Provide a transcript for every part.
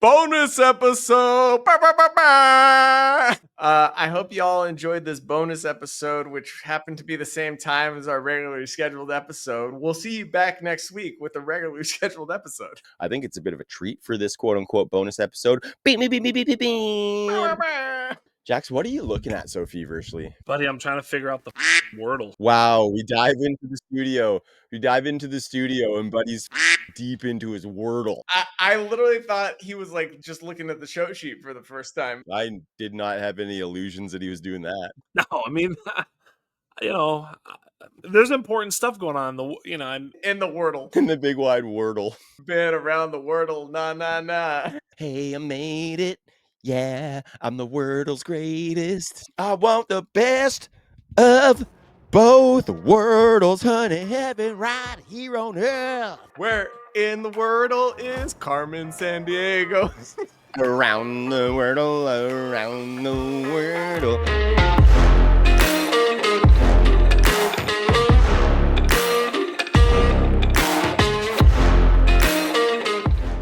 bonus episode. Bah, bah, bah, bah. I hope you all enjoyed this bonus episode, which happened to be the same time as our regularly scheduled episode. We'll see you back next week with a regularly scheduled episode. I think it's a bit of a treat for this quote-unquote bonus episode. Beep, beep, beep, beep, beep, beep, Bah, bah, beep. bah. Jax, what are you looking at so feverishly? Buddy, I'm trying to figure out the Wordle. Wow, we dive into the studio. And Buddy's deep into his Wordle. I literally thought he was like just looking at the show sheet for the first time. I did not have any illusions that he was doing that. No, I mean, there's important stuff going on. And In the Wordle. In the big wide Wordle. Been around the Wordle, nah. Hey, I made it. Yeah, I'm the Wordle's greatest. I want the best of both worlds, honey. Heaven right here on earth. Where in the Wordle is Carmen Sandiego? Around the Wordle, around the Wordle.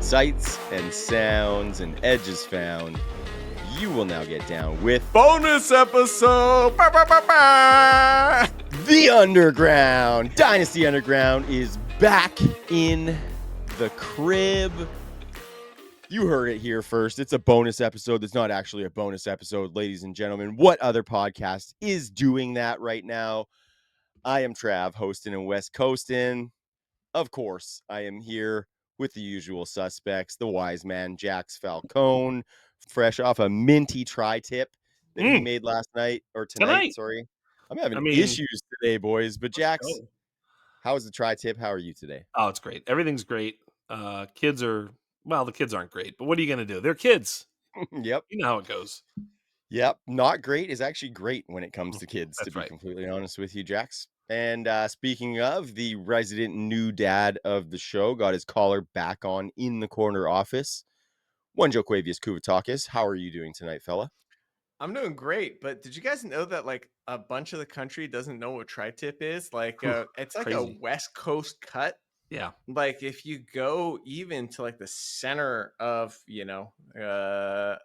Sights and sounds and edges found. You will now get down with Bonus episode. Bah, bah, bah, bah. The Underground. Dynasty Underground is back in the crib. You heard it here first. It's a bonus episode. That's not actually a bonus episode, ladies and gentlemen. What other podcast is doing that right now? I am Trav, hosting and West Coastin'. Of course, I am here with the usual suspects, the wise man, Jax Falcone, fresh off a minty tri-tip that he made last night, or tonight. Sorry. I'm having issues today, boys. But Jax, how was the tri-tip? How are you today? Oh, it's great. Everything's great. The kids aren't great, but what are you going to do? They're kids. Yep. You know how it goes. Yep. Not great is actually great when it comes to kids, That's to be right. completely honest with you, Jax. And speaking of, the resident new dad of the show got his collar back on in the corner office. One Joquavius Kuvatakis. How are you doing tonight, fella? I'm doing great, but did you guys know that like a bunch of the country doesn't know what tri-tip is? Like it's like Crazy. a West Coast cut. Yeah. Like if you go even to like the center of,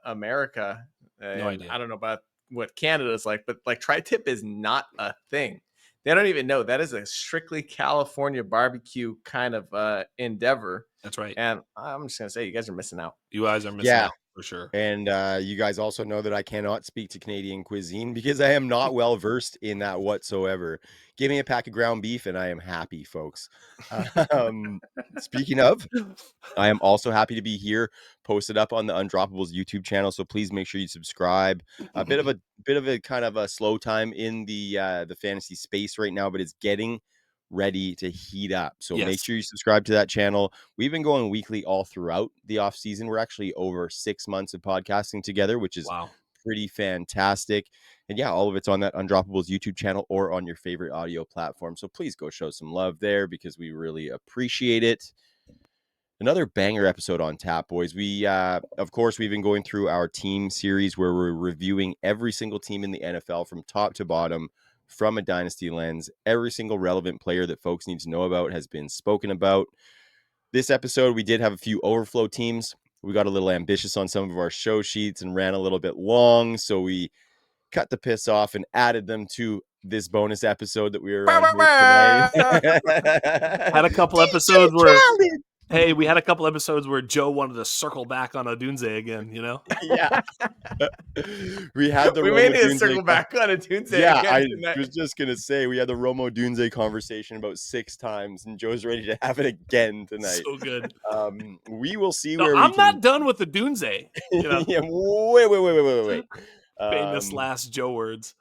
America, No idea. I don't know about what Canada is like, but like tri-tip is not a thing. They don't even know. That is a strictly California barbecue kind of endeavor. That's right. And I'm just gonna say, you guys are missing out. You guys are missing out for sure. And you guys also know that I cannot speak to Canadian cuisine because I am not well versed in that whatsoever. Give me a pack of ground beef and I am happy, folks. Speaking of, I am also happy to be here, posted up on the Undroppables YouTube channel. So please make sure you subscribe. A bit of a kind of a slow time in the fantasy space right now, but it's getting ready to heat up. So make sure you subscribe to that channel. We've been going weekly all throughout the off season. We're actually over 6 months of podcasting together, which is pretty fantastic. And yeah, all of it's on that Undroppables YouTube channel or on your favorite audio platform. So please go show some love there because we really appreciate it. Another banger episode on tap, boys. We, of course, we've been going through our team series where we're reviewing every single team in the NFL from top to bottom from a dynasty lens. Every single relevant player that folks need to know about has been spoken about. This episode, we did have a few overflow teams. We got a little ambitious on some of our show sheets and ran a little bit long. So we cut the piss off and added them to this bonus episode that we were on here tonight. Had a couple episodes where... Hey, we had a couple episodes where Joe wanted to circle back on Odunze again, you know? Yeah. We made it circle back on Odunze. Yeah, I was just going to say, we had the Romo Odunze conversation about 6 times, and Joe's ready to have it again tonight. So good. We will see I'm not done with Odunze. You know? Yeah, wait. Famous last Joe words.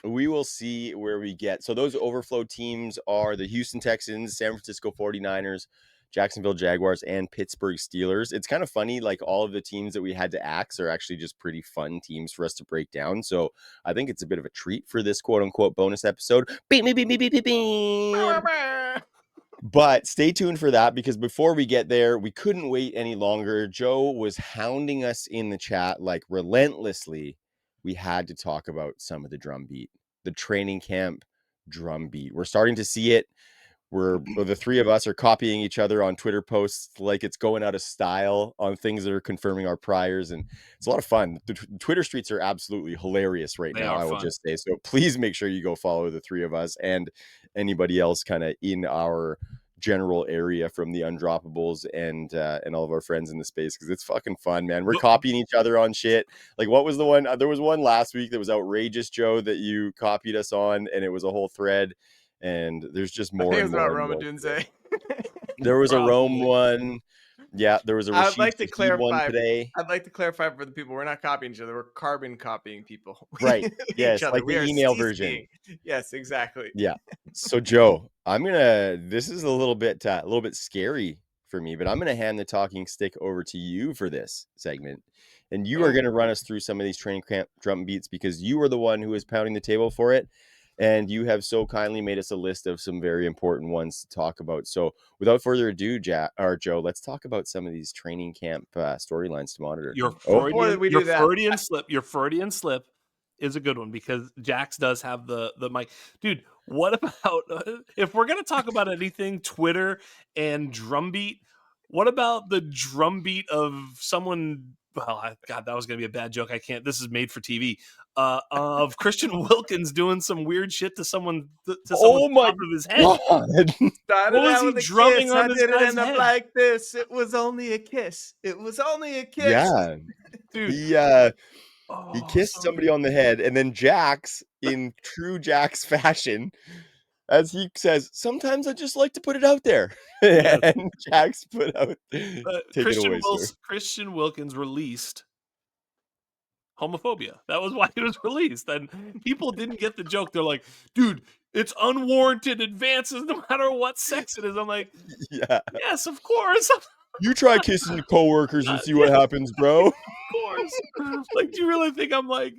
We will see where we get. So those overflow teams are the Houston Texans, San Francisco 49ers, Jacksonville Jaguars, and Pittsburgh Steelers. It's kind of funny, like all of the teams that we had to axe are actually just pretty fun teams for us to break down. So I think it's a bit of a treat for this quote-unquote bonus episode. But stay tuned for that, because before we get there, we couldn't wait any longer. Joe was hounding us in the chat like relentlessly. We had to talk about some of the drumbeat, the training camp drumbeat. We're starting to see it. the three of us are copying each other on Twitter posts like it's going out of style on things that are confirming our priors, and it's a lot of fun. The Twitter streets are absolutely hilarious right They now. are I will fun. just say so. Please make sure you go follow the three of us and anybody else kind of in our general area from the Undroppables and all of our friends in the space, because it's fucking fun, man. We're copying each other on shit. Like, what was the one? There was one last week that was outrageous, Joe, that you copied us on, and it was a whole thread. And there's just I more think and it's more about and Roma more. Dunze. There was a Rome Probably. one. Yeah, there was a I'd Rashid like to Shaheed one clarify. today. I'd like to clarify for the people: we're not copying each other; we're carbon copying people. Right. Each Yes, other. like We the are email CCing. version. Yes, exactly. Yeah. So Joe, this is a little bit scary for me, but I'm gonna hand the talking stick over to you for this segment. And you are gonna run us through some of these training camp drum beats, because you are the one who is pounding the table for it. And you have so kindly made us a list of some very important ones to talk about. So without further ado, Joe, let's talk about some of these training camp storylines to monitor. Your Before we do that, Freudian slip is a good one, because Jax does have the mic. Dude, what about if we're gonna talk about anything Twitter and drumbeat? What about the drumbeat of someone? Well, God, that was gonna be a bad joke. I can't. This is made for TV. Of Christian Wilkins doing some weird shit to someone to someone's Oh my top of his head. God. started What was out he with a drumming kiss. on I this didn't guy's end up head? like this. It was only a kiss. It was only a kiss. Yeah. Dude. He kissed somebody on the head, and then Jax, in true Jax fashion, as he says, sometimes I just like to put it out there. Yes. And Jax put out. Take it away, sir. Christian Wilkins released homophobia. That was why he was released. And people didn't get the joke. They're like, dude, it's unwarranted advances no matter what sex it is. I'm like, Yeah. yes, of course. You try kissing your coworkers and see what happens, bro. Of course. Like, do you really think I'm like,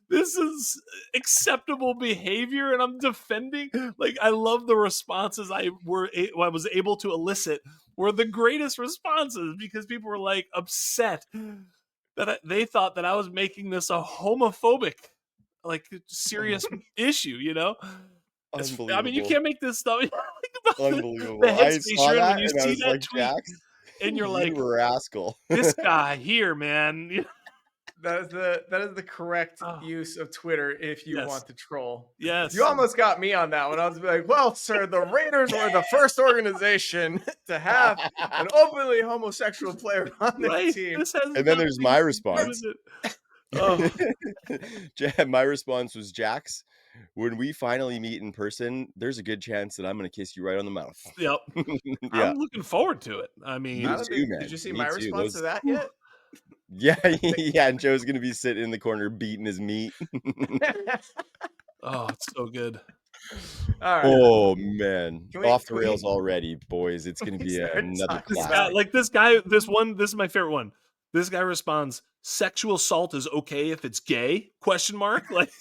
this is acceptable behavior and I'm defending? Like, I love the responses I was able to elicit were the greatest responses, because people were like upset that they thought that I was making this a homophobic, like, serious issue, you know? I mean, you can't make this stuff. Think about Unbelievable. the I headspace saw you're in that when you and I see was that like, tweet, Jax, and you're you like, rascal. this guy here, man. You know? That is the correct Oh, use of Twitter if you yes. want to troll. Yes. You almost got me on that one. I was like, well, sir, the Raiders were the first organization to have an openly homosexual player on their Right. team. This has And then there's nothing my to do response. with it. Oh, My response was, Jax, when we finally meet in person, there's a good chance that I'm going to kiss you right on the mouth. yep. Yeah. I'm looking forward to it. I mean, Me too, man. Did you see Me my too. response to that yet? Yeah, yeah. And Joe's going to be sitting in the corner beating his meat. oh, it's so good. All right. Oh, man. Off the can we- rails already, boys. It's going to be start another talking class. about- This is my favorite one. This guy responds, "Sexual assault is okay if it's gay?" ? Like,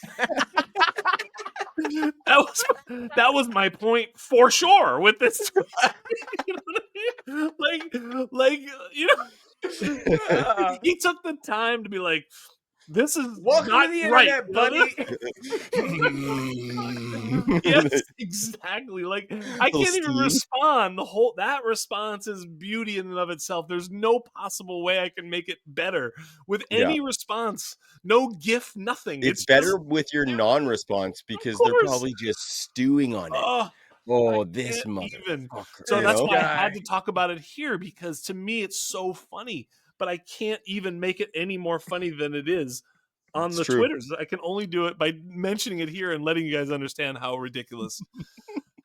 that was my point for sure with this. You know what I mean? Like, you know, he took the time to be like, this is Welcome not to the right, internet, buddy. Yes, exactly. Like, I can't even respond. That response is beauty in and of itself. There's no possible way I can make it better with any response. No GIF, nothing. It's better just, with your non-response, because they're probably just stewing on it. Oh, this motherfucker. So that's why guy. I had to talk about it here, because to me it's so funny, but I can't even make it any more funny than it is on It's the true. Twitters. I can only do it by mentioning it here and letting you guys understand how ridiculous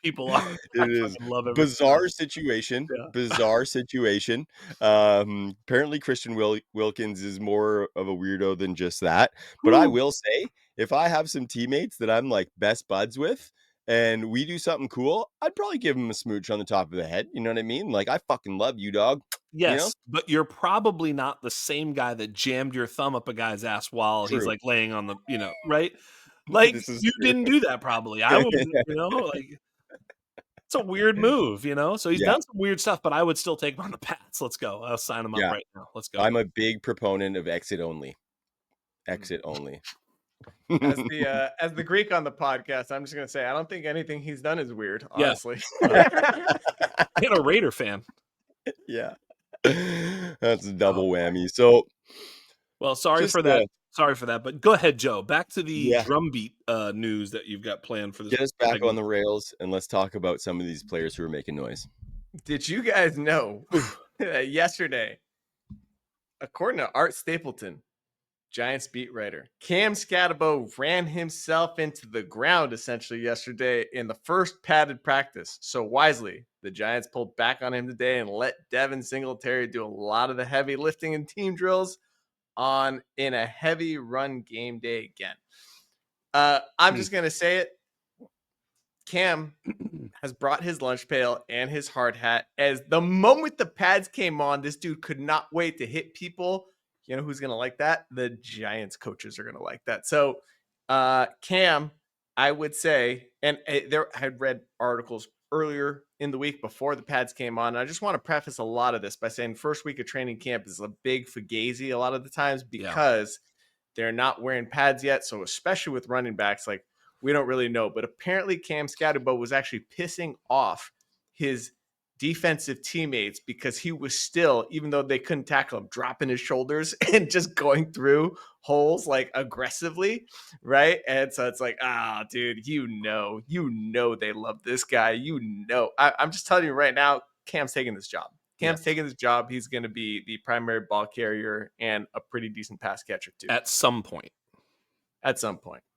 people are. It is love it. bizarre situation. Yeah. Bizarre situation. Apparently Christian Wilkins is more of a weirdo than just that. But I will say, if I have some teammates that I'm like best buds with, and we do something cool, I'd probably give him a smooch on the top of the head. You know what I mean? Like, I fucking love you, dog. Yes, You know? but you're probably not the same guy that jammed your thumb up a guy's ass while he's like laying on the, right? Like, you didn't do that probably. I would, like, it's a weird move, So he's done some weird stuff, but I would still take him on the Pats. Let's go. I'll sign him up right now. Let's go. I'm a big proponent of exit only. Exit only. As the Greek on the podcast, I'm just gonna say I don't think anything he's done is weird, Yeah. honestly. And a Raider fan. Yeah. That's a double whammy. So Well, sorry just for that. Sorry for that. But go ahead, Joe. Back to the Yeah. drumbeat news that you've got planned for this. Get us back segment. on the rails and let's talk about some of these players who are making noise. Did you guys know that yesterday, according to Art Stapleton, Giants beat writer, Cam Skattebo ran himself into the ground essentially yesterday in the first padded practice. So wisely, the Giants pulled back on him today and let Devin Singletary do a lot of the heavy lifting and team drills in a heavy run game day again. I'm just going to say it. Cam has brought his lunch pail and his hard hat. As the moment the pads came on, this dude could not wait to hit people. You know who's going to like that? The Giants coaches are going to like that. So Cam, I would say, and I had read articles earlier in the week before the pads came on. And I just want to preface a lot of this by saying first week of training camp is a big fugazi a lot of the times because they're not wearing pads yet. So especially with running backs, like, we don't really know, but apparently Cam Skattebo was actually pissing off his defensive teammates because he was still, even though they couldn't tackle him, dropping his shoulders and just going through holes like aggressively, right? And so it's like, dude, you know they love this guy. I'm just telling you right now, Cam's taking this job. Cam's taking this job. He's going to be the primary ball carrier and a pretty decent pass catcher too. At some point.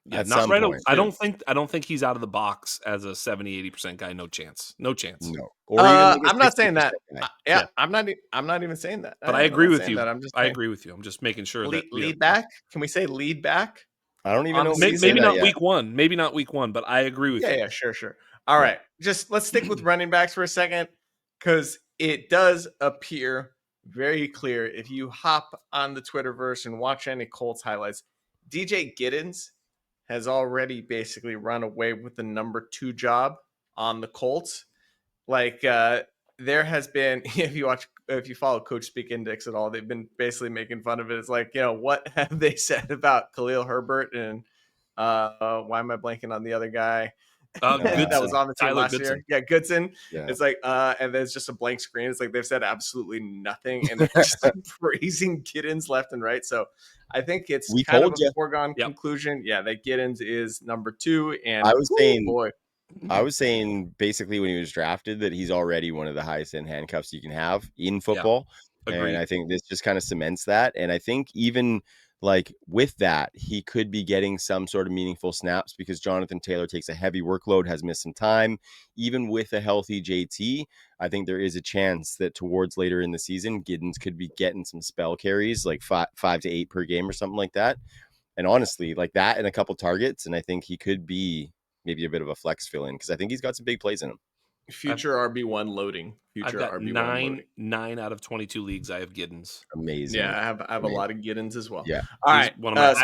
Yeah, not right away. I don't think he's out of the box as a 70-80% guy. No chance. No. Or I'm not saying that. I'm not even saying that. But I agree with you. I agree with you. I'm just making sure that lead back. Can we say lead back? I don't even know. Maybe not week one. Maybe not week one. But I agree with you. Yeah, sure. All right, just let's stick with running backs for a second because it does appear very clear if you hop on the Twitterverse and watch any Colts highlights. DJ Giddens has already basically run away with the number 2 job on the Colts. Like there has been, if you follow Coach Speak Index at all, they've been basically making fun of it. It's like, what have they said about Khalil Herbert and why am I blanking on the other guy? That was on the team last year. Yeah, Goodson. Yeah. It's like, and there's just a blank screen. It's like they've said absolutely nothing, and they're just like praising Giddens left and right. So I think it's kind of a foregone conclusion. Yeah, that Giddens is number 2. And I was saying basically when he was drafted that he's already one of the highest end handcuffs you can have in football. And I think this just kind of cements that. And I think even like with that, he could be getting some sort of meaningful snaps because Jonathan Taylor takes a heavy workload, has missed some time. Even with a healthy JT, I think there is a chance that towards later in the season, Giddens could be getting some spell carries, like 5 to 8 per game or something like that. And honestly, like that and a couple targets, and I think he could be maybe a bit of a flex fill-in because I think he's got some big plays in him. Future RB1 loading. I've got nine out of 22 leagues. I have Giddens. Amazing. Yeah, I have a lot of Giddens as well. Yeah. All right. One of my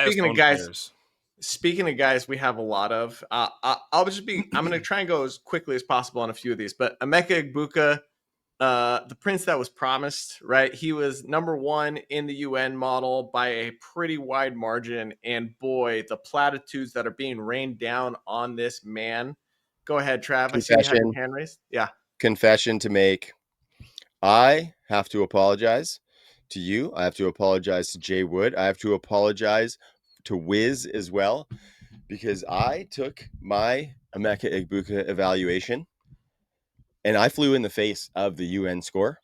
speaking of guys, we have a lot of. I'm going to try and go as quickly as possible on a few of these. But Emeka Egbuka, the prince that was promised, right? He was number 1 in the UN model by a pretty wide margin. And boy, the platitudes that are being rained down on this man. Go ahead, Trav. I see you have your hand raised. Yeah. Confession to make. I have to apologize to you. I have to apologize to Jay Wood. I have to apologize to Wiz as well because I took my Emeka Egbuka evaluation and I flew in the face of the UN score.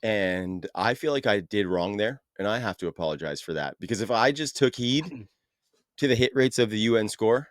And I feel like I did wrong there. And I have to apologize for that because if I just took heed to the hit rates of the UN score,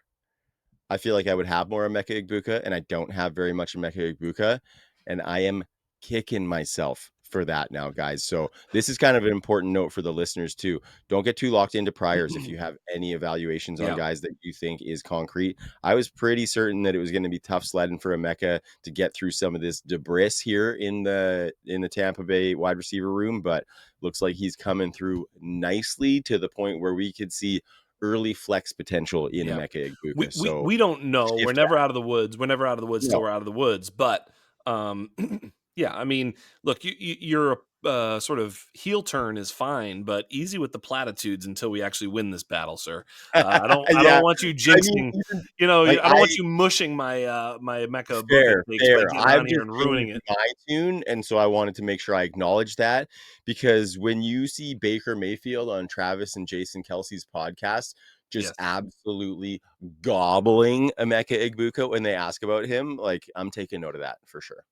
I feel like I would have more Emeka Egbuka, and I don't have very much Emeka Egbuka, and I am kicking myself for that now, guys. So this is kind of an important note for the listeners too. Don't get too locked into priors if you have any evaluations on guys that you think is concrete. I was pretty certain that it was going to be tough sledding for Emeka to get through some of this debris here in the Tampa Bay wide receiver room, but looks like he's coming through nicely to the point where we could see early flex potential in Emeka Egbuka. We don't know. We're never out of the woods. We're never out of the woods till we're out of the woods. But yeah, I mean, look, you're sort of heel turn is fine, but easy with the platitudes until we actually win this battle, sir. I don't Yeah. want you I mean, jinxing. even I like don't want you mushing my my Emeka Egbuka takes by fair. getting I've on here just and ruining changed it. my tune, and so I wanted to make sure I acknowledge that, because when you see Baker Mayfield on Travis and Jason Kelsey's podcast just Yes. absolutely gobbling Emeka Egbuka when they ask about him, like, I'm taking note of that for sure.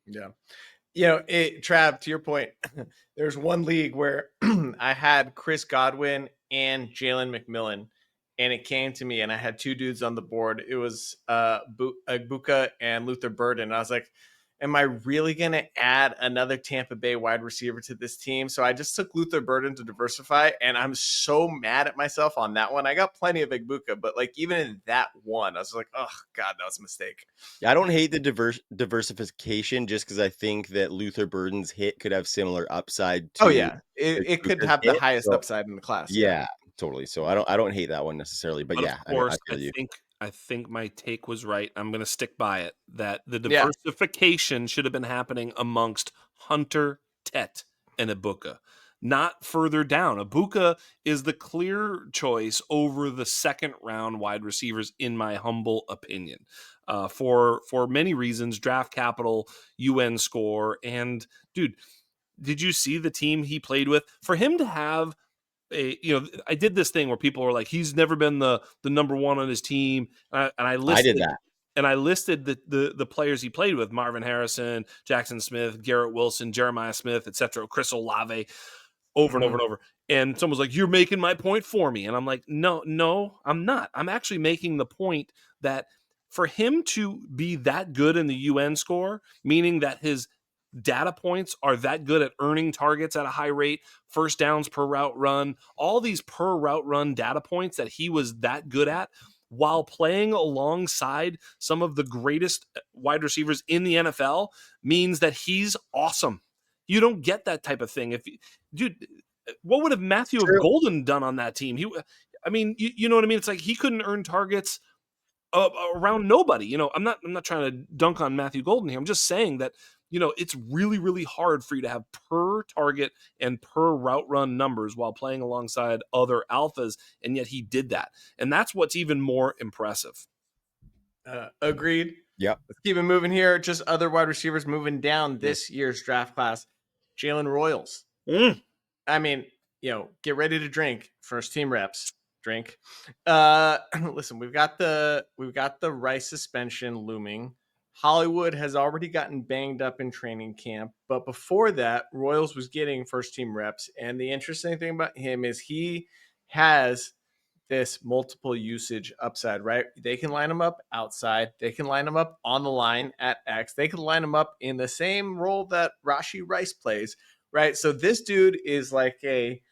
Yeah. Trav, to your point, there's one league where I had Chris Godwin and Jalen McMillan, and it came to me, and I had two dudes on the board. It was Egbuka and Luther Burden. I was like, am I really going to add another Tampa Bay wide receiver to this team? So I just took Luther Burden to diversify, and I'm so mad at myself on that one. I got plenty of Egbuka, but like even in that one, I was like, oh God, that was a mistake. Yeah, I don't hate the diversification, just because I think that Luther Burden's hit could have similar upside Oh to yeah, it could Egbuka's have the hit. highest So upside in the class. Yeah. yeah, totally. So I don't hate that one necessarily, but But of yeah, I course, feel you. I think my take was right. I'm going to stick by it that the Yeah. diversification should have been happening amongst Hunter, Tet, and Ibuka, not further down. Ibuka is the clear choice over the second round wide receivers, in my humble opinion, for many reasons: draft capital, UN score, and dude, did you see the team he played with? For him to have I did this thing where people were like, he's never been the number one on his team, and I I did listed that. the players he played with: Marvin Harrison, Jackson Smith, Garrett Wilson, Jeremiah Smith, etc., Chris Olave, over and over Mhm. and over. And someone's like, you're making my point for me, and I'm like, no, I'm not. I'm actually making the point that for him to be that good in the UN score, meaning that his data points are that good at earning targets at a high rate, first downs per route run, all these per route run data points that he was that good at, while playing alongside some of the greatest wide receivers in the NFL, means that he's awesome. You don't get that type of thing. Dude, what would have Matthew True. Golden done on that team? I mean, you know what I mean? It's like he couldn't earn targets around nobody. I'm not trying to dunk on Matthew Golden here. I'm just saying that it's really, really hard for you to have per target and per route run numbers while playing alongside other alphas, and yet he did that, and that's what's even more impressive. Agreed. Yep. Let's keep it moving here. Just other wide receivers moving down this year's draft class. Jalen Royals. I mean, get ready to drink. First team reps. Drink. Listen, we've got the Rice suspension looming. Hollywood has already gotten banged up in training camp, but before that, Royals was getting first team reps. And the interesting thing about him is he has this multiple usage upside, right? They can line him up outside. They can line him up on the line at X. They can line him up in the same role that Rashee Rice plays, right? So this dude is like a,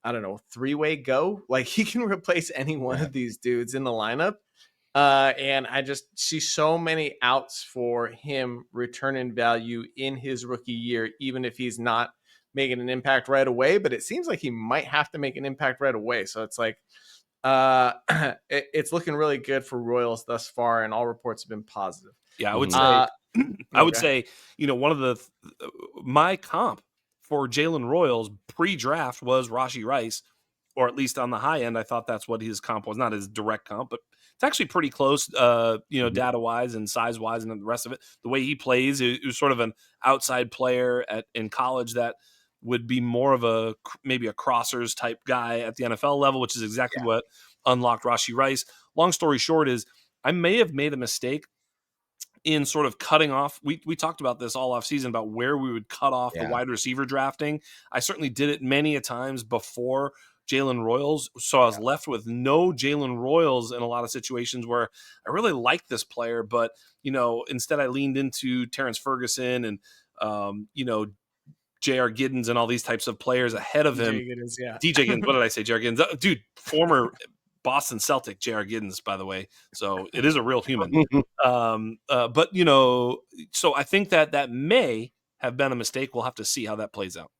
I don't know, three-way go. Like he can replace any one of these dudes in the lineup. And I just see so many outs for him returning value in his rookie year, even if he's not making an impact right away. But it seems like he might have to make an impact right away. So it's like, it's looking really good for Royals thus far, and all reports have been positive. Yeah, I would Mhm. say, one of the my comp for Jalen Royals pre-draft was Rashee Rice, or at least on the high end, I thought that's what his comp was. Not his direct comp, but it's actually pretty close, data wise and size wise, and the rest of it. The way he plays, it was sort of an outside player in college that would be more of maybe a crossers type guy at the NFL level, which is exactly what unlocked Rashee Rice. Long story short is I may have made a mistake in sort of cutting off. We talked about this all off season about where we would cut off the wide receiver drafting. I certainly did it many a times before Jalen Royals. So I was left with no Jalen Royals in a lot of situations where I really liked this player, but instead I leaned into Terrence Ferguson and J.R. Giddens and all these types of players ahead of him. DJ Giddens, what did I say? J.R. Giddens, dude, former Boston Celtic J.R. Giddens, by the way. So it is a real human. But so I think that may have been a mistake. We'll have to see how that plays out.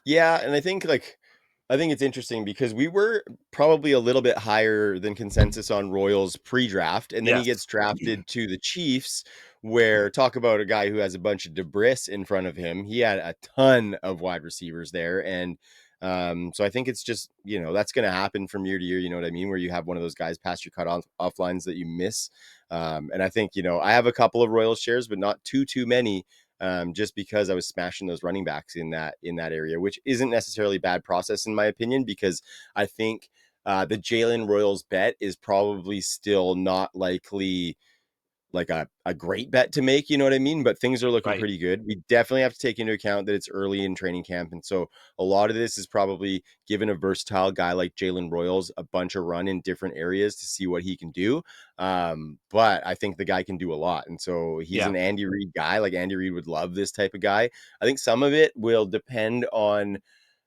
Yeah, and I think like I think it's interesting because we were probably a little bit higher than consensus on Royals pre-draft, and then he Yes. gets drafted to the Chiefs, where talk about a guy who has a bunch of debris in front of him. He had a ton of wide receivers there, and so I think it's just, that's going to happen from year to year. You know what I mean? Where you have one of those guys past your off lines that you miss, and I think I have a couple of Royals shares, but not too many. Just because I was smashing those running backs in that area, which isn't necessarily bad process in my opinion, because I think the Jalen Royals bet is probably still not likely like a great bet to make, you know what I mean? But things are looking Right. pretty good. We definitely have to take into account that it's early in training camp. And so a lot of this is probably giving a versatile guy like Jalen Royals a bunch of run in different areas to see what he can do. But I think the guy can do a lot. And so he's an Andy Reid guy. Like Andy Reid would love this type of guy. I think some of it will depend on,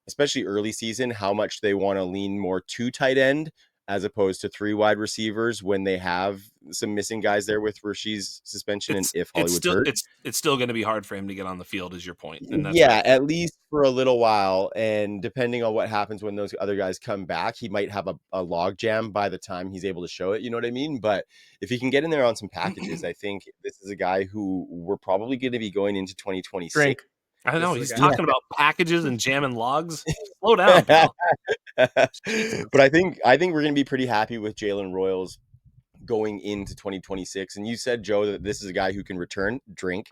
especially early season, how much they want to lean more to tight end as opposed to 3 wide receivers when they have some missing guys there with Rasheed's suspension and if Hollywood's hurt. It's still going to be hard for him to get on the field, is your point, and that's Yeah, at least for a little while. And depending on what happens when those other guys come back, he might have a log jam by the time he's able to show it. You know what I mean? But if he can get in there on some packages, I think this is a guy who we're probably going to be going into 2026. Drink. I don't know. This is He's a guy. talking about packages and jamming logs. Slow down, pal. But I think we're going to be pretty happy with Jalen Royals going into 2026. And you said, Joe, that this is a guy who can return. Drink.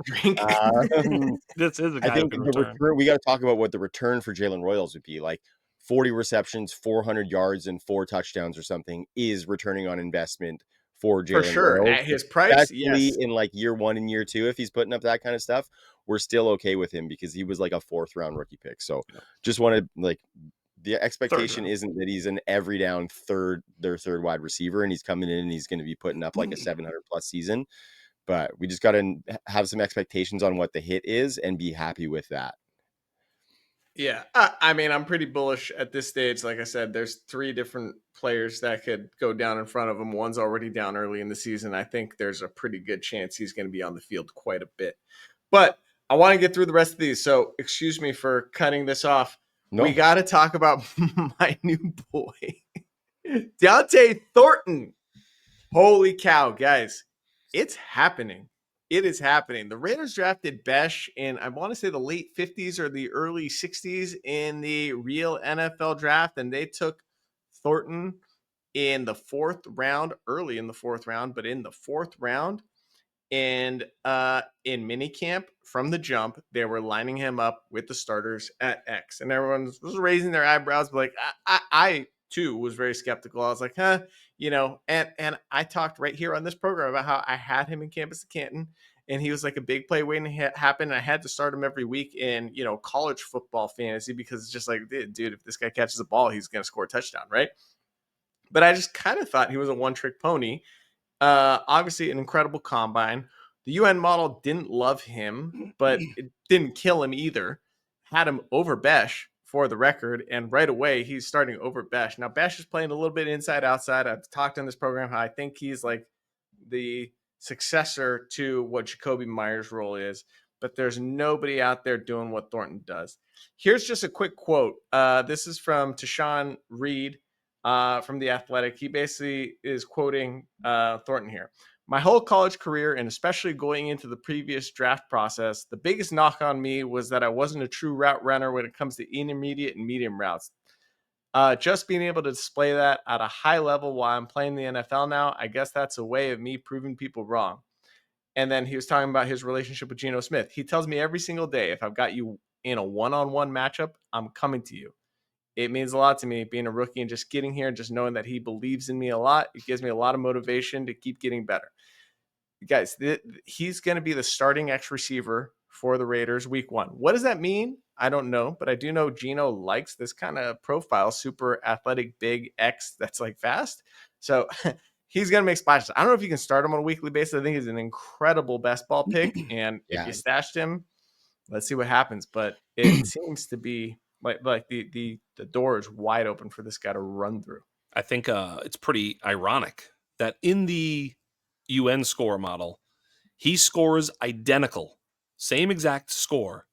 This is a guy I think who can the return. return, we got to talk about what the return for Jalen Royals would be. Like 40 receptions, 400 yards, and 4 touchdowns or something is returning on investment for Jalen For sure. Royals. At his price, Especially yes. in like year 1 and year 2, if he's putting up that kind of stuff, we're still okay with him because he was like a 4th round rookie pick. So just wanted, like, the expectation isn't that he's an every down their third wide receiver and he's coming in and he's going to be putting up like a 700 plus season. But we just got to have some expectations on what the hit is and be happy with that. Yeah, I mean, I'm pretty bullish at this stage. Like I said, there's 3 different players that could go down in front of him. One's already down early in the season. I think there's a pretty good chance he's going to be on the field quite a bit. But I want to get through the rest of these. So excuse me for cutting this off. No. We got to talk about my new boy, Deontay Thornton. Holy cow, guys. It's happening. It is happening. The Raiders drafted Besh in, I want to say, the late 50s or the early 60s in the real NFL draft, and they took Thornton in the 4th round, early in the 4th round, but in the 4th round. And in minicamp from the jump, they were lining him up with the starters at X, and everyone was raising their eyebrows. But like, I too was very skeptical. I was like, and I talked right here on this program about how I had him in campus at Canton, and he was like a big play waiting to happen. And I had to start him every week in college football fantasy because it's just like, dude, if this guy catches the ball, he's going to score a touchdown, right? But I just kind of thought he was a one-trick pony. Obviously, an incredible combine. The UN model didn't love him, but it didn't kill him either. Had him over Besh for the record, and right away he's starting over Besh. Now Besh is playing a little bit inside outside. I've talked on this program how I think he's like the successor to what Jacoby Myers' role is, but there's nobody out there doing what Thornton does. Here's just a quick quote. This is from Tashawn Reed from The Athletic. He basically is quoting Thornton here. My whole college career, and especially going into the previous draft process, the biggest knock on me was that I wasn't a true route runner when it comes to intermediate and medium routes. Just being able to display that at a high level while I'm playing the NFL now, I guess that's a way of me proving people wrong. And then he was talking about his relationship with Geno Smith. He tells me every single day, if I've got you in a one-on-one matchup, I'm coming to you. It means a lot to me being a rookie and just getting here and just knowing that he believes in me a lot. It gives me a lot of motivation to keep getting better. Guys, he's going to be the starting X receiver for the Raiders week 1. What does that mean? I don't know, but I do know Geno likes this kind of profile, super athletic, big X that's like fast. So he's going to make splashes. I don't know if you can start him on a weekly basis. I think he's an incredible best ball pick. And if you stashed him, let's see what happens. But it seems to be like the door is wide open for this guy to run through. I think it's pretty ironic that in the UN score model, he scores identical, same exact score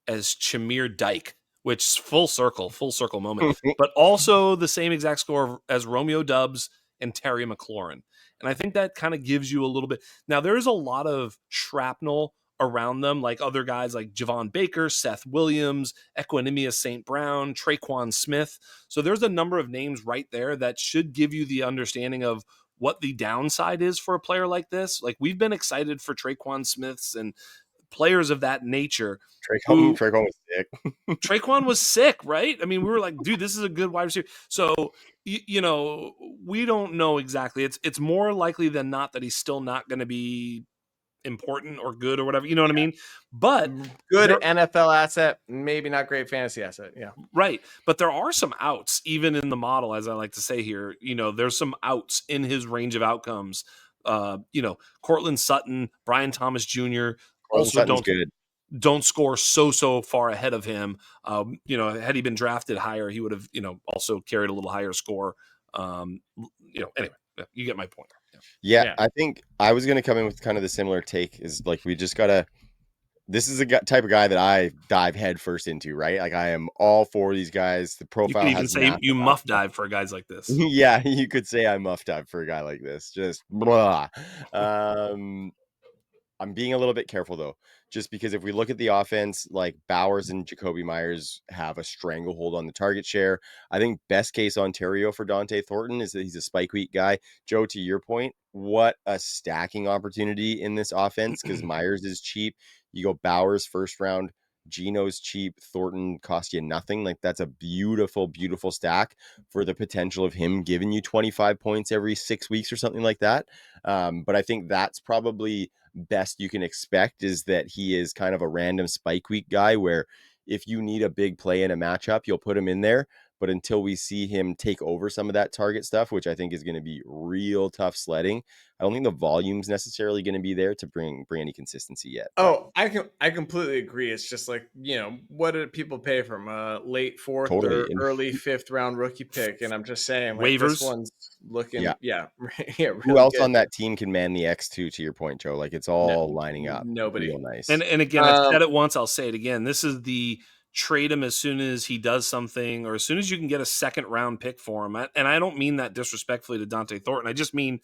as Chamir Dyke, which is full circle moment, but also the same exact score as Romeo Dubs and Terry McLaurin. And I think that kind of gives you a little bit. Now, there is a lot of shrapnel around them, like other guys like Javon Baker, Seth Williams, Equanimous St. Brown, Traquan Smith. So there's a number of names right there that should give you the understanding of what the downside is for a player like this. Like, we've been excited for Traquan Smiths and players of that nature. Traquan was sick. Traquan was sick, right? I mean, we were like, dude, this is a good wide receiver. So, you know, we don't know exactly. It's more likely than not that he's still not going to be important or good or whatever. You know what I mean? But good NFL asset, maybe not great fantasy asset. Yeah. Right. But there are some outs, even in the model, as I like to say here. You know, there's some outs in his range of outcomes. You know, Cortland Sutton, Brian Thomas Jr. also don't score so far ahead of him. You know, had he been drafted higher, he would have, you know, also carried a little higher score. You know, anyway, you get my point. Yeah, I think I was going to come in with kind of the similar take is like, we just got to, this is a type of guy that I dive head first into, right? Like, I am all for these guys. The profile you could even say you muff dive for guys like this. Yeah, you could say I muff dive for a guy like this. Just blah. I'm being a little bit careful though, just because if we look at the offense, like Bowers and Jacoby Myers have a stranglehold on the target share. I think best case Ontario for Dante Thornton is that he's a spike week guy. Joe, to your point, what a stacking opportunity in this offense, because Myers is cheap. You go Bowers first round, Geno's cheap, Thornton cost you nothing. Like, that's a beautiful, beautiful stack for the potential of him giving you 25 points every 6 weeks or something like that. But I think that's probably best you can expect, is that he is kind of a random spike week guy where if you need a big play in a matchup, you'll put him in there. But until we see him take over some of that target stuff, which I think is going to be real tough sledding, I don't think the volume's necessarily going to be there to bring any consistency yet. Oh, I completely agree. It's just like, you know, what did people pay from a late fourth or early fifth round rookie pick? And I'm just saying, like, waivers. This one's looking, really Who else good. on that team can man the X2? To your point, Joe, like, it's all lining up. Nobody. Real nice. And again, I've said it once, I'll say it again. This is the trade him as soon as he does something, or as soon as you can get a second round pick for him. And I don't mean that disrespectfully to Dante Thornton. I just mean,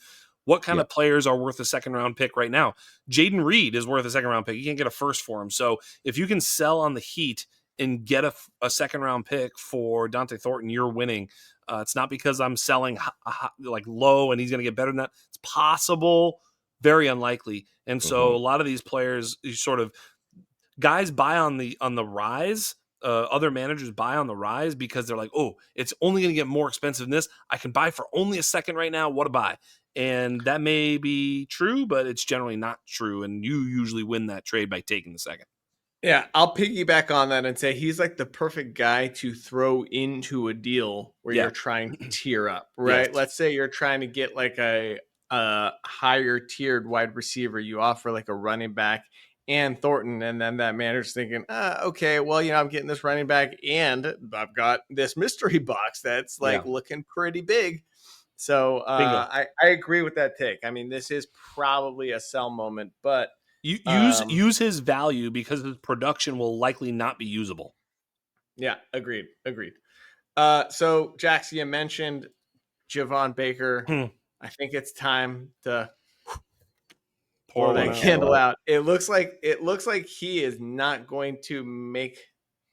what kind of players are worth a second round pick right now? Jaden Reed is worth a second round pick. You can't get a first for him. So if you can sell on the heat and get a second round pick for Dante Thornton, you're winning. It's not because I'm selling like low and he's going to get better than that. It's possible, very unlikely. And so a lot of these players, you sort of, guys buy on the rise. Other managers buy on the rise because they're like, oh, it's only going to get more expensive than this. I can buy for only a second right now. What a buy. And that may be true, but it's generally not true. And you usually win that trade by taking the second. Yeah, I'll piggyback on that and say he's like the perfect guy to throw into a deal where you're trying to tier up, right? Yes. Let's say you're trying to get like a higher tiered wide receiver. You offer like a running back and Thornton, and then that manager's thinking, okay, well, you know, I'm getting this running back and I've got this mystery box that's like looking pretty big. So I agree with that take. I mean, this is probably a sell moment, but use his value because his production will likely not be usable. Yeah, agreed. So Jax, you mentioned Javon Baker. I think it's time to pour that candle out. It looks like he is not going to make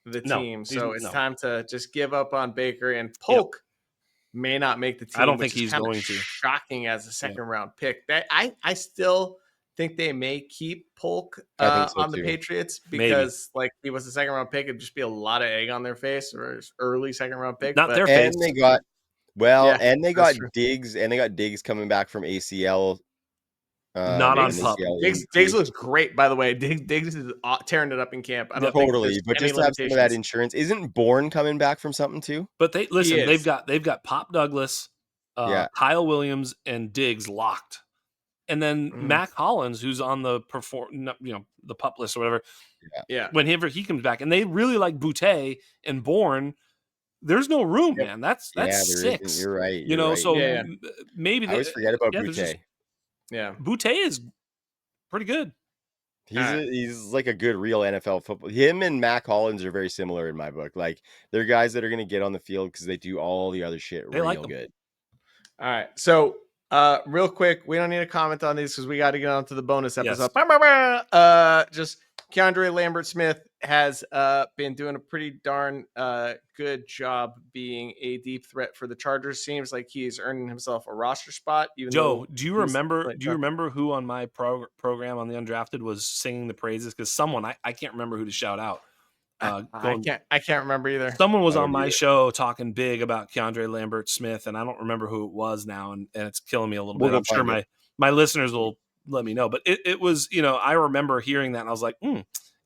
the team. So it's time to just give up on Baker, and Polk may not make the team. I don't think he's going to. Shocking as a second round pick. That I still think they may keep Polk on the Patriots because like he was a second round pick. It'd just be a lot of egg on their face, or early second round pick. Not their face. And they got Diggs, and they got Diggs coming back from ACL. Not on pup. Diggs looks great, by the way. Diggs is tearing it up in camp. I don't totally, but just to have some of that insurance. Isn't Bourne coming back from something too? But they've got Pop Douglas, Kyle Williams, and Diggs locked, and then Mac Hollins, who's on the the pup list or whatever. Yeah. Whenever he comes back, and they really like Boutte and Bourne. There's no room, man. That's 6. You're right. Maybe I always forget about Boutte. Yeah, Boutte is pretty good. He's like a good real NFL football. Him and Mac Hollins are very similar in my book. Like they're guys that are going to get on the field because they do all the other shit They like real them. good. All right. So, real quick, we don't need to comment on these because we got to get on to the bonus Yes. episode. Just Keandre Lambert-Smith has been doing a pretty darn good job being a deep threat for the Chargers. Seems like he's earning himself a roster spot. Even Joe, though do you remember who on my program on the Undrafted was singing the praises? Because someone I can't remember who to shout out. I can't remember either. Someone was on my show talking big about Keandre Lambert-Smith, and I don't remember who it was now, and it's killing me a little bit. I'm sure my listeners will let me know. But it was, I remember hearing that, and I was like,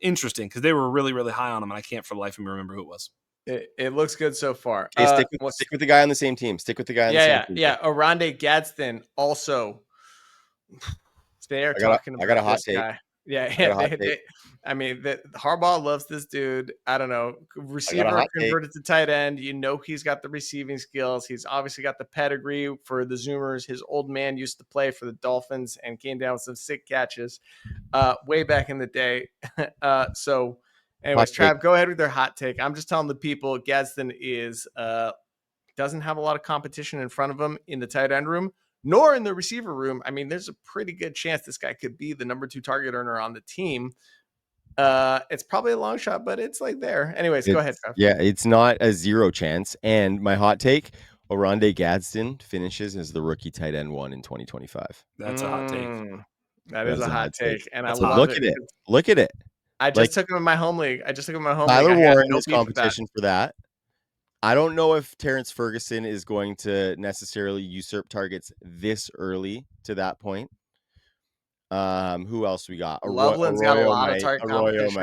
interesting, because they were really, really high on him, and I can't for the life of me remember who it was. It looks good so far. Hey, stick with the guy on the same team. Stick with the guy on the same team. Yeah. Oronde Gadsden also. They are talking about I got a hot take. guy. Yeah. The Harbaugh loves this dude. I don't know. Receiver converted to tight end. He's got the receiving skills. He's obviously got the pedigree for the Zoomers. His old man used to play for the Dolphins and came down with some sick catches way back in the day. So, anyways, Trav, go ahead with their hot take. I'm just telling the people Gadsden doesn't have a lot of competition in front of him in the tight end room, nor in the receiver room. I mean, there's a pretty good chance this guy could be the number 2 target earner on the team. It's probably a long shot, but it's like there. Anyways, go ahead, Trav. Yeah, it's not a 0 chance. And my hot take, Oronde Gadsden finishes as the rookie tight end 1 in 2025. That's a hot take. That is a hot take. And I love it. Look at it. I just took him in my home league. Tyler Warren is competition for that. I don't know if Terrence Ferguson is going to necessarily usurp targets this early to that point. Who else we got? Loveland's got a lot of target competition.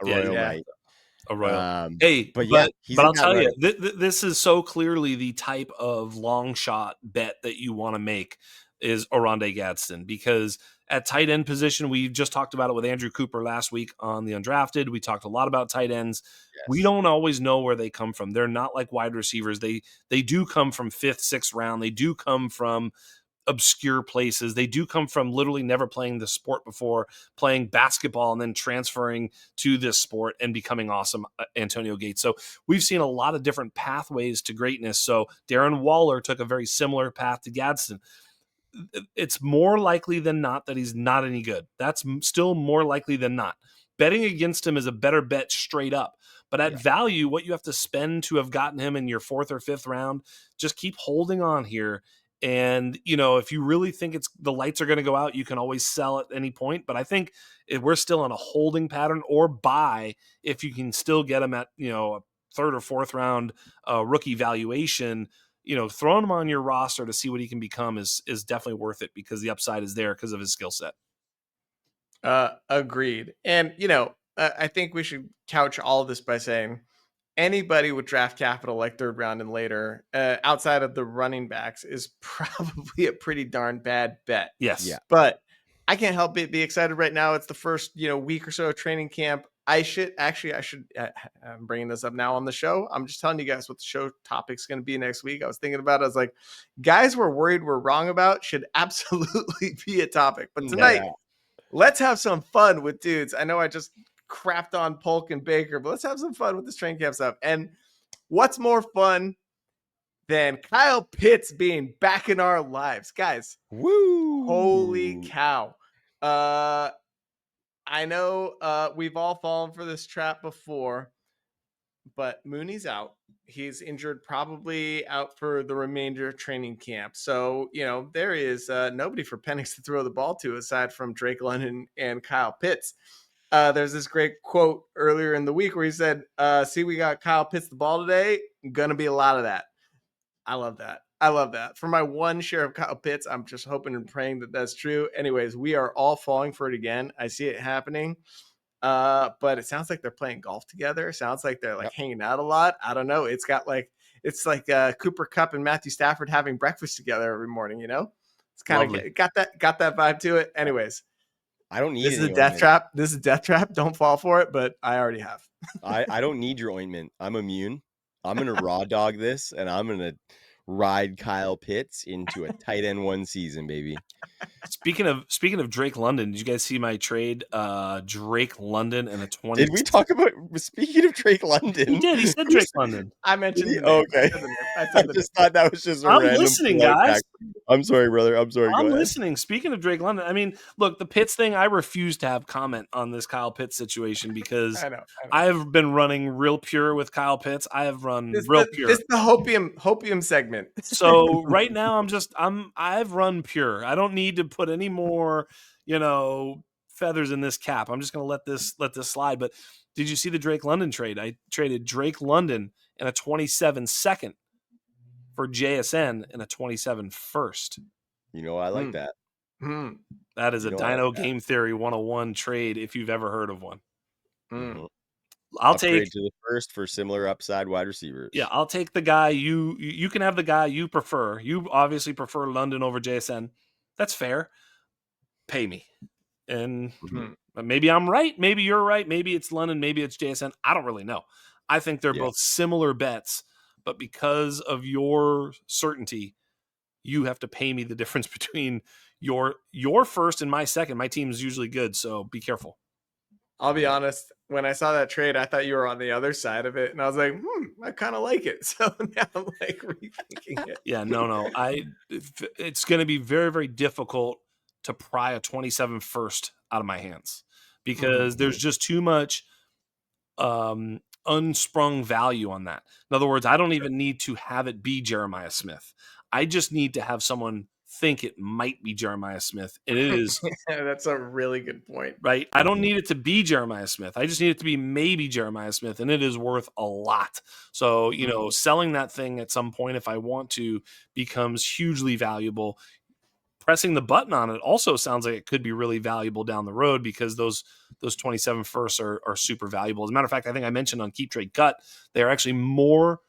Arroyo might. Arroyo. But I'll tell you, this is so clearly the type of long shot bet that you want to make is Oronde Gadsden, because at tight end position, we just talked about it with Andrew Cooper last week on the Undrafted. We talked a lot about tight ends. Yes. We don't always know where they come from. They're not like wide receivers. They do come from 5th, 6th round. They do come from obscure places. They do come from literally never playing the sport before, playing basketball and then transferring to this sport and becoming awesome, Antonio Gates. So we've seen a lot of different pathways to greatness. So Darren Waller took a very similar path to Gadsden. It's more likely than not that he's not any good. That's still more likely than not. Betting against him is a better bet straight up. But at value, what you have to spend to have gotten him in your 4th or 5th round, just keep holding on here. And, if you really think the lights are going to go out, you can always sell at any point. But I think if we're still in a holding pattern or buy, if you can still get him at, a 3rd or 4th round rookie valuation, throwing him on your roster to see what he can become is definitely worth it, because the upside is there because of his skill set. Agreed. And, I think we should couch all of this by saying anybody with draft capital like 3rd round and later, outside of the running backs, is probably a pretty darn bad bet. Yes. Yeah. But I can't help but be excited right now. It's the first, week or so of training camp. I'm bringing this up now on the show. I'm just telling you guys what the show topic's going to be next week. I was thinking about it. I was like, guys we're worried we're wrong about should absolutely be a topic. But tonight, let's have some fun with dudes. I know I just crapped on Polk and Baker, but let's have some fun with this training camp stuff. And what's more fun than Kyle Pitts being back in our lives? Guys, woo! Holy cow. I know we've all fallen for this trap before, but Mooney's out. He's injured, probably out for the remainder of training camp. So, there is nobody for Penix to throw the ball to aside from Drake London and Kyle Pitts. There's this great quote earlier in the week where he said, see, we got Kyle Pitts the ball today. Going to be a lot of that. I love that. For my one share of Kyle Pitts, I'm just hoping and praying that that's true. Anyways, we are all falling for it again. I see it happening. But it sounds like they're playing golf together. It sounds like they're hanging out a lot. I don't know. It's like Cooper Kupp and Matthew Stafford having breakfast together every morning, It's kind of got that vibe to it. Anyways, I don't need this is a death trap. This is a death trap. Don't fall for it, but I already have. I don't need your ointment. I'm immune. I'm gonna raw dog this, and I'm gonna ride Kyle Pitts into a tight end one season, baby. Speaking of Drake London, did you guys see my trade? Drake London and a 20. Did we talk about, speaking of Drake London? He did. He said Drake London. I mentioned the name. Okay. I I said the just thought that was just a I'm random listening, pull-out guys. fact. I'm sorry, brother. I'm sorry. I'm Go ahead. listening. Speaking of Drake London, I mean, look, the Pitts thing, I refuse to have comment on this Kyle Pitts situation because I know. I have been running real pure with Kyle Pitts. I have run This real the, pure. this the hopium segment. So right now I've run pure. I don't need to put any more, feathers in this cap. I'm just going to let this slide. But did you see the Drake London trade? I traded Drake London and a 27 second for JSN and a 27 first. I like that. That is a Dino Game Theory 101 trade if you've ever heard of one. I'll Upgrade take to the first for similar upside wide receivers. Yeah, I'll take the guy you can have the guy you prefer. You obviously prefer London over JSN. That's fair. Pay me. And maybe I'm right. Maybe you're right. Maybe it's London. Maybe it's JSN. I don't really know. I think they're both similar bets, but because of your certainty, you have to pay me the difference between your first and my second. My team is usually good, so be careful. I'll be honest. When I saw that trade, I thought you were on the other side of it, and I was like, I kind of like it. So now I'm like rethinking it. Yeah, no. It's going to be very, very difficult to pry a 27 first out of my hands because there's just too much unsprung value on that. In other words, I don't even need to have it be Jeremiah Smith. I just need to have someone think it might be Jeremiah Smith. And it is. That's a really good point. Right. I don't need it to be Jeremiah Smith. I just need it to be maybe Jeremiah Smith, and it is worth a lot. So, selling that thing at some point, if I want to, becomes hugely valuable. Pressing the button on it also sounds like it could be really valuable down the road because those 27 firsts are super valuable. As a matter of fact, I think I mentioned on Keep Trade Cut, they are actually more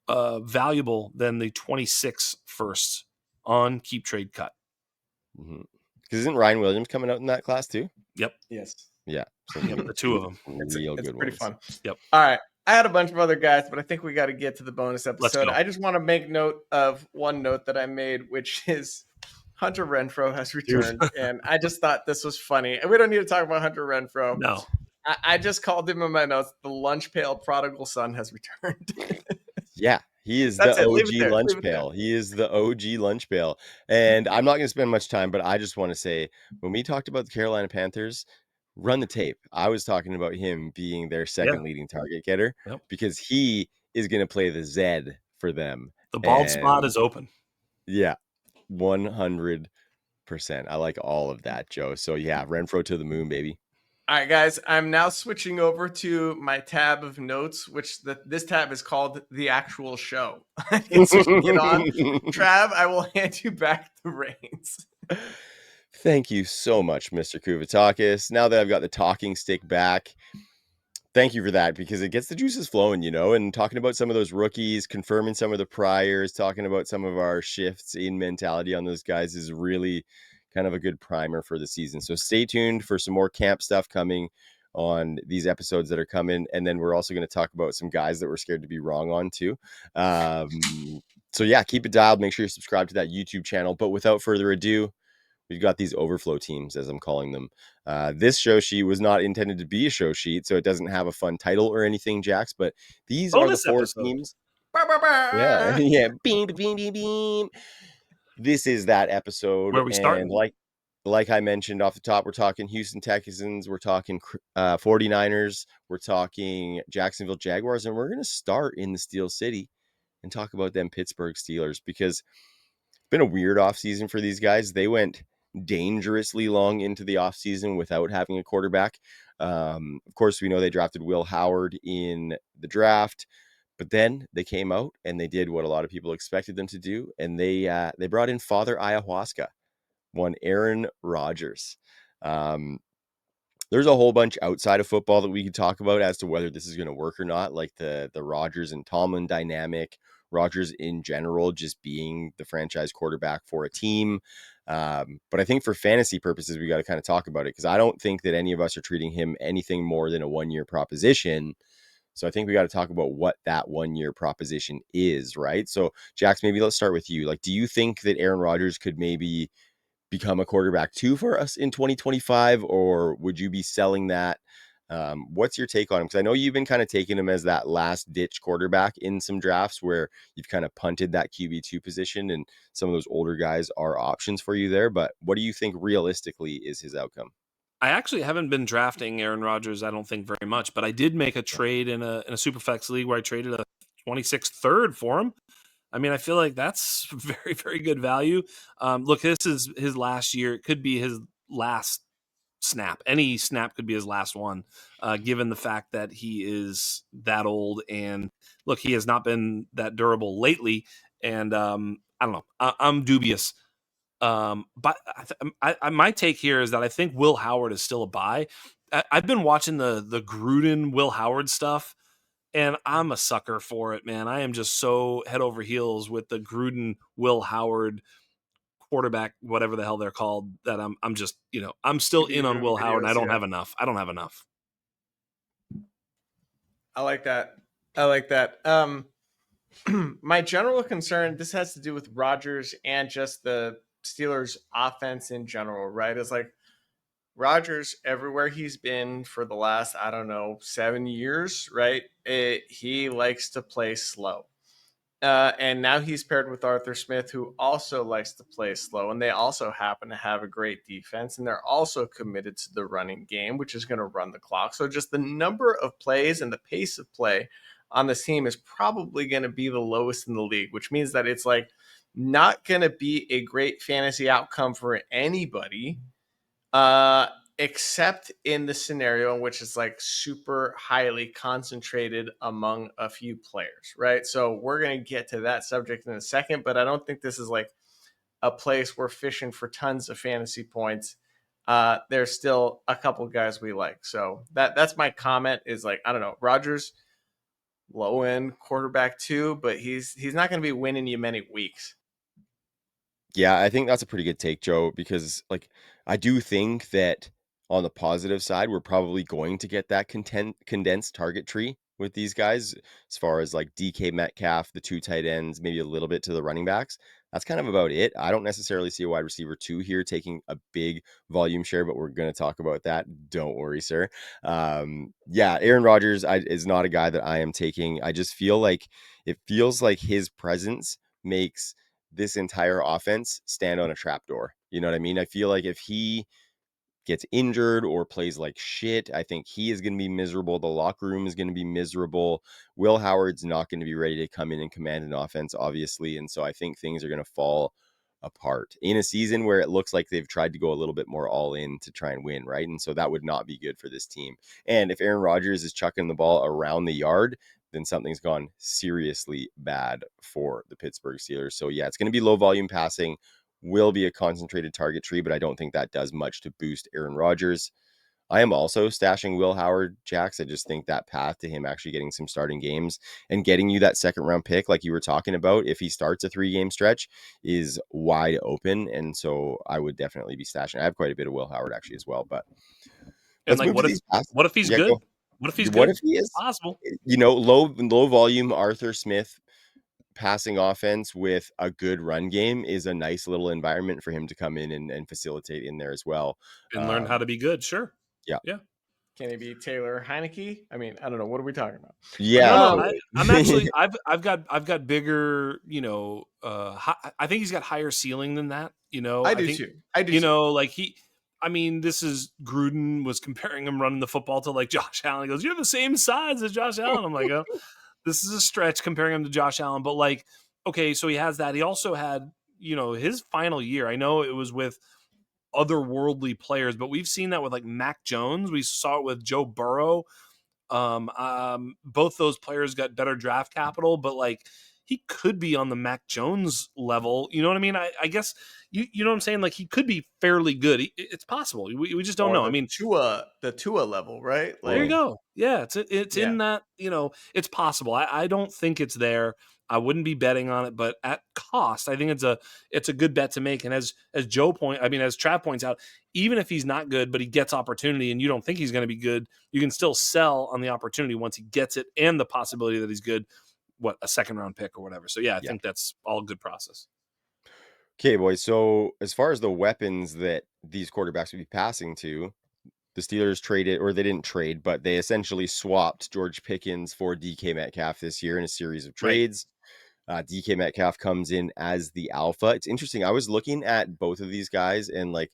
valuable than the 26 firsts on Keep Trade Cut. Because isn't Ryan Williams coming out in that class too? Yep. Yes. Yeah. So the two of them. It's good pretty ones. fun. Yep. All right. I had a bunch of other guys, but I think we got to get to the bonus Let's episode. go. I just want to make note of one note that I made, which is Hunter Renfrow has returned. And I just thought this was funny. And we don't need to talk about Hunter Renfrow. No. I just called him in my notes. The lunch pail prodigal son has returned. Yeah. He is That's the it. Leave OG it there. lunch Leave it there. pail. He is the OG lunch pail. And I'm not going to spend much time, but I just want to say, when we talked about the Carolina Panthers, run the tape. I was talking about him being their second leading target getter because he is going to play the Z for them. The bald spot is open. Yeah, 100%. I like all of that, Joe. So yeah, Renfrow to the moon, baby. All right, guys, I'm now switching over to my tab of notes, which this tab is called The Actual Show. Switching it on. Trav, I will hand you back the reins. Thank you so much, Mr. Kuvatakis. Now that I've got the talking stick back, thank you for that because it gets the juices flowing, and talking about some of those rookies, confirming some of the priors, talking about some of our shifts in mentality on those guys is really kind of a good primer for the season. So stay tuned for some more camp stuff coming on these episodes that are coming. And then we're also going to talk about some guys that we're scared to be wrong on too. So yeah, keep it dialed. Make sure you're subscribed to that YouTube channel. But without further ado, we've got these overflow teams, as I'm calling them. This show sheet was not intended to be a show sheet, so it doesn't have a fun title or anything, Jax. But these are the four teams. Yeah. Beam, beam, beam, beam. This is that episode. Where we start. Like I mentioned off the top, we're talking Houston Texans, we're talking 49ers, we're talking Jacksonville Jaguars, and we're going to start in the Steel City and talk about them Pittsburgh Steelers because it's been a weird offseason for these guys. They went dangerously long into the offseason without having a quarterback. Of course, we know they drafted Will Howard in the draft. But then they came out and they did what a lot of people expected them to do. And they brought in Father Ayahuasca, one Aaron Rodgers. There's a whole bunch outside of football that we could talk about as to whether this is going to work or not, like the Rodgers and Tomlin dynamic, Rodgers in general, just being the franchise quarterback for a team. But I think for fantasy purposes, we got to kind of talk about it because I don't think that any of us are treating him anything more than a one-year proposition. So I think we got to talk about what that 1 year proposition is, right? So Jax, maybe let's start with you. Like, do you think that Aaron Rodgers could maybe become a quarterback 2 for us in 2025, or would you be selling that? What's your take on him? Because I know you've been kind of taking him as that last ditch quarterback in some drafts where you've kind of punted that QB2 position, and some of those older guys are options for you there. But what do you think realistically is his outcome? I actually haven't been drafting Aaron Rodgers, I don't think, very much, but I did make a trade in a Superflex league where I traded a 26th third for him. I mean, I feel like that's very, very good value. Look, this is his last year. It could be his last snap. Any snap could be his last one, given the fact that he is that old. And look, he has not been that durable lately. And I don't know. I'm dubious. But my take here is that I think Will Howard is still a buy. I've been watching the Gruden Will Howard stuff, and I'm a sucker for it, man. I am just so head over heels with the Gruden Will Howard quarterback, whatever the hell they're called, that I'm just, I'm still in on Will Howard, and I don't have enough. I don't have enough. I like that. My general concern, this has to do with Rodgers and just the Steelers offense in general, right? It's like Rodgers, everywhere he's been for the last, 7 years, right? He likes to play slow. And now he's paired with Arthur Smith, who also likes to play slow. And they also happen to have a great defense. And they're also committed to the running game, which is going to run the clock. So just the number of plays and the pace of play on this team is probably going to be the lowest in the league, which means that it's like not going to be a great fantasy outcome for anybody, except in the scenario in which it's like super highly concentrated among a few players, right? So we're going to get to that subject in a second, but I don't think this is like a place we're fishing for tons of fantasy points. There's still a couple guys we like. So that's my comment is like, I don't know, Rodgers, low end quarterback 2, but he's not going to be winning you many weeks. Yeah, I think that's a pretty good take, Joe, because like I do think that on the positive side, we're probably going to get that condensed target tree with these guys as far as like DK Metcalf, the 2 tight ends, maybe a little bit to the running backs. That's kind of about it. I don't necessarily see a wide receiver 2 here taking a big volume share, but we're going to talk about that. Don't worry, sir. Yeah, Aaron Rodgers is not a guy that I am taking. I just feel like it feels like his presence makes this entire offense stand on a trapdoor. You know what I mean? I feel like if he gets injured or plays like shit, I think he is going to be miserable. The locker room is going to be miserable. Will Howard's not going to be ready to come in and command an offense, obviously. And so I think things are going to fall apart in a season where it looks like they've tried to go a little bit more all in to try and win, right? And so that would not be good for this team. And if Aaron Rodgers is chucking the ball around the yard, then something's gone seriously bad for the Pittsburgh Steelers. So yeah, it's going to be low volume passing, will be a concentrated target tree, but I don't think that does much to boost Aaron Rodgers. I am also stashing Will Howard, Jax. I just think that path to him actually getting some starting games and getting you that second round pick, like you were talking about, if he starts a 3-game stretch, is wide open. And so I would definitely be stashing. I have quite a bit of Will Howard actually as well, but And let's like, move to these passes. what if he's Yeah, good? go. What if he's What good? if he is Possible. low volume Arthur Smith passing offense with a good run game is a nice little environment for him to come in and facilitate in there as well. And learn how to be good. Sure. Yeah. Yeah. Can he be Taylor Heineke? I mean, I don't know. What are we talking about? Yeah. No, I'm actually I've got bigger, I think he's got higher ceiling than that. I do think, too. I do. Like this is Gruden was comparing him running the football to like Josh Allen. He goes, "You're the same size as Josh Allen." I'm like, oh, this is a stretch comparing him to Josh Allen, but like, okay, so he has that. He also had, his final year. I know it was with otherworldly players, but we've seen that with like Mac Jones. We saw it with Joe Burrow. Both those players got better draft capital, but like he could be on the Mac Jones level. You know what I mean? I guess you know what I'm saying? Like he could be fairly good. It's possible. We just don't know. I mean, the Tua level, right? Like, there you go. Yeah, it's in that, it's possible. I don't think it's there. I wouldn't be betting on it, but at cost, I think it's a good bet to make. And as Trav points out, even if he's not good, but he gets opportunity and you don't think he's going to be good, you can still sell on the opportunity once he gets it and the possibility that he's good, a second round pick or whatever. So I think that's all a good process. Okay, boys. So as far as the weapons that these quarterbacks would be passing to, the Steelers traded, or they didn't trade, but they essentially swapped George Pickens for DK Metcalf this year in a series of trades. DK Metcalf comes in as the alpha. It's interesting. I was looking at both of these guys and like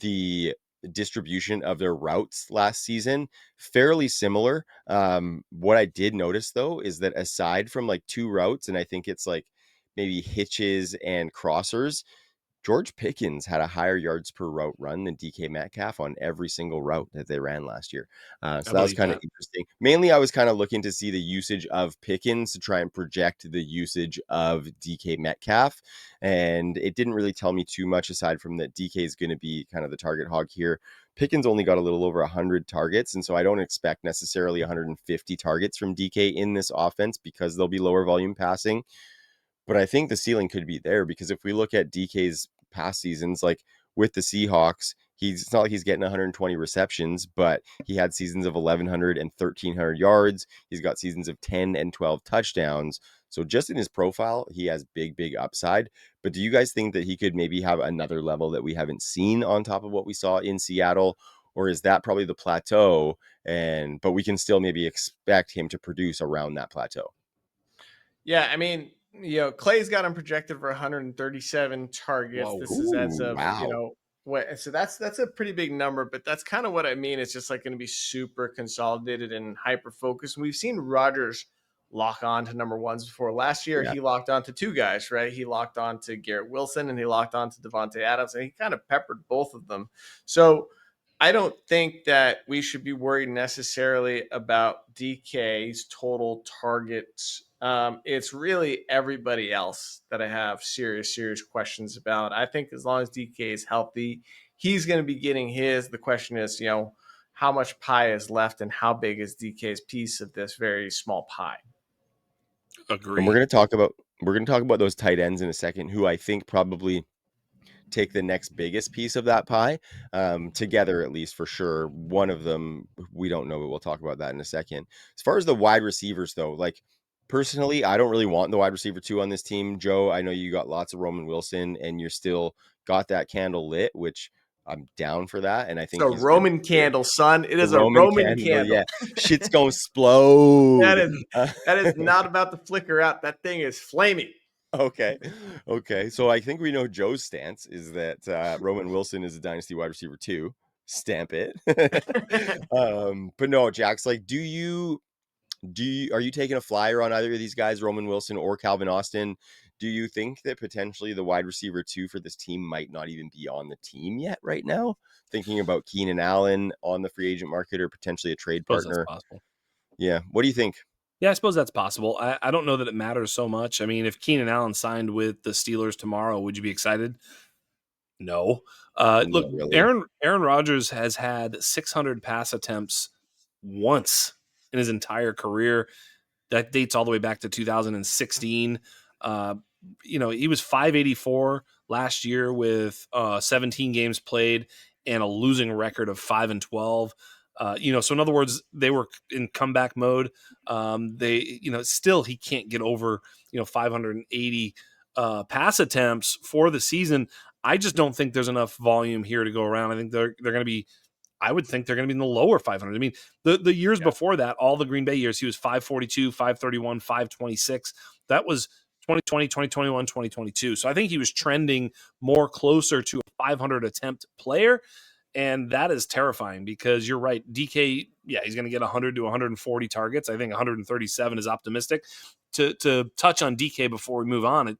the distribution of their routes last season, fairly similar. What I did notice though is that aside from like 2 routes, and I think it's like maybe hitches and crossers, George Pickens had a higher yards per route run than DK Metcalf on every single route that they ran last year. So that was kind of interesting. Mainly, I was kind of looking to see the usage of Pickens to try and project the usage of DK Metcalf. And it didn't really tell me too much aside from that DK is going to be kind of the target hog here. Pickens only got a little over 100 targets. And so I don't expect necessarily 150 targets from DK in this offense because they'll be lower volume passing. But I think the ceiling could be there because if we look at DK's past seasons, like with the Seahawks, it's not like he's getting 120 receptions, but he had seasons of 1,100 and 1,300 yards. He's got seasons of 10 and 12 touchdowns. So just in his profile, he has big upside. But do you guys think that he could maybe have another level that we haven't seen on top of what we saw in Seattle? Or is that probably the plateau? But we can still maybe expect him to produce around that plateau. Yeah, I mean, Clay's got him projected for 137 targets. Whoa. This is as of, Wow. so that's a pretty big number, but that's kind of what I mean. It's just like going to be super consolidated and hyper focused. We've seen Rodgers lock on to number ones before. Last year, Yeah. he locked on to 2 guys, right? He locked on to Garrett Wilson and he locked on to Devontae Adams, and he kind of peppered both of them. So I don't think that we should be worried necessarily about DK's total targets. It's really everybody else that I have serious questions about. I think as long as DK is healthy, he's going to be getting his. The question is, how much pie is left and how big is DK's piece of this very small pie? Agree. And we're going to talk about those tight ends in a second, who I think probably take the next biggest piece of that pie, together, at least for sure. One of them, we don't know, but we'll talk about that in a second. As far as the wide receivers, though, like personally, I don't really want the wide receiver 2 on this team. Joe, I know you got lots of Roman Wilson and you're still got that candle lit, which I'm down for that. And I think So he's gonna Roman candle, son. It the is a Roman candle. candle. Yeah, shit's gonna explode. That is not about to flicker out. That thing is flaming. Okay. So I think we know Joe's stance is that Roman Wilson is a dynasty wide receiver 2. Stamp it. But no, Jack's like, are you taking a flyer on either of these guys, Roman Wilson or Calvin Austin? Do you think that potentially the wide receiver 2 for this team might not even be on the team yet right now? Thinking about Keenan Allen on the free agent market or potentially a trade partner. That's possible. Yeah. What do you think? Yeah, I suppose that's possible. I don't know that it matters so much. I mean, if Keenan Allen signed with the Steelers tomorrow, would you be excited? No. Look, Really. Aaron Rodgers has had 600 pass attempts once in his entire career. That dates all the way back to 2016. He was 584 last year with 17 games played and a losing record of 5-12. So in other words, they were in comeback mode. Still he can't get over 580 pass attempts for the season. I just don't think there's enough volume here to go around. I think they're going to be. I would think they're going to be in the lower 500. I mean, the years before that, all the Green Bay years, he was 542, 531, 526. That was 2020, 2021, 2022. So I think he was trending more closer to a 500 attempt player. And that is terrifying because you're right. DK, he's going to get 100 to 140 targets. I think 137 is optimistic. To touch on DK before we move on,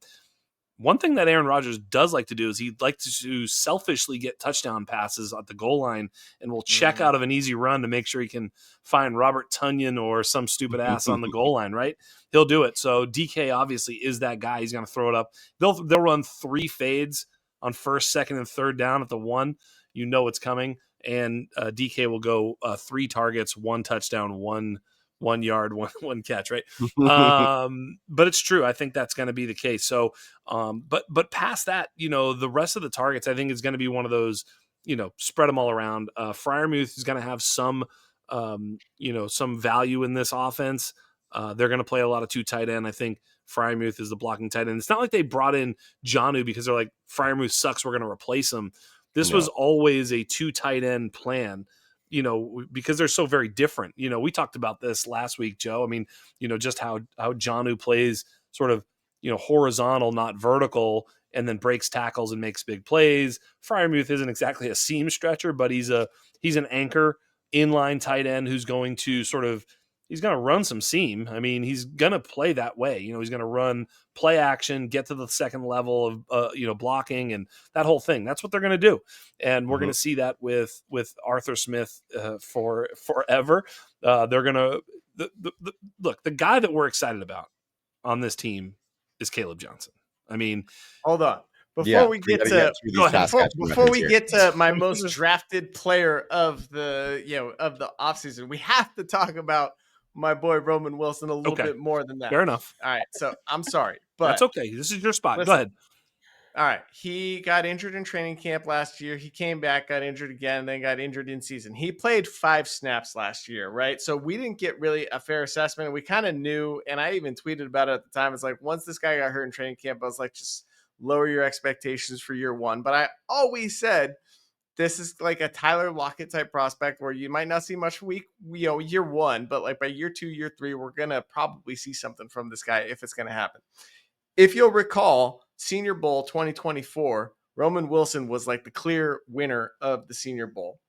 one thing that Aaron Rodgers does like to do is he'd like to selfishly get touchdown passes at the goal line and will check out of an easy run to make sure he can find Robert Tonyan or some stupid ass on the goal line, right? He'll do it. So DK obviously is that guy. He's going to throw it up. They'll run 3 fades on first, second, and third down at the 1. It's coming. And DK will go 3 targets, 1 touchdown, 1 1 yard, one catch, right? But it's true. I think that's going to be the case. So, but past that, the rest of the targets, I think is going to be one of those, spread them all around. Freiermuth is going to have some, some value in this offense. They're going to play a lot of 2 tight end. I think Freiermuth is the blocking tight end. It's not like they brought in Jonnu because they're like, Freiermuth sucks, we're going to replace him. This was always a 2 tight end plan, because they're so very different. We talked about this last week, Joe. I mean, just how Jonnu plays sort of, horizontal, not vertical, and then breaks tackles and makes big plays. Freiermuth isn't exactly a seam stretcher, but he's an anchor inline tight end who's going to he's going to run some seam. I mean, he's going to play that way. He's going to run play action, get to the second level of, blocking and that whole thing. That's what they're going to do. And we're going to see that with Arthur Smith for forever. They're going to look, the guy that we're excited about on this team is Caleb Johnson. I mean, hold on. Before we get to my most drafted player of the offseason, we have to talk about my boy Roman Wilson a little bit more than that. Fair enough. All right. So I'm sorry, but that's okay. This is your spot. Go ahead. All right. He got injured in training camp last year. He came back, got injured again, then got injured in season. He played 5 snaps last year, right? So we didn't get really a fair assessment. We kind of knew, and I even tweeted about it at the time. It's like, once this guy got hurt in training camp, I was like, just lower your expectations for year 1. But I always said, this is like a Tyler Lockett type prospect where you might not see much year 1, but like by year 2, year 3, we're going to probably see something from this guy if it's going to happen. If you'll recall, Senior Bowl 2024, Roman Wilson was like the clear winner of the Senior Bowl.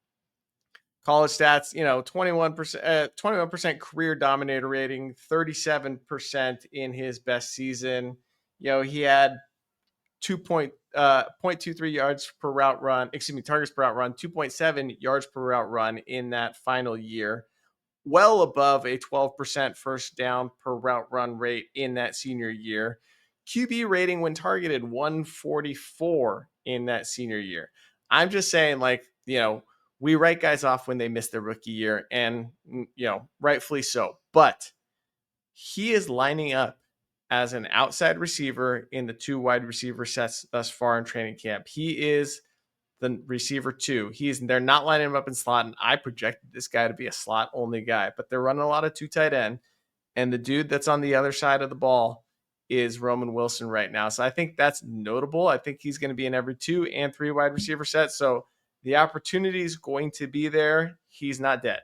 College stats, 21% career dominator rating, 37% in his best season. He had 0.23 yards per route run, targets per route run, 2.7 yards per route run in that final year, well above a 12% first down per route run rate in that senior year. QB rating when targeted 144 in that senior year. I'm just saying, we write guys off when they miss their rookie year, and rightfully so. But he is lining up as an outside receiver in the 2 wide receiver sets thus far in training camp. He is the receiver 2. They're not lining him up in slot, and I projected this guy to be a slot only guy, but they're running a lot of 2 tight end, and the dude that's on the other side of the ball is Roman Wilson right now. So I think that's notable. I think he's going to be in every 2 and 3 wide receiver sets. So the opportunity is going to be there. He's not dead.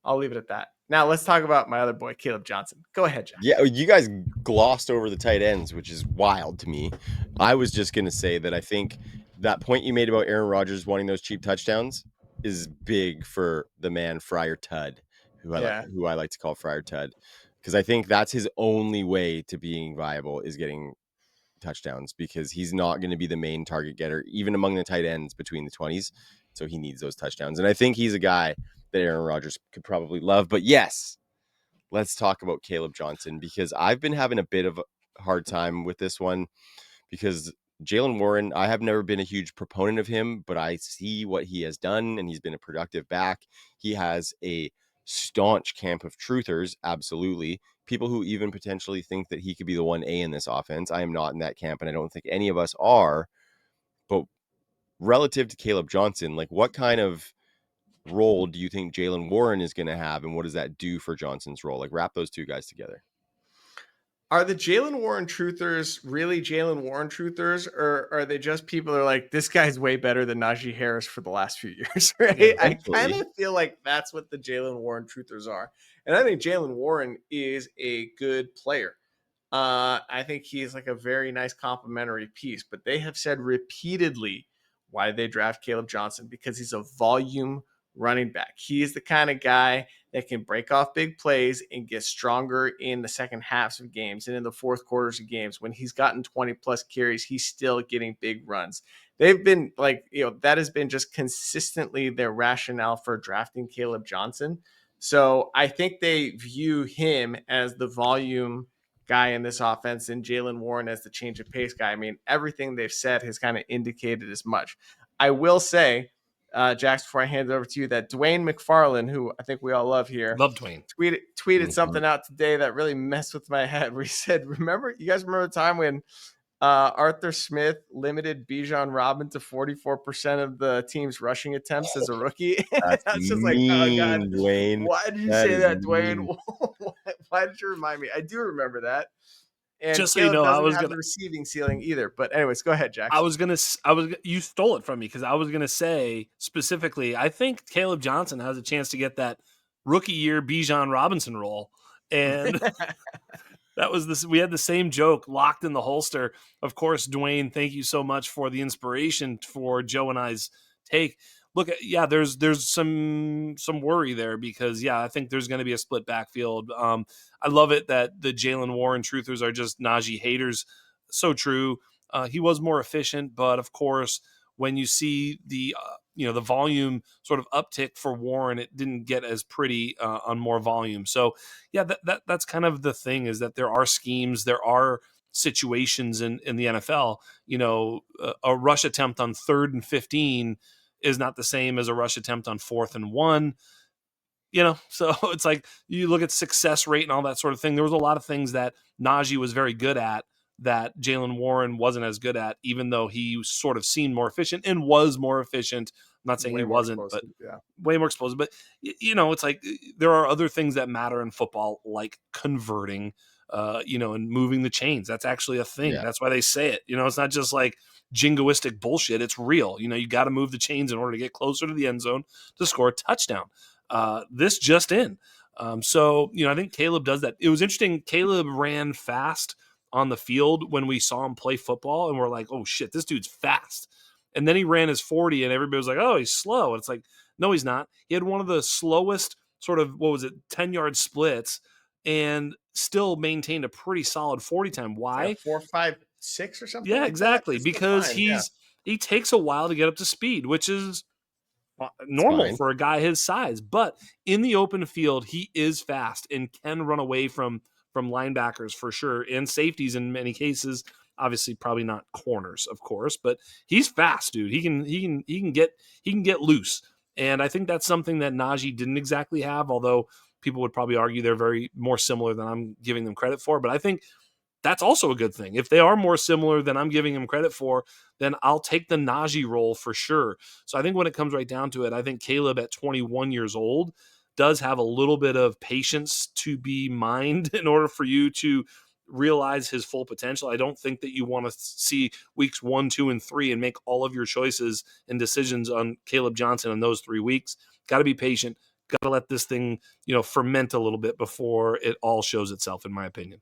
I'll leave it at that. Now let's talk about my other boy, Caleb Johnson. Go ahead, Jack. Yeah, you guys glossed over the tight ends, which is wild to me. I was just going to say that I think that point you made about Aaron Rodgers wanting those cheap touchdowns is big for the man Friar Tudd, who I like to call Friar Tudd, because I think that's his only way to being viable is getting touchdowns, because he's not going to be the main target getter, even among the tight ends between the 20s. So he needs those touchdowns. And I think he's a guy that Aaron Rodgers could probably love. But yes, let's talk about Caleb Johnson, because I've been having a bit of a hard time with this one, because Jaylen Warren, I have never been a huge proponent of him, but I see what he has done, and he's been a productive back. He has a staunch camp of truthers, absolutely. People who even potentially think that he could be the 1A in this offense. I am not in that camp, and I don't think any of us are. But relative to Caleb Johnson, like, what kind of role do you think Jaylen Warren is going to have, and what does that do for Johnson's role? Like, wrap those 2 guys together. Are the Jaylen Warren truthers really Jaylen Warren truthers, or are they just people that are like, this guy's way better than Najee Harris for the last few years, right? Yeah, I kind of feel like that's what the Jaylen Warren truthers are. And I think Jaylen Warren is a good player. I think he's like a very nice complementary piece, but they have said repeatedly why they draft Caleb Johnson, because he's a volume running back. He is the kind of guy that can break off big plays and get stronger in the second halves of games and in the fourth quarters of games. When he's gotten 20 plus carries, he's still getting big runs. They've been that has been just consistently their rationale for drafting Caleb Johnson. So I think they view him as the volume guy in this offense and Jaylen Warren as the change of pace guy. I mean, everything they've said has kind of indicated as much. I will say, Jax, before I hand it over to you, that Dwayne McFarlane, who I think we all love here, Love Dwayne. tweeted something out today that really messed with my head. Where he said, you guys remember the time when Arthur Smith limited Bijan Robin to 44% of the team's rushing attempts as a rookie? That's That's just like, oh God, mean, Dwayne. why did you That say is that, Dwayne? mean. Why did you remind me? I do remember that. And Just so you Caleb know, doesn't have the receiving ceiling either. But anyways, go ahead, Jack. You stole it from me because I was gonna say specifically, I think Caleb Johnson has a chance to get that rookie year Bijan Robinson role, and that was this. We had the same joke locked in the holster. Of course, Dwayne, thank you so much for the inspiration for Joe and I's take. Look, there's some worry there because I think there's going to be a split backfield. I love it that the Jalen Warren truthers are just Najee haters. So true. He was more efficient, but of course, when you see the the volume sort of uptick for Warren, it didn't get as pretty on more volume. So that's kind of the thing, is that there are schemes, there are situations in the NFL. A rush attempt on 3rd and 15 is not the same as a rush attempt on 4th and 1. So it's like you look at success rate and all that sort of thing. There was a lot of things that Najee was very good at that Jalen Warren wasn't as good at, even though he sort of seemed more efficient and was more efficient. I'm not saying Way he more wasn't, explosive, but way more explosive. But, it's like there are other things that matter in football, like converting, and moving the chains. That's actually a thing. Yeah. That's why they say it. It's not just like jingoistic bullshit. It's real. You got to move the chains in order to get closer to the end zone to score a touchdown. This just in. So, I think Caleb does that. It was interesting. Caleb ran fast on the field when we saw him play football, and we're like, oh shit, this dude's fast. And then he ran his 40 and everybody was like, oh, he's slow. And it's like, no, he's not. He had one of the slowest sort of, 10-yard splits and still maintained a pretty solid 40 time. Why? 4, 5, 6 or something. Yeah, like exactly. That? Because he takes a while to get up to speed, which is normal for a guy his size. But in the open field, he is fast and can run away from linebackers for sure, and safeties in many cases. Obviously, probably not corners, of course, but he's fast, dude. He can get loose, and I think that's something that Najee didn't exactly have. Although people would probably argue they're very more similar than I'm giving them credit for. But I think that's also a good thing. If they are more similar than I'm giving him credit for, then I'll take the Najee role for sure. So I think when it comes right down to it, I think Caleb at 21 years old does have a little bit of patience to be mined in order for you to realize his full potential. I don't think that you want to see weeks 1, 2, and 3 and make all of your choices and decisions on Caleb Johnson in those 3 weeks. Got to be patient. Got to let this thing, ferment a little bit before it all shows itself, in my opinion.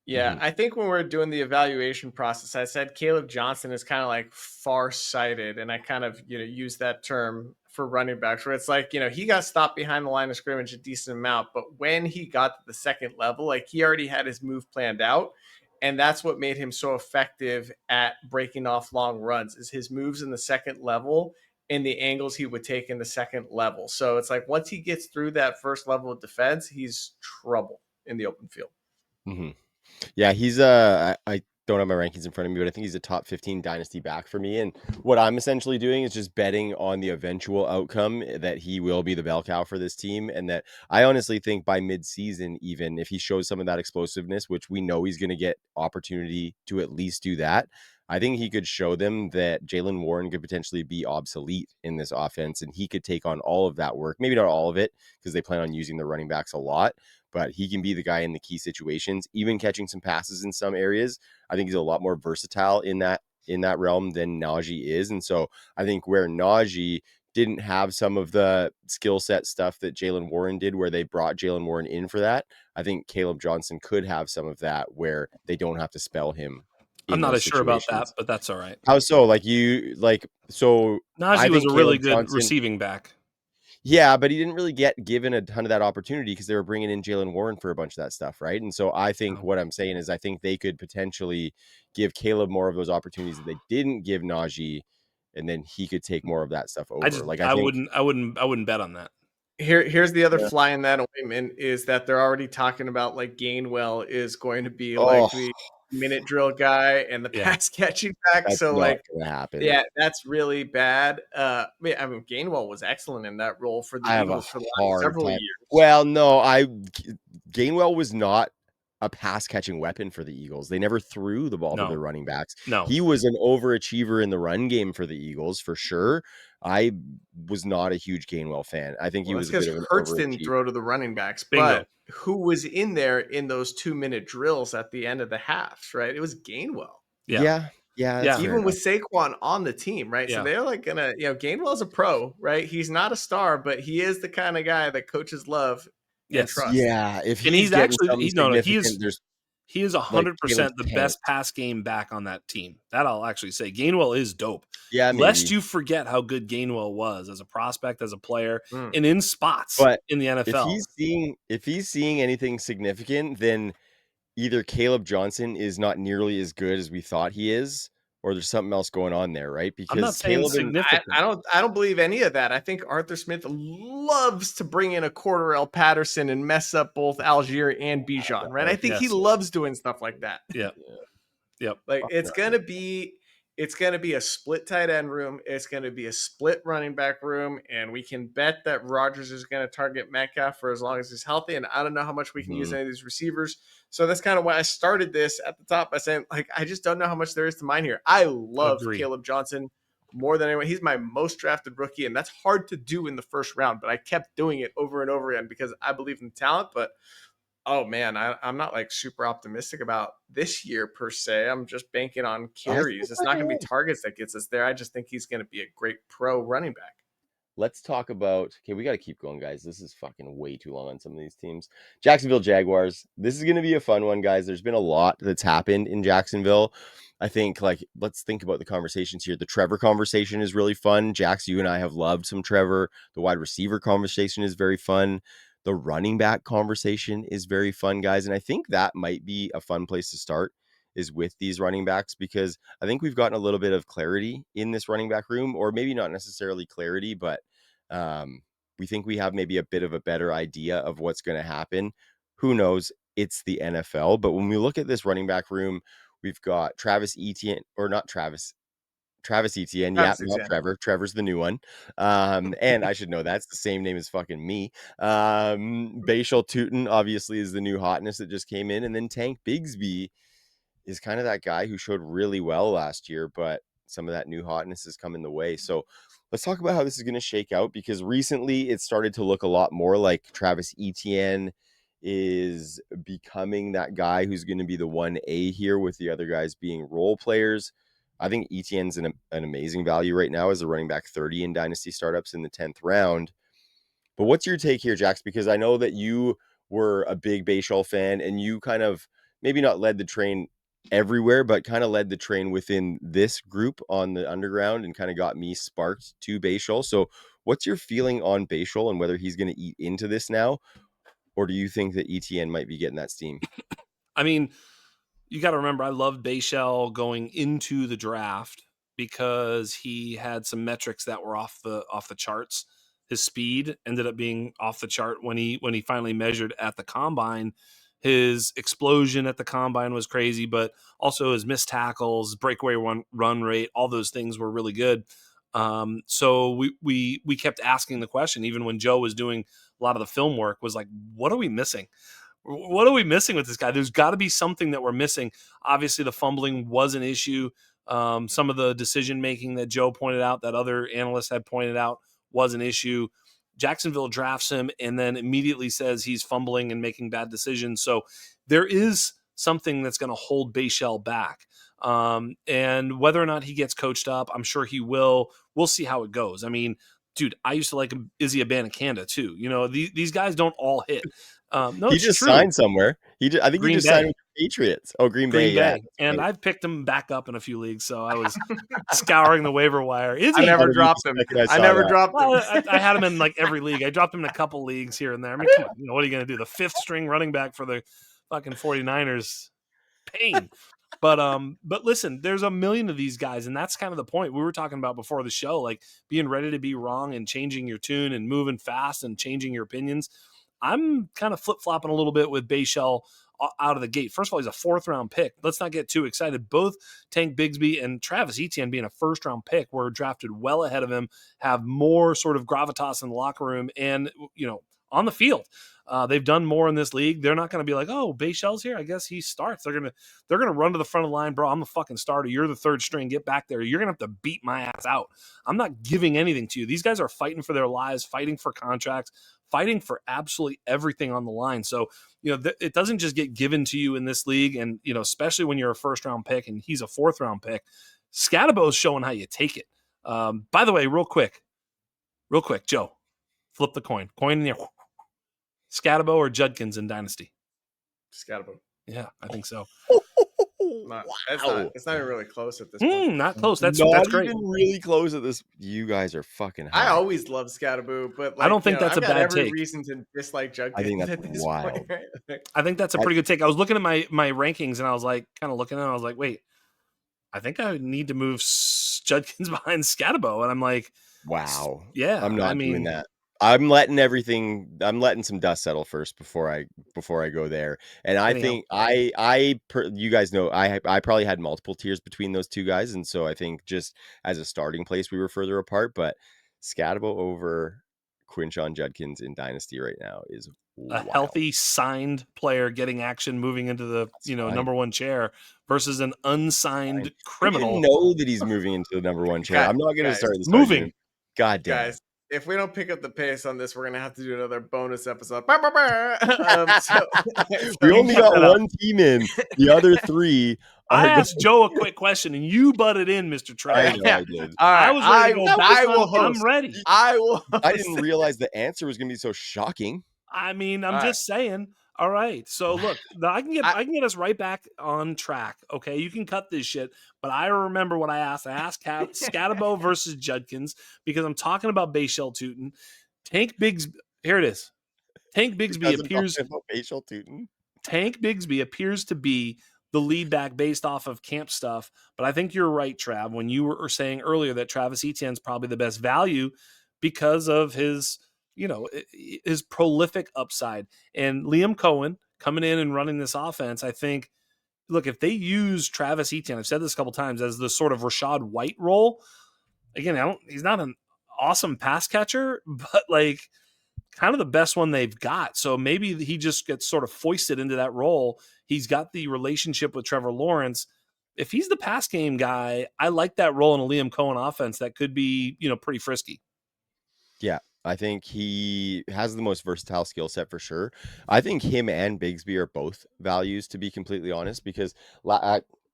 Yeah, I think when we're doing the evaluation process, I said Caleb Johnson is kind of like far-sighted, and I kind of use that term for running backs, where it's like he got stopped behind the line of scrimmage a decent amount, but when he got to the second level, like he already had his move planned out, and that's what made him so effective at breaking off long runs, is his moves in the second level and the angles he would take in the second level. So it's like once he gets through that first level of defense, he's trouble in the open field. Mm-hmm. Yeah, he's I don't have my rankings in front of me, but I think he's a top 15 dynasty back for me. And what I'm essentially doing is just betting on the eventual outcome that he will be the bell cow for this team. And that I honestly think by mid-season, even if he shows some of that explosiveness, which we know he's going to get opportunity to at least do that, I think he could show them that Jalen Warren could potentially be obsolete in this offense, and he could take on all of that work. Maybe not all of it, because they plan on using the running backs a lot, but he can be the guy in the key situations, even catching some passes in some areas. I think he's a lot more versatile in that realm than Najee is. And so I think where Najee didn't have some of the skill set stuff that Jalen Warren did, where they brought Jalen Warren in for that, I think Caleb Johnson could have some of that where they don't have to spell him. I'm not as sure about that, but that's all right. How so? Najee was a really good receiving back. Yeah, but he didn't really get given a ton of that opportunity because they were bringing in Jalen Warren for a bunch of that stuff, right? And so I think what I'm saying is I think they could potentially give Caleb more of those opportunities that they didn't give Najee, and then he could take more of that stuff over. I wouldn't bet on that. Here's the other fly in that ointment, is that they're already talking about like Gainwell is going to be like the minute drill guy and the Yeah. pass catching back. That's So not gonna happen. yeah, that's really bad. I mean, Gainwell was excellent in that role for the I have a Eagles for the last hard several time. years. Well, no, Gainwell was not a pass catching weapon for the Eagles. They never threw the ball to their running backs. No. He was an overachiever in the run game for the Eagles for sure. I was not a huge Gainwell fan. I think he was a bit of an Hurts didn't overachiever. throw to the running backs, Bingo. but who was in there in those 2-minute drills at the end of the halves, right? It was Gainwell. Yeah. That's fair Even with enough. Saquon on the team, right? So they're like gonna, Gainwell's a pro, right? He's not a star, but he is the kind of guy that coaches love and trust. Yeah, if And he's getting actually something significant, there's he is 100% the Tank. best pass game back on that team. That I'll actually say. Gainwell is dope. Yeah, Lest maybe. you forget how good Gainwell was as a prospect, as a player, and in spots But in the NFL. if he's seeing anything significant, then either Caleb Johnson is not nearly as good as we thought he is, or there's something else going on there, right? I'm not Because saying Caleb and significant. I don't believe any of that. I think Arthur Smith loves to bring in a Cordarrelle Patterson and mess up both Algier and Bijan, right? I think he loves doing stuff like that. Yeah. Yep. Like it's gonna be a split tight end room. It's gonna be a split running back room, and we can bet that Rodgers is gonna target Metcalf for as long as he's healthy. And I don't know how much we can use any of these receivers. So that's kind of why I started this at the top by saying, like, I just don't know how much there is to mine here. I love Caleb Johnson more than anyone. He's my most drafted rookie, and that's hard to do in the first round. But I kept doing it over and over again because I believe in talent. But oh man, I'm not like super optimistic about this year per se. I'm just banking on carries. It's not going to be targets that gets us there. I just think he's going to be a great pro running back. Let's talk about, okay, we got to keep going, guys. This is fucking way too long on some of these teams. Jacksonville Jaguars. This is going to be a fun one, guys. There's been a lot that's happened in Jacksonville. I think, let's think about the conversations here. The Trevor conversation is really fun. Jax, you and I have loved some Trevor. The wide receiver conversation is very fun. The running back conversation is very fun, guys. And I think that might be a fun place to start, is with these running backs, because I think we've gotten a little bit of clarity in this running back room, or maybe not necessarily clarity, but we think we have maybe a bit of a better idea of what's going to happen. Who knows? It's the NFL. But when we look at this running back room, we've got Travis Etienne. Not Trevor. Trevor's the new one. And I should know that's the same name as fucking me. Bashal Tutin obviously is the new hotness that just came in. And then Tank Bigsby is kind of that guy who showed really well last year, but some of that new hotness has come in the way. So let's talk about how this is going to shake out, because recently it started to look a lot more like Travis Etienne is becoming that guy who's going to be the 1A here, with the other guys being role players. I think Etienne's an amazing value right now as a running back 30 in Dynasty startups in the 10th round. But what's your take here, Jax? Because I know that you were a big Bashal fan, and you kind of maybe not led the train everywhere, but kind of led the train within this group on the underground and kind of got me sparked to Bashal. So what's your feeling on Bashal and whether he's going to eat into this now? Or do you think that Etienne might be getting that steam? I mean, you got to remember, I loved Bashal going into the draft because he had some metrics that were off the charts. His speed ended up being off the chart when he finally measured at the combine. His explosion at the combine was crazy, but also his missed tackles, breakaway run rate, all those things were really good. So we kept asking the question, even when Joe was doing a lot of the film work, was like, what are we missing? What are we missing with this guy? There's got to be something that we're missing. Obviously, the fumbling was an issue. Some of the decision-making that Joe pointed out, that other analysts had pointed out, was an issue. Jacksonville drafts him and then immediately says he's fumbling and making bad decisions. So there is something that's going to hold Bashal back. And whether or not he gets coached up, I'm sure he will. We'll see how it goes. I mean, dude, I used to like Izzy Abanikanda too. You know, these guys don't all hit. No, he just signed somewhere. I think he just signed with the Patriots. Oh, Green Bay. Yeah. And I've picked him back up in a few leagues, so I was scouring the waiver wire. I never dropped him. I never dropped him. I had him in like every league. I dropped him in a couple leagues here and there. I mean, come on, what are you going to do? The 5th string running back for the fucking 49ers. Pain. But listen, there's a million of these guys, and that's kind of the point we were talking about before the show, like being ready to be wrong and changing your tune and moving fast and changing your opinions. I'm kind of flip-flopping a little bit with Bashal out of the gate. First of all, he's a 4th-round pick. Let's not get too excited. Both Tank Bigsby and Travis Etienne being a 1st-round pick were drafted well ahead of him, have more sort of gravitas in the locker room and, on the field. They've done more in this league. They're not going to be like, oh, Bayshell's here, I guess he starts. They're gonna run to the front of the line, bro. I'm the fucking starter. You're the 3rd string. Get back there. You're gonna have to beat my ass out. I'm not giving anything to you. These guys are fighting for their lives, fighting for contracts, fighting for absolutely everything on the line. So, it doesn't just get given to you in this league, and especially when you're a 1st-round pick and he's a 4th-round pick. Skattebo is showing how you take it. By the way, real quick, Joe, flip the coin in there. Skattebo or Judkins in Dynasty? Skattebo. Yeah, I think so. It's not even really close at this point. Not close. That's great. Even really close at this. You guys are fucking high. I always love Skattebo, but I don't think that's I've a got bad every take. reason to dislike Judkins. I think that's at this wild. point, right? I think that's a pretty good take. I was looking at my rankings and I was like, kind of looking at it, I was like, wait, I think I need to move Judkins behind Skattebo. And I'm like, wow. Yeah, I'm not doing that. I'm letting some dust settle first before I go there. And I think you guys know, I probably had multiple tiers between those two guys. And so I think just as a starting place, we were further apart, but Skattebo over Quinshon Judkins in Dynasty right now is wild. Healthy signed player getting action, moving into the, number 1 chair versus an unsigned criminal. I didn't know that he's moving into the number 1 chair. I'm not going to start this moving. argument. God damn. Guys, if we don't pick up the pace on this, we're gonna have to do another bonus episode. We only got one team in. The other 3. I asked Joe a quick question, and you butted in, Mr. Trav. I know I did. All right, I was ready to go. I will host. I'm ready. I will host. I didn't realize the answer was going to be so shocking. I'm just saying. All right. So look, I can get us right back on track. Okay, you can cut this shit, but I remember what I asked. I asked Skattebo versus Judkins because I'm talking about Bayshell Tootin. Tank Bigsby. Here it is. Tank Bigsby appears. Tank Bigsby appears to be the lead back based off of camp stuff, but I think you're right, Trav, when you were saying earlier that Travis Etienne's probably the best value because of his prolific upside. And Liam Cohen coming in and running this offense, I think, look, if they use Travis Etienne, I've said this a couple times, as the sort of Rachaad White role, again, he's not an awesome pass catcher, but like kind of the best one they've got. So maybe he just gets sort of foisted into that role. He's got the relationship with Trevor Lawrence. If he's the pass game guy, I like that role in a Liam Cohen offense that could be, pretty frisky. Yeah. I think he has the most versatile skill set for sure. I think him and Bigsby are both values, to be completely honest, because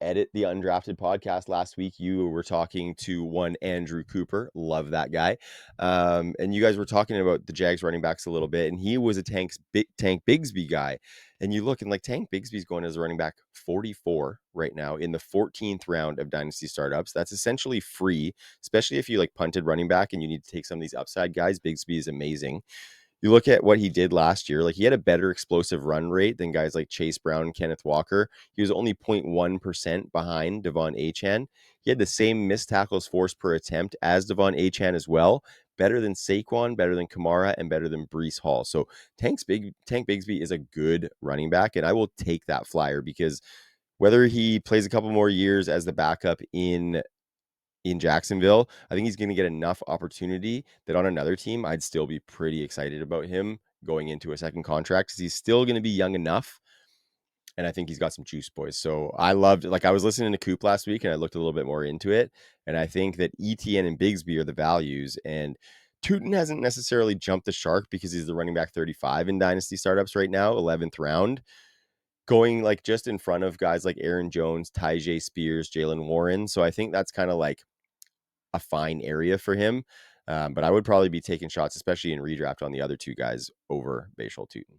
edit the undrafted podcast last week, you were talking to one Andrew Cooper, love that guy, and you guys were talking about the Jags running backs a little bit, and he was a Tank Bigsby guy, and you look and like Tank Bigsby's going as a running back 44 right now in the 14th round of Dynasty startups. That's essentially free, especially if you like punted running back and you need to take some of these upside guys. Bigsby is amazing. You look at what he did last year, like he had a better explosive run rate than guys like Chase Brown and Kenneth Walker. He was only 0.1% behind Devon Achane. He had the same missed tackles forced per attempt as Devon Achane as well. Better than Saquon, better than Kamara, and better than Breece Hall. So Tank Bigsby is a good running back, and I will take that flyer because whether he plays a couple more years as the backup in Jacksonville, I think he's going to get enough opportunity that on another team, I'd still be pretty excited about him going into a second contract because he's still going to be young enough. And I think he's got some juice, boys. So I loved it. Like I was listening to Coop last week and I looked a little bit more into it. And I think that ETN and Bigsby are the values. And Tootin hasn't necessarily jumped the shark because he's the running back 35 in Dynasty startups right now, 11th round. Going like just in front of guys like Aaron Jones, Tyjae Spears, Jalen Warren. So I think that's kind of like a fine area for him. But I would probably be taking shots, especially in redraft, on the other two guys over Bayshell Tootin.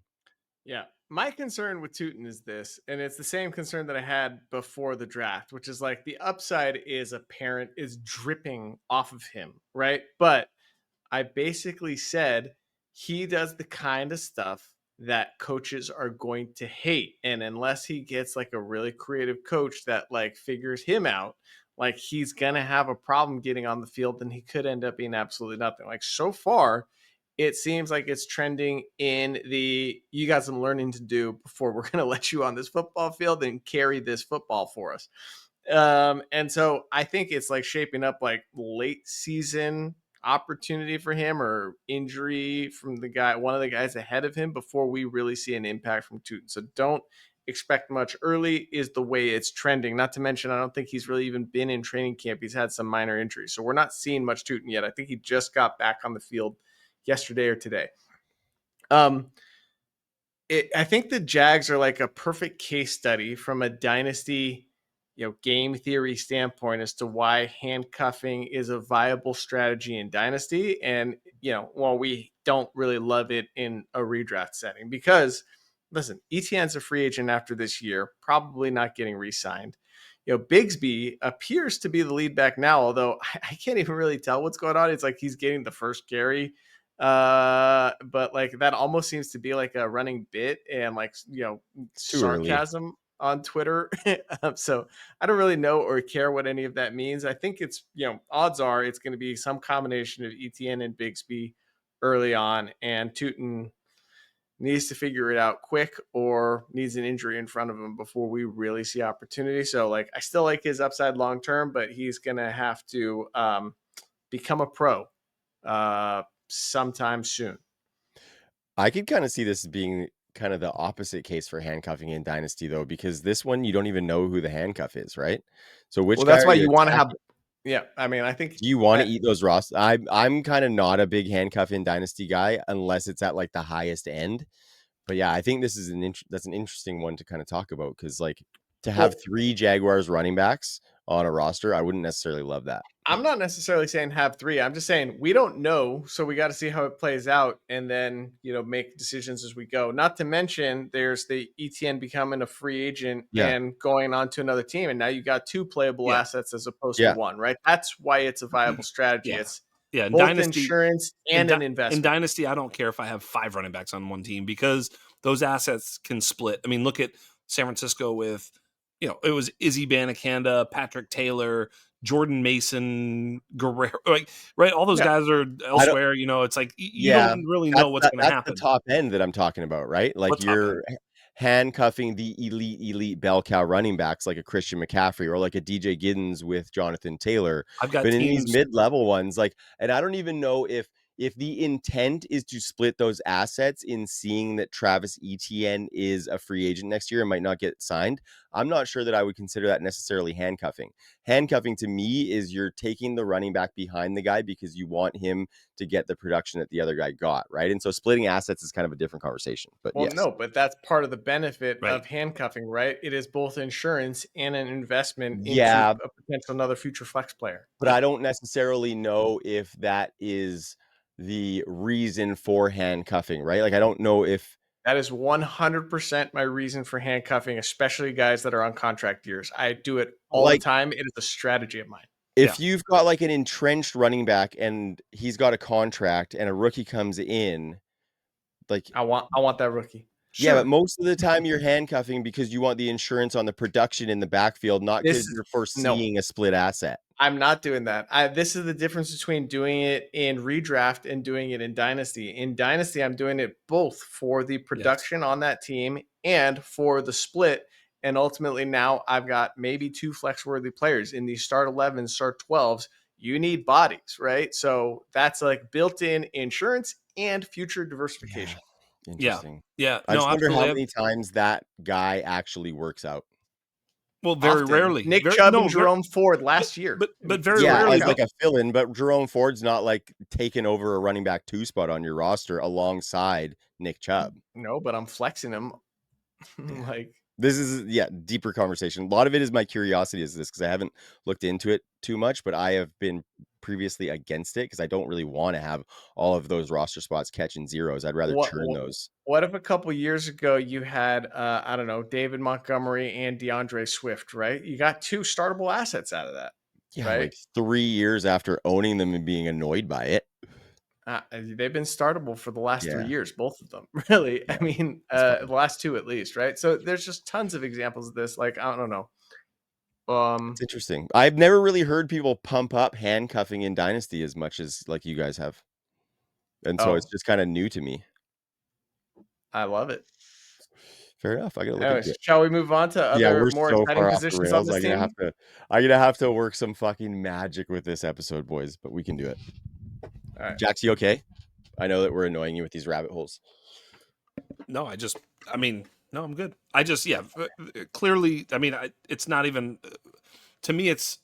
Yeah. My concern with Tootin is this, and it's the same concern that I had before the draft, which is like the upside is apparent, is dripping off of him, right? But I basically said he does the kind of stuff that coaches are going to hate. And unless he gets like a really creative coach that like figures him out, like he's going to have a problem getting on the field, and he could end up being absolutely nothing. Like so far it seems like it's trending in the you got some learning to do before we're going to let you on this football field and carry this football for us. And so I think it's like shaping up like late season opportunity for him or injury from one of the guys ahead of him before we really see an impact from Tootin. So don't expect much early is the way it's trending. Not to mention, I don't think he's really even been in training camp. He's had some minor injuries. So we're not seeing much Tootin yet. I think he just got back on the field yesterday or today. I think the Jags are like a perfect case study from a dynasty, game theory standpoint as to why handcuffing is a viable strategy in dynasty. And, while we don't really love it in a redraft setting, because listen, ETN's a free agent after this year, probably not getting re-signed. Bigsby appears to be the lead back now, although I can't even really tell what's going on. It's like he's getting the first carry. But like that almost seems to be like a running bit and like, sarcasm on Twitter. So I don't really know or care what any of that means. I think it's, odds are it's going to be some combination of ETN and Bigsby early on, and Tootin needs to figure it out quick or needs an injury in front of him before we really see opportunity. So like, I still like his upside long term, but he's going to have to become a pro sometime soon. I could kind of see this being kind of the opposite case for handcuffing in Dynasty, though, because this one you don't even know who the handcuff is, right? So which that's why you you want to have. Yeah, I mean, I think. Do you want to eat those rosters? I'm kind of not a big handcuff in Dynasty guy unless it's at like the highest end. But yeah, I think this is that's an interesting one to kind of talk about, because like to have 3 Jaguars running backs on a roster, I wouldn't necessarily love that. I'm not necessarily saying have 3. I'm just saying we don't know, so we got to see how it plays out and then, make decisions as we go. Not to mention there's the ETN becoming a free agent and going on to another team, and now you got 2 playable assets as opposed to 1, right? That's why it's a viable strategy. It's both Dynasty, insurance and an investment. In Dynasty, I don't care if I have 5 running backs on one team because those assets can split. I mean, look at San Francisco with, it was Izzy Banakanda, Patrick Taylor, Jordan Mason, Guerrero, right? All those guys are elsewhere. It's like you don't really know what's going to happen. That's the top end that I'm talking about, right? Like you're handcuffing the elite bell cow running backs like a Christian McCaffrey or like a DJ Giddens with Jonathan Taylor. I've got but in these mid-level ones, like, and I don't even know if the intent is to split those assets in seeing that Travis Etienne is a free agent next year and might not get signed, I'm not sure that I would consider that necessarily handcuffing. Handcuffing to me is you're taking the running back behind the guy because you want him to get the production that the other guy got, right? And so splitting assets is kind of a different conversation. But no, but that's part of the benefit of handcuffing, right? It is both insurance and an investment into a potential another future flex player. But I don't necessarily know if that is the reason for handcuffing, right? Like, I don't know if that is 100% my reason for handcuffing, especially guys that are on contract years. I do it all the time. It is a strategy of mine. If you've got like an entrenched running back and he's got a contract and a rookie comes in, like I want that rookie. Sure. Yeah, but most of the time you're handcuffing because you want the insurance on the production in the backfield, not because you're foreseeing a split asset. I'm not doing that. This is the difference between doing it in redraft and doing it in Dynasty. In Dynasty, I'm doing it both for the production on that team and for the split. And ultimately now I've got maybe 2 flex-worthy players in these start 11s, start 12s. You need bodies, right? So that's like built-in insurance and future diversification. Interesting. Yeah. I just wonder how many times that guy actually works out. Well, very rarely. Nick Chubb and Jerome Ford last year. But very rarely. As like a fill-in, but Jerome Ford's not like taking over a running back 2 spot on your roster alongside Nick Chubb. No, but I'm flexing him. Like this is deeper conversation. A lot of it is my curiosity is this because I haven't looked into it too much, but I have been previously against it because I don't really want to have all of those roster spots catching zeros. I'd rather churn those. What if a couple years ago you had I don't know, David Montgomery and DeAndre Swift, right? You got 2 startable assets out of that. Yeah, right? Like 3 years after owning them and being annoyed by it. They've been startable for the last 3 years, both of them. Really, I mean, the last 2 at least, right? So there's just tons of examples of this. Like I don't know. It's interesting. I've never really heard people pump up handcuffing in Dynasty as much as like you guys have. And so Oh. it's just kind of new to me. I love it. Fair enough. I gotta look Anyways, into it. shall we move on to Yeah, other we're more so exciting far off the positions on rails. this I'm team? gonna have to work some fucking magic with this episode, boys, but we can do it. All right. Jax, you okay? I know that we're annoying you with these rabbit holes. No, no, I'm good. Clearly, it's not even, to me, it's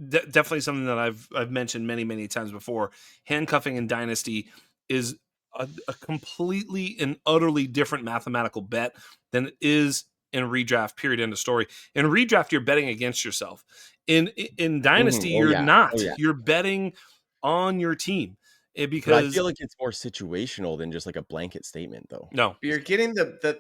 definitely something that I've mentioned many times before. Handcuffing in Dynasty is a completely and utterly different mathematical bet than it is in redraft. Period. End of story. In redraft, you're betting against yourself. In Dynasty, Oh you're yeah. not. Oh yeah. You're betting on your team. But I Because feel like it's more situational than just like a blanket statement, though. no, You're getting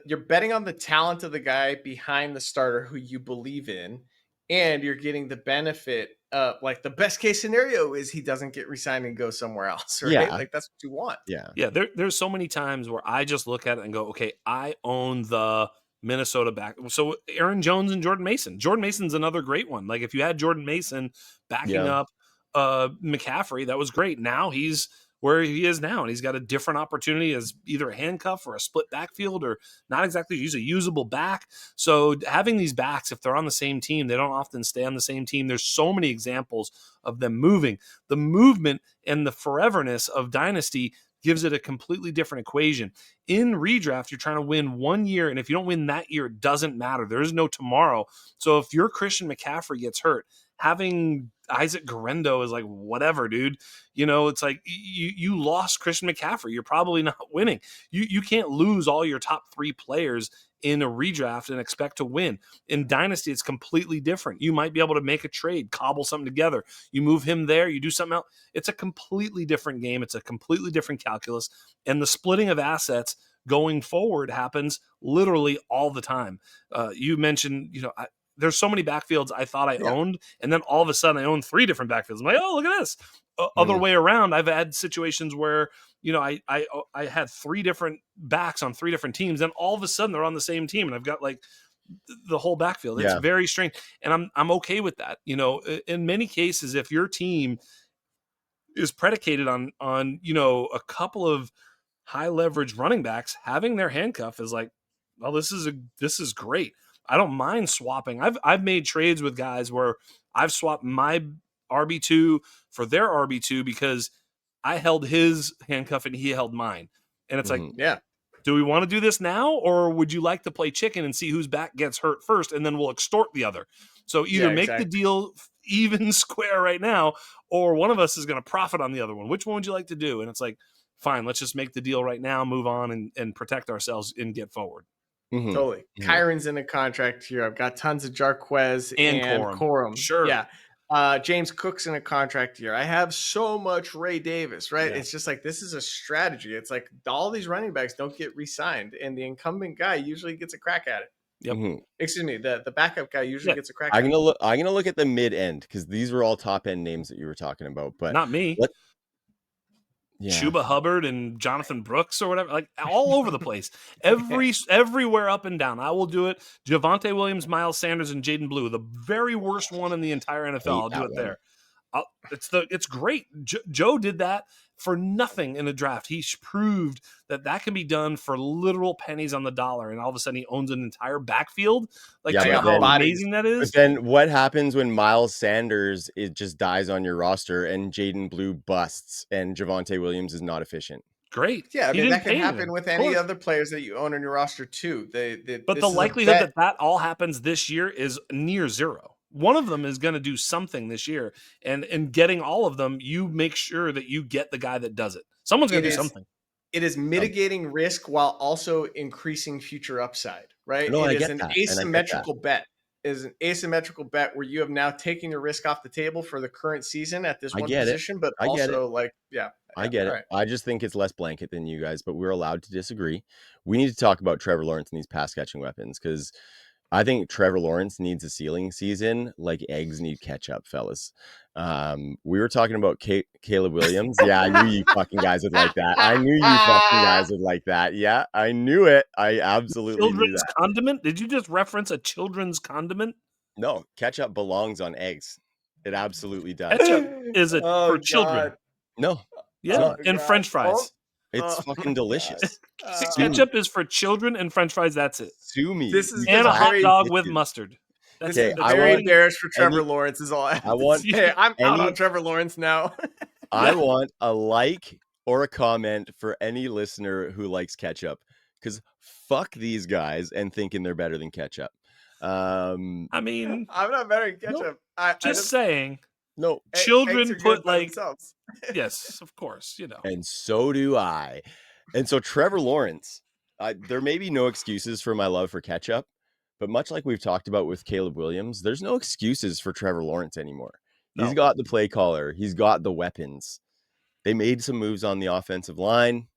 you're betting on the talent of the guy behind the starter who you believe in, and you're getting the benefit of, like, the best case scenario is he doesn't get re-signed and go somewhere else, right? Yeah. Like, that's what you want. yeah, there's so many times where I just look at it and go, okay, I own the Minnesota back. So Aaron Jones and Jordan Mason. Jordan Mason's another great one. Like, if you had Jordan Mason backing Yeah. up McCaffrey, that was great. Now he's where he is now, and he's got a different opportunity as either a handcuff or a split backfield, or not exactly. He's a usable back. So having these backs, if they're on the same team, they don't often stay on the same team. There's so many examples of them moving. The movement and the foreverness of Dynasty gives it a completely different equation. In redraft, you're trying to win 1 year, and if you don't win that year, it doesn't matter. There is no tomorrow. So if your Christian McCaffrey gets hurt, having Isaac Guerrero is like, whatever, dude. It's like you lost Christian McCaffrey. You're probably not winning. You can't lose all your top 3 players in a redraft and expect to win. In Dynasty, it's completely different. You might be able to make a trade, cobble something together. You move him there, you do something else. It's a completely different game. It's a completely different calculus. And the splitting of assets going forward happens literally all the time. You mentioned, there's so many backfields I thought I owned, and then all of a sudden I own 3 different backfields. I'm like, oh, look at this. Other way around, I've had situations where I had 3 different backs on 3 different teams, then all of a sudden they're on the same team, and I've got like the whole backfield. It's very strange, and I'm okay with that. In many cases, if your team is predicated on a couple of high leverage running backs, having their handcuff is like, well, this is great. I don't mind swapping. I've made trades with guys where I've swapped my RB2 for their RB2 because I held his handcuff and he held mine. And it's like, do we want to do this now, or would you like to play chicken and see whose back gets hurt first, and then we'll extort the other? So either make the deal even square right now, or one of us is going to profit on the other one. Which one would you like to do? And it's like, fine, let's just make the deal right now, move on, and protect ourselves and get forward. Totally. Kyron's in a contract here. I've got tons of Jarquez and Corum. Sure. Yeah. James Cook's in a contract here. I have so much Ray Davis, right? Yeah. It's just like, this is a strategy. It's like all these running backs don't get re-signed, and the incumbent guy usually gets a crack at it. Yep. Excuse me, the backup guy usually gets a crack at it. I'm gonna look at the mid end, because these were all top end names that you were talking about, but not me. Chuba Hubbard and Jonathan Brooks or whatever, like all over the place, everywhere up and down. I will do it. Javonte Williams, Miles Sanders, and Jaden Blue, the very worst one in the entire NFL. I'll do it there. It's great. Joe did that for nothing in a draft. He proved that can be done for literal pennies on the dollar, and all of a sudden he owns an entire backfield. Like, do you know how amazing that is? But then what happens when Miles Sanders just dies on your roster, and Jaden Blue busts, and Javonte Williams is not efficient? Great. Yeah, I mean, that can happen with any other players that you own in your roster too. But the likelihood that all happens this year is near zero. One of them is going to do something this year, and getting all of them, you make sure that you get the guy that does it. Someone's going to do something. It is mitigating risk while also increasing future upside, right? No, it is an asymmetrical bet. It is an asymmetrical bet where you have now taken your risk off the table for the current season at this one position, but also I get it. Right. I just think it's less blanket than you guys, but we're allowed to disagree. We need to talk about Trevor Lawrence and these pass catching weapons, because I think Trevor Lawrence needs a ceiling season like eggs need ketchup, fellas. We were talking about Caleb Williams. Yeah, I knew you fucking guys would like that. Yeah, I knew it. I absolutely knew that. Condiment? Did you just reference a children's condiment? No, ketchup belongs on eggs. It absolutely does. Ketchup is for children. No, Yeah, Oh, and God. French fries. It's Oh, fucking delicious. Sue me. Ketchup is for children, and French fries. That's it. Sue me. This is You And a hot very- dog with bitches. mustard. This Okay, is I very want bearish for Trevor any- Lawrence is all I have I to want say. Hey, I'm out any- on Trevor Lawrence now. I want a like or a comment for any listener who likes ketchup, because fuck these guys and thinking they're better than ketchup. I mean, I'm not better than ketchup. I just saying. No, eggs Children are good put by like themselves. yes, of course, and so do I. And so Trevor Lawrence, there may be no excuses for my love for ketchup, but much like we've talked about with Caleb Williams, there's no excuses for Trevor Lawrence anymore. He's No. got the play caller. He's got the weapons. They made some moves on the offensive line.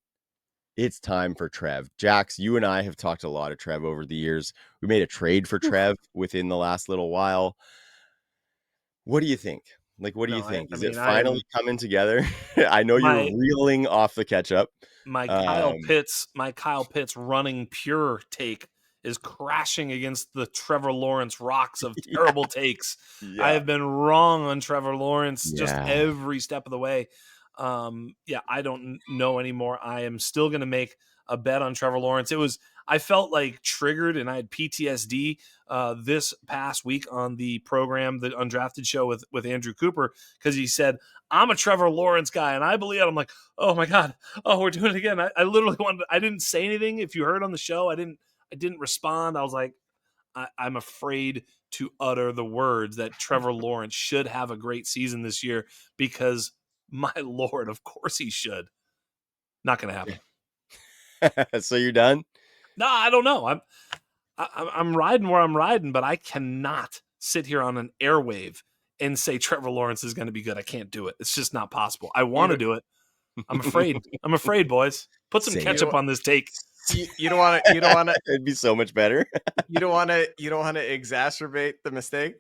It's time for Trav. Jax, you and I have talked a lot of Trav over the years. We made a trade for Trav within the last little while. What do you think? Like, what do you No, think? I Is it mean, finally coming together? I know you're My- reeling off the ketchup. my Kyle Pitts running pure take is crashing against the Trevor Lawrence rocks of terrible takes. Yeah. I have been wrong on Trevor Lawrence just Yeah. every step of the way. I don't know anymore. I am still going to make a bet on Trevor Lawrence. I felt like triggered, and I had PTSD this past week on the program, the Undrafted show with Andrew Cooper, because he said, I'm a Trevor Lawrence guy, and I believe it. I'm like, oh my God, oh, we're doing it again. I literally I didn't say anything. If you heard on the show, I didn't respond. I was like, I'm afraid to utter the words that Trevor Lawrence should have a great season this year, because my Lord, of course he should. Not going to happen. So you're done? No, I don't know. I'm riding where I'm riding, but I cannot sit here on an airwave and say Trevor Lawrence is going to be good. I can't do it. It's just not possible. I want to do it. I'm afraid. I'm afraid, boys. Put some Same. ketchup on this take. You don't want to. You don't want to. It'd be so much better. You don't want to. You don't want to exacerbate the mistake.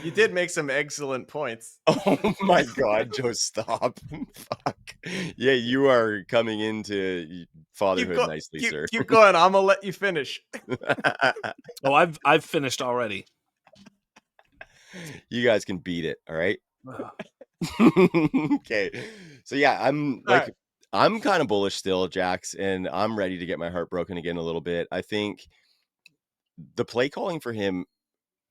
You did make some excellent points. Oh my God, Joe, stop. Fuck. Yeah, you are coming into fatherhood nicely, sir. Keep going. I'm gonna let you finish. Oh, I've finished already. You guys can beat it, all right? Ugh. Okay. So yeah, I'm All like right. I'm kind of bullish still, Jax, and I'm ready to get my heart broken again a little bit. I think the play calling for him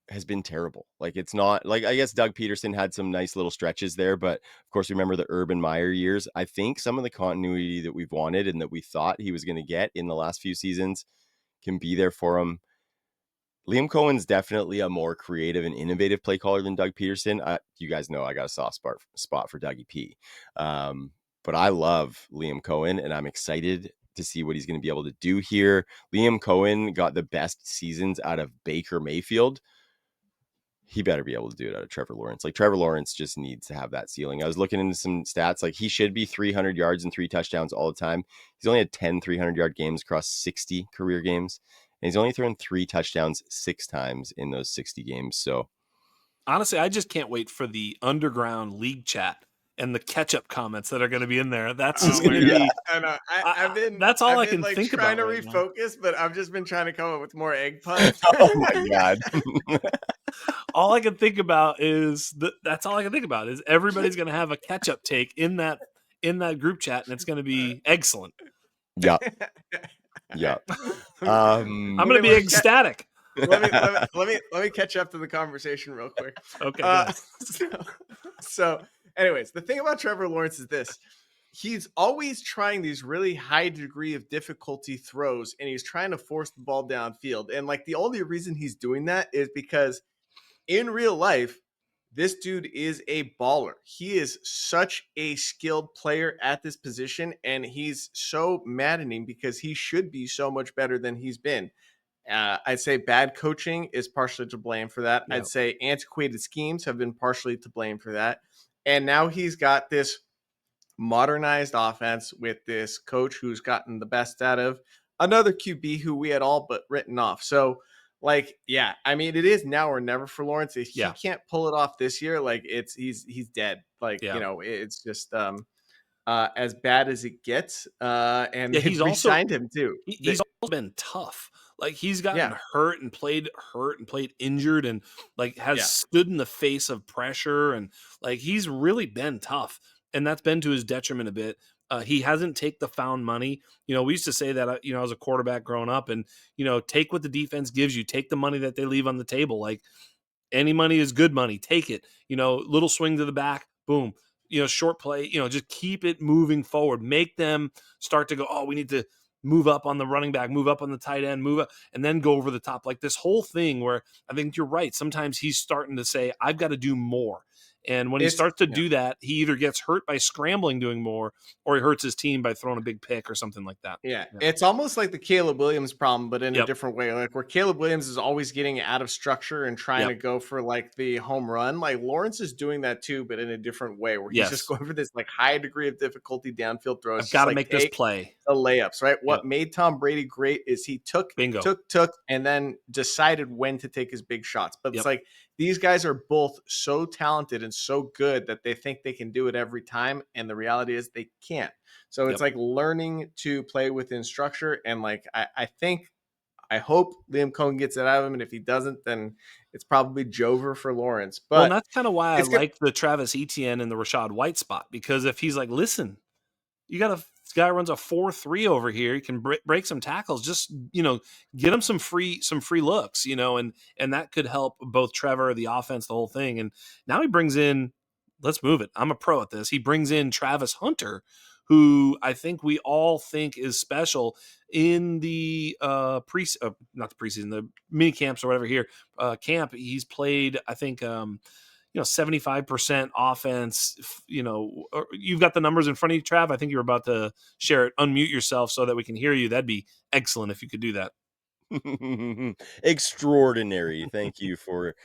has been terrible. Like, it's not like, I guess Doug Peterson had some nice little stretches there, but of course, remember the Urban Meyer years. I think some of the continuity that we've wanted and that we thought he was going to get in the last few seasons can be there for him. Liam Cohen's definitely a more creative and innovative play caller than Doug Peterson. You guys know I got a soft spot for Dougie P. But I love Liam Cohen, and I'm excited to see what he's going to be able to do here. Liam Cohen got the best seasons out of Baker Mayfield. He better be able to do it out of Trevor Lawrence. Like, Trevor Lawrence just needs to have that ceiling. I was looking into some stats. Like, he should be 300 yards and 3 touchdowns all the time. He's only had 10 300-yard games across 60 career games. And he's only thrown 3 touchdowns 6 times in those 60 games. So Honestly, I just can't wait for the underground league chat and the catch-up comments that are going to be in there. That's just going to be. I know. I've been. That's all I've I been, can like, think trying about to right now. refocus, but I've just been trying to come up with more egg puns. oh my God. All I can think about is that's all I can think about is everybody's going to have a catch-up take in that group chat, and it's going to be excellent. Yeah. Yeah. I'm going to be ecstatic. let me catch up to the conversation real quick. Okay. So anyways, the thing about Trevor Lawrence is this: he's always trying these really high degree of difficulty throws, and he's trying to force the ball downfield. And like, the only reason he's doing that is because in real life, this dude is a baller. He is such a skilled player at this position, and he's so maddening because he should be so much better than he's been. I'd say bad coaching is partially to blame for that. Yep. I'd say antiquated schemes have been partially to blame for that. And now he's got this modernized offense with this coach who's gotten the best out of another QB who we had all but written off. So, like, yeah, I mean, it is now or never for Lawrence. If he can't pull it off this year, like, he's dead. Like, you know, it's just as bad as it gets. And he's also signed him too. He's also been tough. Like, he's gotten hurt and played injured, and like has stood in the face of pressure, and like, he's really been tough. and that's been to his detriment a bit. He hasn't take the found money. We used to say that, I was a quarterback growing up, and, take what the defense gives you, take the money that they leave on the table. Like, any money is good money. Take it. Little swing to the back, boom. Short play. Just keep it moving forward. Make them start to go, oh, we need to move up on the running back, move up on the tight end, move up, and then go over the top. Like this whole thing where I think you're right. Sometimes he's starting to say, I've got to do more. And when he starts to do that, he either gets hurt by scrambling doing more, or he hurts his team by throwing a big pick or something like that. Yeah. It's almost like the Caleb Williams problem, but in a Yep. different way. Like where Caleb Williams is always getting out of structure and trying to go for like the home run. Like Lawrence is doing that too, but in a different way, where he's just going for this like high degree of difficulty downfield throws. I've got to make this play. The layups, right? What made Tom Brady great is he took, and then decided when to take his big shots. But it's like these guys are both so talented and so good that they think they can do it every time. And the reality is they can't. So it's like learning to play within structure. And like, I hope Liam Cohen gets it out of him. And if he doesn't, then it's probably Jover for Lawrence. But that's kind of why I like the Travis Etienne and the Rachaad White spot, because if he's like, listen, you got a guy runs a 4.3 over here, he can break some tackles, just, get him some free looks, and that could help both Trevor, the offense, the whole thing. And now he brings in, let's move it. I'm a pro at this. He brings in Travis Hunter, who I think we all think is special in the not the preseason, the mini camps or whatever here, camp. He's played, I think, 75% offense. You've got the numbers in front of you, Trav. I think you're about to share it. Unmute yourself so that we can hear you. That'd be excellent if you could do that. Extraordinary. Thank you for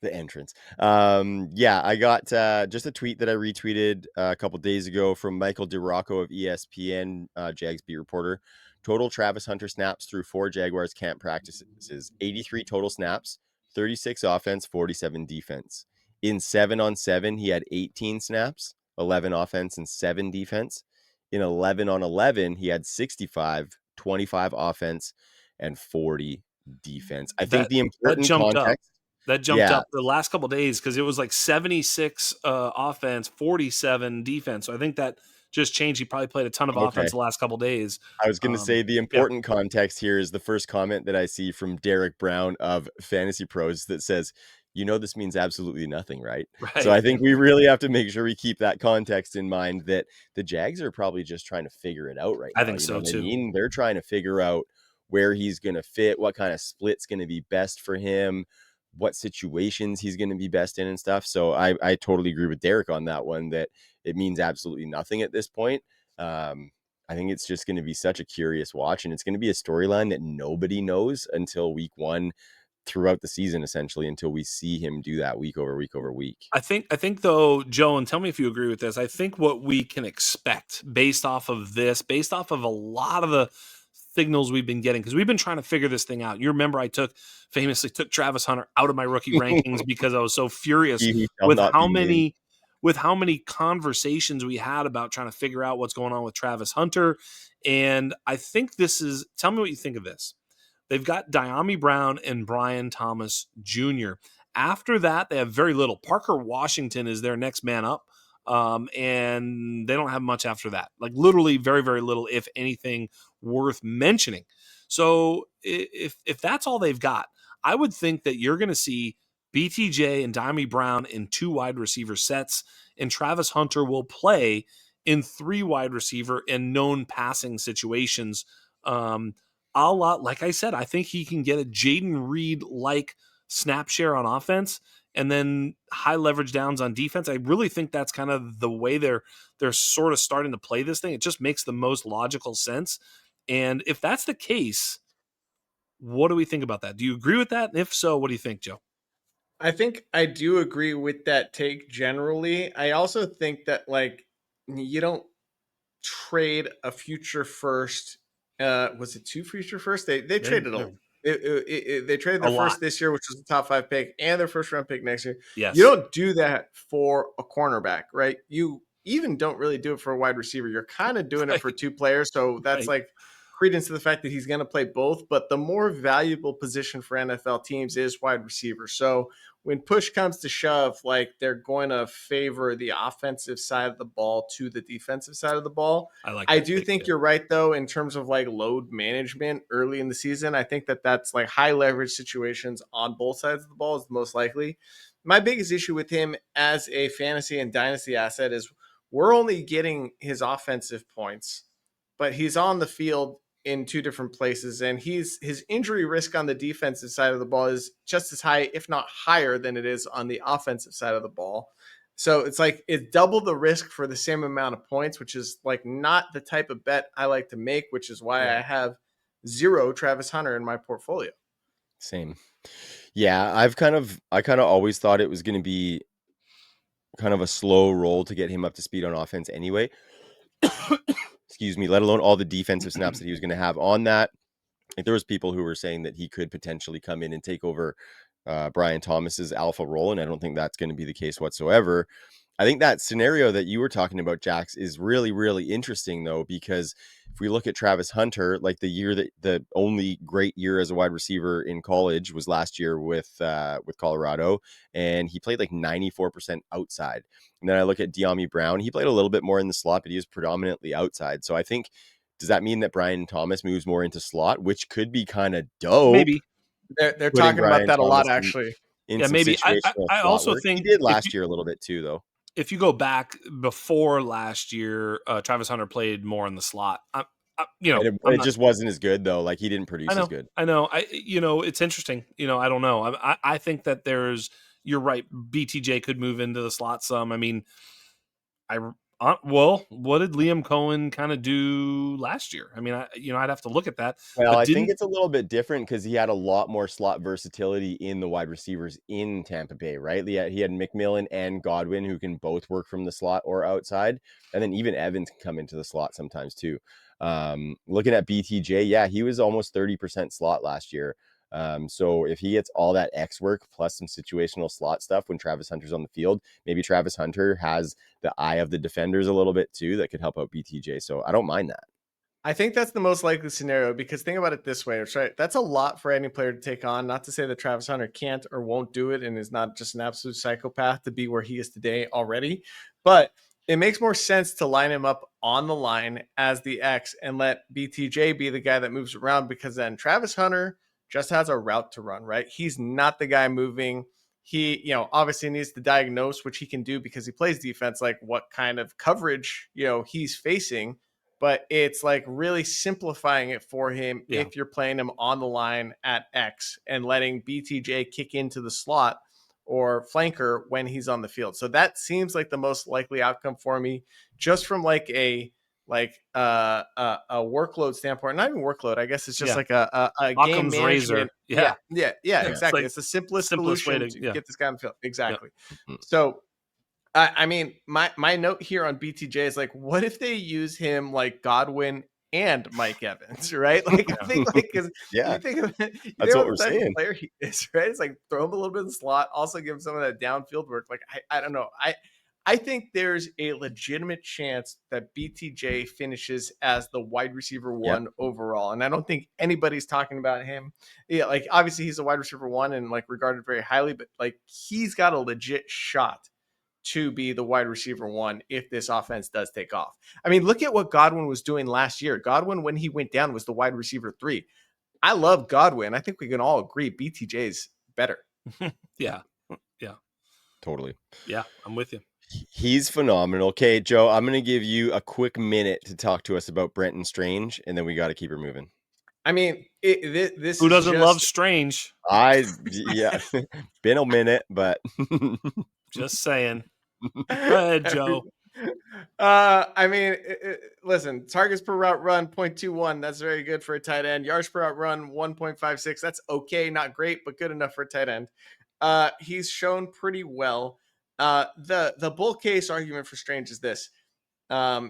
the entrance. I got just a tweet that I retweeted a couple days ago from Michael DeRocco of ESPN, Jags beat reporter. Total Travis Hunter snaps through 4 Jaguars camp practices: 83 total snaps, 36 offense, 47 defense. In 7-on-7, he had 18 snaps, 11 offense, and 7 defense. In 11-on-11, he had 65, 25 offense, and 40 defense. I think the important context. That jumped up the last couple of days, because it was like 76 offense, 47 defense. So I think that just changed. He probably played a ton of offense the last couple of days. I was going to say the important context here is the first comment that I see from Derek Brown of Fantasy Pros that says, this means absolutely nothing, right? So I think we really have to make sure we keep that context in mind, that the Jags are probably just trying to figure it out right now. I think so too. They're trying to figure out where he's going to fit, what kind of split's going to be best for him, what situations he's going to be best in and stuff. So I totally agree with Derek on that one, that it means absolutely nothing at this point. I think it's just going to be such a curious watch, and it's going to be a storyline that nobody knows until week 1 throughout the season, essentially, until we see him do that week over week over week. I think though, Joe, and tell me if you agree with this, I think what we can expect based off of a lot of the signals we've been getting, because we've been trying to figure this thing out. You remember I famously took Travis Hunter out of my rookie rankings because I was so furious with how many conversations we had about trying to figure out what's going on with Travis Hunter. And I think tell me what you think of this. They've got Dyami Brown and Brian Thomas Jr. After that, they have very little. Parker Washington is their next man up. And they don't have much after that, like literally very, very little, if anything worth mentioning. So if that's all they've got, I would think that you're going to see BTJ and Dyami Brown in 2 wide receiver sets, and Travis Hunter will play in 3 wide receiver and known passing situations. A lot, like I said, I think he can get a Jaden Reed-like snap share on offense, and then high leverage downs on defense. I really think that's kind of the way they're sort of starting to play this thing. It just makes the most logical sense. And if that's the case, what do we think about that? Do you agree with that? And if so, what do you think, Joe? I think I do agree with that take generally. I also think that like you don't trade a future first. Was it 2 future first? They traded they traded their first this year, which was the top 5 pick, and their first round pick next year. Yes. You don't do that for a cornerback, right? You even don't really do it for a wide receiver. You're kind of doing it for 2 players. So that's like credence to the fact that he's going to play both, but the more valuable position for NFL teams is wide receiver. So when push comes to shove, like they're going to favor the offensive side of the ball to the defensive side of the ball. I do think you're right, though, in terms of like load management early in the season. I think that that's like high leverage situations on both sides of the ball is the most likely. My biggest issue with him as a fantasy and dynasty asset is we're only getting his offensive points, but he's on the field in two different places, and his injury risk on the defensive side of the ball is just as high, if not higher, than it is on the offensive side of the ball. So it's like it's double the risk for the same amount of points, which is like not the type of bet I like to make, which is why I have 0 Travis Hunter in my portfolio. Same. Yeah, I kind of always thought it was going to be kind of a slow roll to get him up to speed on offense anyway. Excuse me, let alone all the defensive snaps that he was going to have on that. Like there was people who were saying that he could potentially come in and take over Brian Thomas's alpha role, and I don't think that's going to be the case whatsoever. I think that scenario that you were talking about, Jax, is really, really interesting, though, because if we look at Travis Hunter, like the only great year as a wide receiver in college was last year with Colorado, and he played like 94% outside. And then I look at De'Ami Brown, he played a little bit more in the slot, but he was predominantly outside. So I think, does that mean that Brian Thomas moves more into slot, which could be kind of dope? Maybe they're talking about that a lot, actually. Yeah, maybe. I also think he did last year a little bit too, though. If you go back before last year, Travis Hunter played more in the slot. It just wasn't as good though. Like he didn't produce as good. I know. It's interesting. I don't know. I think that you're right. BTJ could move into the slot some. I mean, what did Liam Cohen kind of do last year? I mean, I'd have to look at that. Well, I think it's a little bit different because he had a lot more slot versatility in the wide receivers in Tampa Bay, right? He had McMillan and Godwin who can both work from the slot or outside. And then even Evans can come into the slot sometimes too. Looking at BTJ, yeah, he was almost 30% slot last year. So if he gets all that X work plus some situational slot stuff when Travis Hunter's on the field, maybe Travis Hunter has the eye of the defenders a little bit too that could help out BTJ. So I don't mind that. I think that's the most likely scenario because think about it this way, right? That's a lot for any player to take on. Not to say that Travis Hunter can't or won't do it and is not just an absolute psychopath to be where he is today already, but it makes more sense to line him up on the line as the X and let BTJ be the guy that moves around because then Travis Hunter just has a route to run, right? He's not the guy moving. He, obviously needs to diagnose, which he can do because he plays defense, like what kind of coverage, he's facing. But it's like really simplifying it for him if you're playing him on the line at X and letting BTJ kick into the slot or flanker when he's on the field. So that seems like the most likely outcome for me, just from like a workload standpoint. Not even workload, I guess it's just like a game management razor. Yeah, exactly. It's the simplest solution way to get this guy on the field. Exactly. Yep. So I mean, my note here on BTJ is like, what if they use him like Godwin and Mike Evans, right? Like, I think like, because you think of that's what we're saying. Player he is, right? It's like throw him a little bit in the slot, also give him some of that downfield work. Like, I don't know. I think there's a legitimate chance that BTJ finishes as the wide receiver 1 overall. And I don't think anybody's talking about him. Yeah, like obviously he's a wide receiver 1 and like regarded very highly, but like he's got a legit shot to be the wide receiver 1 if this offense does take off. I mean, look at what Godwin was doing last year. Godwin, when he went down, was the wide receiver 3. I love Godwin. I think we can all agree BTJ's better. Yeah. Totally. Yeah, I'm with you. He's phenomenal. Okay, Joe, I'm going to give you a quick minute to talk to us about Brenton Strange, and then we got to keep her moving. I mean, this who doesn't love Strange? Been a minute, but just saying. Go ahead, Joe. I mean, listen, targets per route run 0.21. That's very good for a tight end. Yards per route run 1.56. That's okay, not great, but good enough for a tight end. He's shown pretty well. The bull case argument for Strange is this.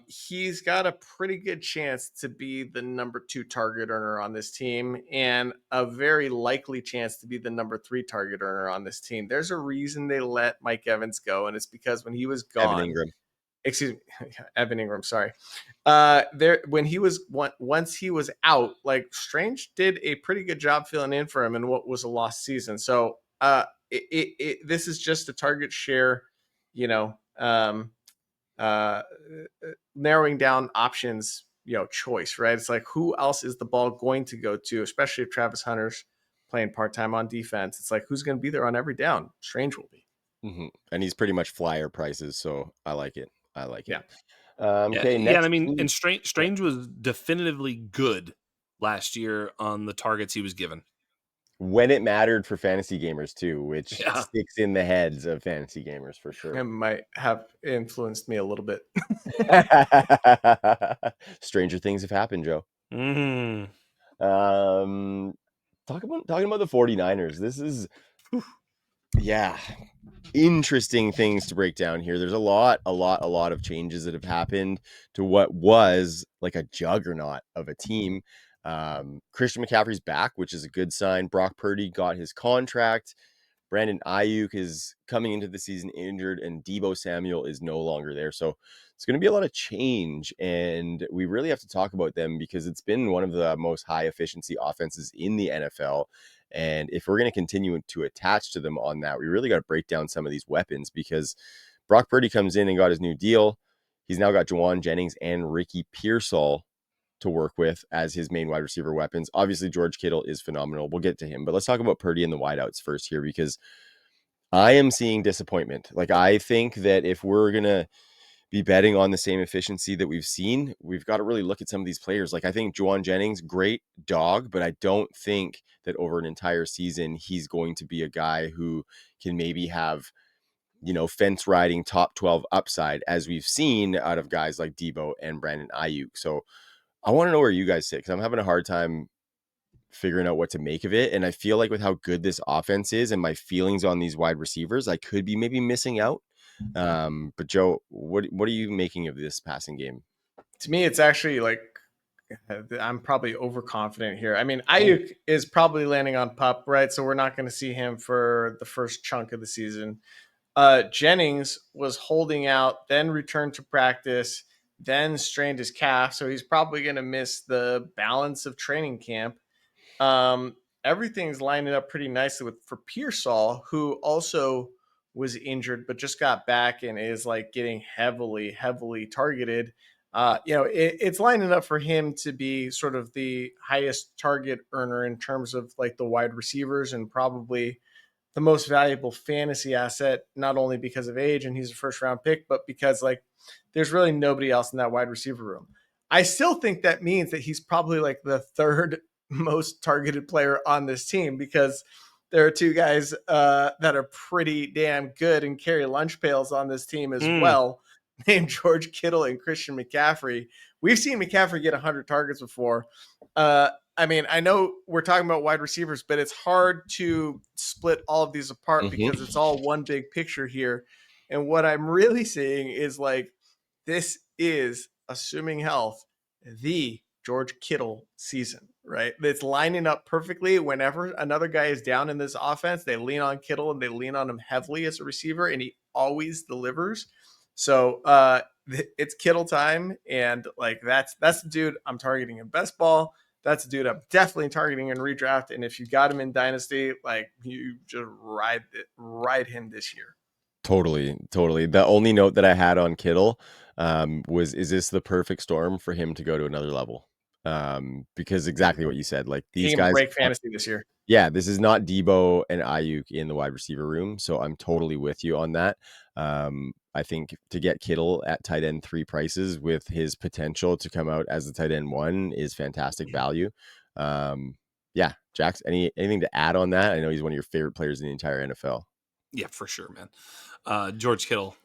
He's got a pretty good chance to be the number 2 target earner on this team and a very likely chance to be the number 3 target earner on this team. There's a reason they let Mike Evans go, and it's because when he was gone, excuse me, Evan Ingram, sorry. Once he was out, like Strange did a pretty good job filling in for him in what was a lost season. So this is just a target share, you know, narrowing down options, choice, right? It's like, who else is the ball going to go to, especially if Travis Hunter's playing part-time on defense. It's like, who's going to be there on every down? Strange will be. Mm-hmm. And he's pretty much flyer prices, so I like it. Yeah. Okay, Yeah, next. and I mean, and Strange was definitively good last year on the targets he was given. When it mattered for fantasy gamers too, which Yeah. sticks in the heads of fantasy gamers for It sure. might have influenced me a little bit. Stranger things have happened, Joe. Mm-hmm. Talking about the 49ers. This is interesting things to break down here. There's a lot of changes that have happened to what was like a juggernaut of a team. Christian McCaffrey's back, which is a good sign. Brock Purdy got his contract. Brandon Ayuk is coming into the season injured, and Deebo Samuel is no longer there. So it's going to be a lot of change, and we really have to talk about them because it's been one of the most high efficiency offenses in the NFL. And if we're going to continue to attach to them on that, we really got to break down some of these weapons, because Brock Purdy comes in and got his new deal. He's now got Juwan Jennings and Ricky Pearsall to work with as his main wide receiver weapons. Obviously, George Kittle is phenomenal. We'll get to him, but let's talk about Purdy and the wideouts first here, because I am seeing disappointment. Like, I think that if we're going to be betting on the same efficiency that we've seen, we've got to really look at some of these players. Like, I think Juwan Jennings, great dog, but I don't think that over an entire season, he's going to be a guy who can maybe have, fence riding top 12 upside, as we've seen out of guys like Deebo and Brandon Ayuk. So I want to know where you guys sit, because I'm having a hard time figuring out what to make of it. And I feel like with how good this offense is and my feelings on these wide receivers, I could be maybe missing out. But Joe, what are you making of this passing game? To me, it's actually like, I'm probably overconfident here. I mean, Ayuk is probably landing on PUP, right? So we're not going to see him for the first chunk of the season. Jennings was holding out, then returned to practice, then strained his calf. So he's probably going to miss the balance of training camp. Everything's lining up pretty nicely for Pearsall, who also was injured, but just got back and is like getting heavily targeted. It's lining up for him to be sort of the highest target earner in terms of like the wide receivers, and probably the most valuable fantasy asset, not only because of age and he's a first round pick, but because like there's really nobody else in that wide receiver room. I still think that means that he's probably like the third most targeted player on this team, because there are two guys that are pretty damn good and carry lunch pails on this team as well, named George Kittle and Christian McCaffrey. We've seen McCaffrey get 100 targets before. I mean, I know we're talking about wide receivers, but it's hard to split all of these apart because it's all one big picture here. And what I'm really seeing is like, this is, assuming health, the George Kittle season, right? It's lining up perfectly. Whenever another guy is down in this offense, they lean on Kittle and they lean on him heavily as a receiver, and he always delivers. So it's Kittle time, and like that's the dude I'm targeting in best ball. That's a dude I'm definitely targeting in redraft. And if you got him in Dynasty, like, you just ride him this year. Totally. The only note that I had on Kittle was, is this the perfect storm for him to go to another level? Because exactly what you said, like, these guys break fantasy this year. Yeah, this is not Deebo and Ayuk in the wide receiver room, so I'm totally with you on that. I think to get Kittle at tight end 3 prices with his potential to come out as the tight end 1 is fantastic value. Yeah, Jax, anything to add on that? I know he's one of your favorite players in the entire NFL. Yeah, for sure, man. George Kittle,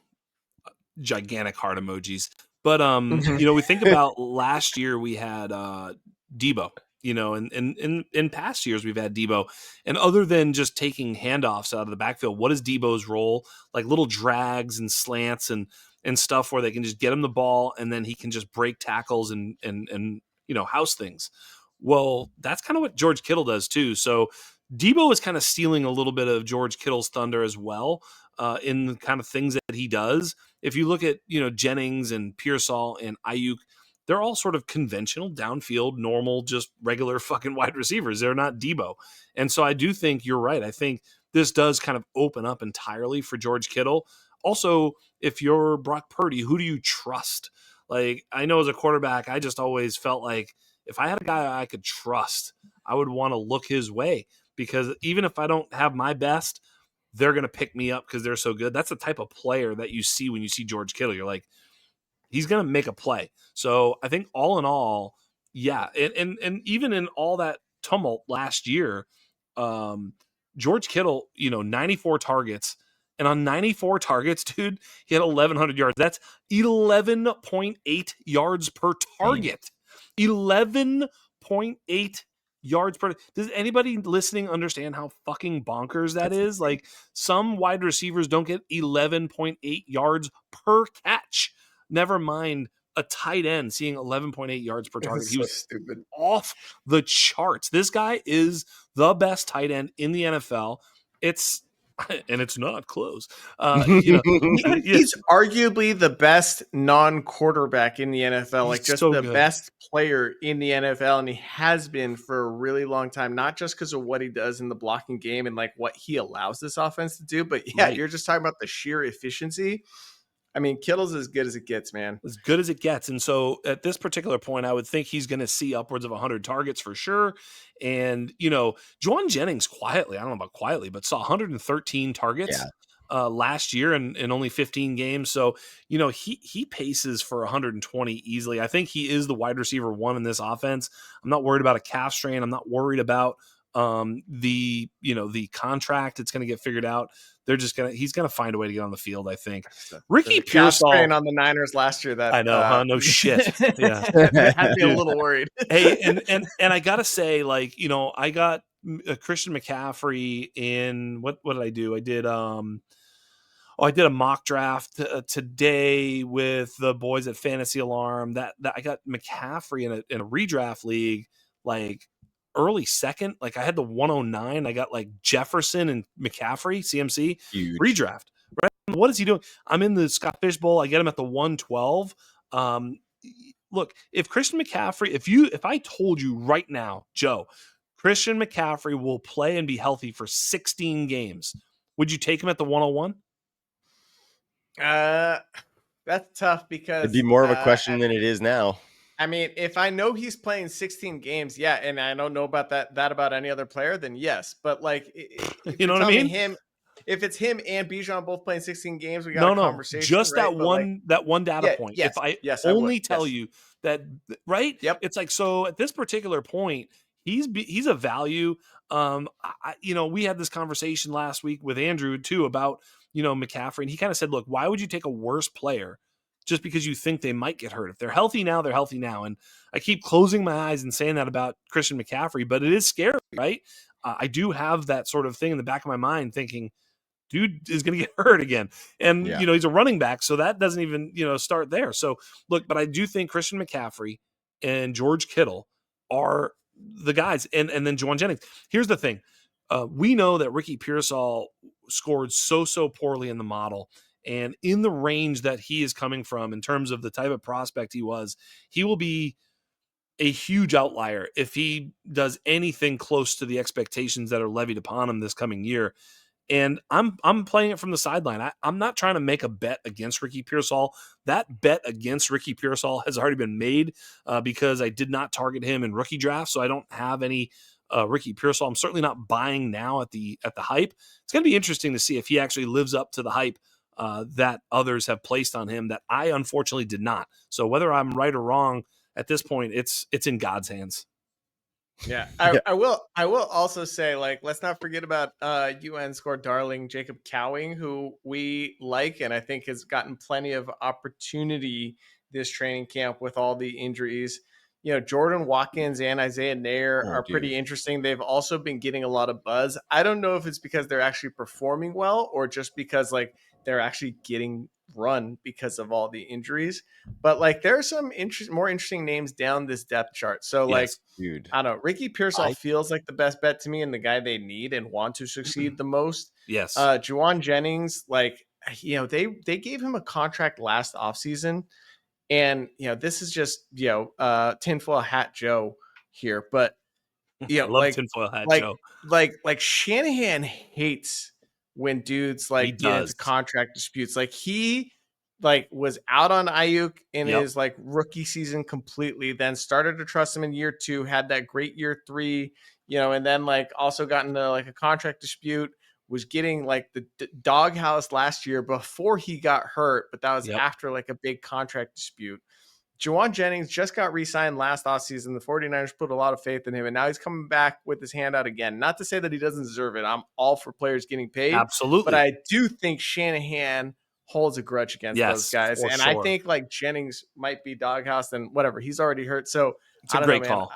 gigantic heart emojis. But we think about last year we had Deebo. And in past years we've had Deebo, and other than just taking handoffs out of the backfield, what is Deebo's role? Like little drags and slants and stuff where they can just get him the ball and then he can just break tackles and house things. Well, that's kind of what George Kittle does too. So Deebo is kind of stealing a little bit of George Kittle's thunder as well. in the kind of things that he does. If you look at, Jennings and Pearsall and Ayuk, they're all sort of conventional downfield, normal, just regular fucking wide receivers. They're not Debo. And so I do think you're right. I think this does kind of open up entirely for George Kittle. Also, if you're Brock Purdy, who do you trust? Like, I know as a quarterback, I just always felt like if I had a guy I could trust, I would want to look his way, because even if I don't have my best, they're going to pick me up because they're so good. That's the type of player that you see when you see George Kittle. You're like, he's going to make a play. So I think all in all, yeah. And even in all that tumult last year, George Kittle, 94 targets. And on 94 targets, dude, he had 1,100 yards. That's 11.8 yards per target. 11.8 yards per. Does anybody listening understand how fucking bonkers that is? Like, some wide receivers don't get 11.8 yards per catch. Never mind a tight end seeing 11.8 yards per target. He was stupid. Off the charts. This guy is the best tight end in the NFL. It's not close. He's arguably the best non-quarterback in the NFL, like just so the good. best player in the NFL, and he has been for a really long time, not just because of what he does in the blocking game and like what he allows this offense to do, but yeah, You're just talking about the sheer efficiency. I mean, Kittle's as good as it gets, man. As good as it gets. And so at this particular point, I would think he's going to see upwards of 100 targets for sure. And, Juwan Jennings quietly, I don't know about quietly, but saw 113 targets last year in only 15 games. So, he paces for 120 easily. I think he is the wide receiver one in this offense. I'm not worried about a calf strain. I'm not worried about the contract. It's going to get figured out. He's going to find a way to get on the field, I think. Ricky Pearsall on the Niners last year. That I know, huh? No shit. Yeah. had me a little worried. Hey, and I got to say, like, I got Christian McCaffrey in, what did I do? I did, I did a mock draft today with the boys at Fantasy Alarm that I got McCaffrey in a redraft league, like early second. Like, I had the 109. I got like Jefferson and McCaffrey, CMC. Huge. Redraft, right? What is he doing? I'm in the Scott Fish Bowl. I get him at the 112. Look, if Christian McCaffrey, if I told you right now, Joe, Christian McCaffrey will play and be healthy for 16 games, would you take him at the 101? That's tough because it'd be more of a question than it is now. I mean, if I know he's playing 16 games, yeah, and I don't know about that about any other player, then yes. But like, you know what I mean? If it's him and Bijan both playing 16 games, we got a conversation. Just right? that one data point. Yes, if I only tell you that, right? Yep. It's like, so at this particular point, he's a value. We had this conversation last week with Andrew too about, McCaffrey, and he kind of said, look, why would you take a worse player just because you think they might get hurt? If they're healthy now, they're healthy now. And I keep closing my eyes and saying that about Christian McCaffrey, but it is scary, right? I do have that sort of thing in the back of my mind thinking, dude is going to get hurt again. And, he's a running back, so that doesn't even, start there. So, look, but I do think Christian McCaffrey and George Kittle are the guys. And then Juwan Jennings. Here's the thing. We know that Ricky Pearsall scored so poorly in the model. And in the range that he is coming from in terms of the type of prospect he will be a huge outlier if he does anything close to the expectations that are levied upon him this coming year. And I'm playing it from the sideline. I'm not trying to make a bet against Ricky Pearsall. That bet against Ricky Pearsall has already been made because I did not target him in rookie draft, so I don't have any Ricky Pearsall. I'm certainly not buying now at the hype. It's going to be interesting to see if he actually lives up to the hype that others have placed on him that I unfortunately did not. So whether I'm right or wrong at this point, it's in God's hands. Yeah, I will also say, like, let's not forget about UN score darling Jacob Cowing, who we like and I think has gotten plenty of opportunity this training camp with all the injuries. Jordan Watkins and Isaiah Nair are pretty interesting. They've also been getting a lot of buzz. I don't know if it's because they're actually performing well or just because like they're actually getting run because of all the injuries. But like there are some more interesting names down this depth chart. So like Yes. Dude, I don't know, Ricky Pearsall feels like the best bet to me and the guy they need and want to succeed the most. Yes. Juwan Jennings, like they gave him a contract last offseason. And this is just tinfoil hat Joe here, but I love tinfoil hat like Joe. like Shanahan hates when dudes He like get into does. contract disputes. Like he was out on Ayuk in Yep. his like rookie season completely, then started to trust him in year 2, had that great year 3, and then like also got into like a contract dispute, was getting like the doghouse last year before he got hurt, but that was Yep. after like a big contract dispute. Juwan Jennings just got re-signed last offseason. The 49ers put a lot of faith in him, and now he's coming back with his hand out again. Not to say that he doesn't deserve it. I'm all for players getting paid. Absolutely. But I do think Shanahan holds a grudge against those guys. And I think like Jennings might be doghoused and whatever. He's already hurt. So it's a great call.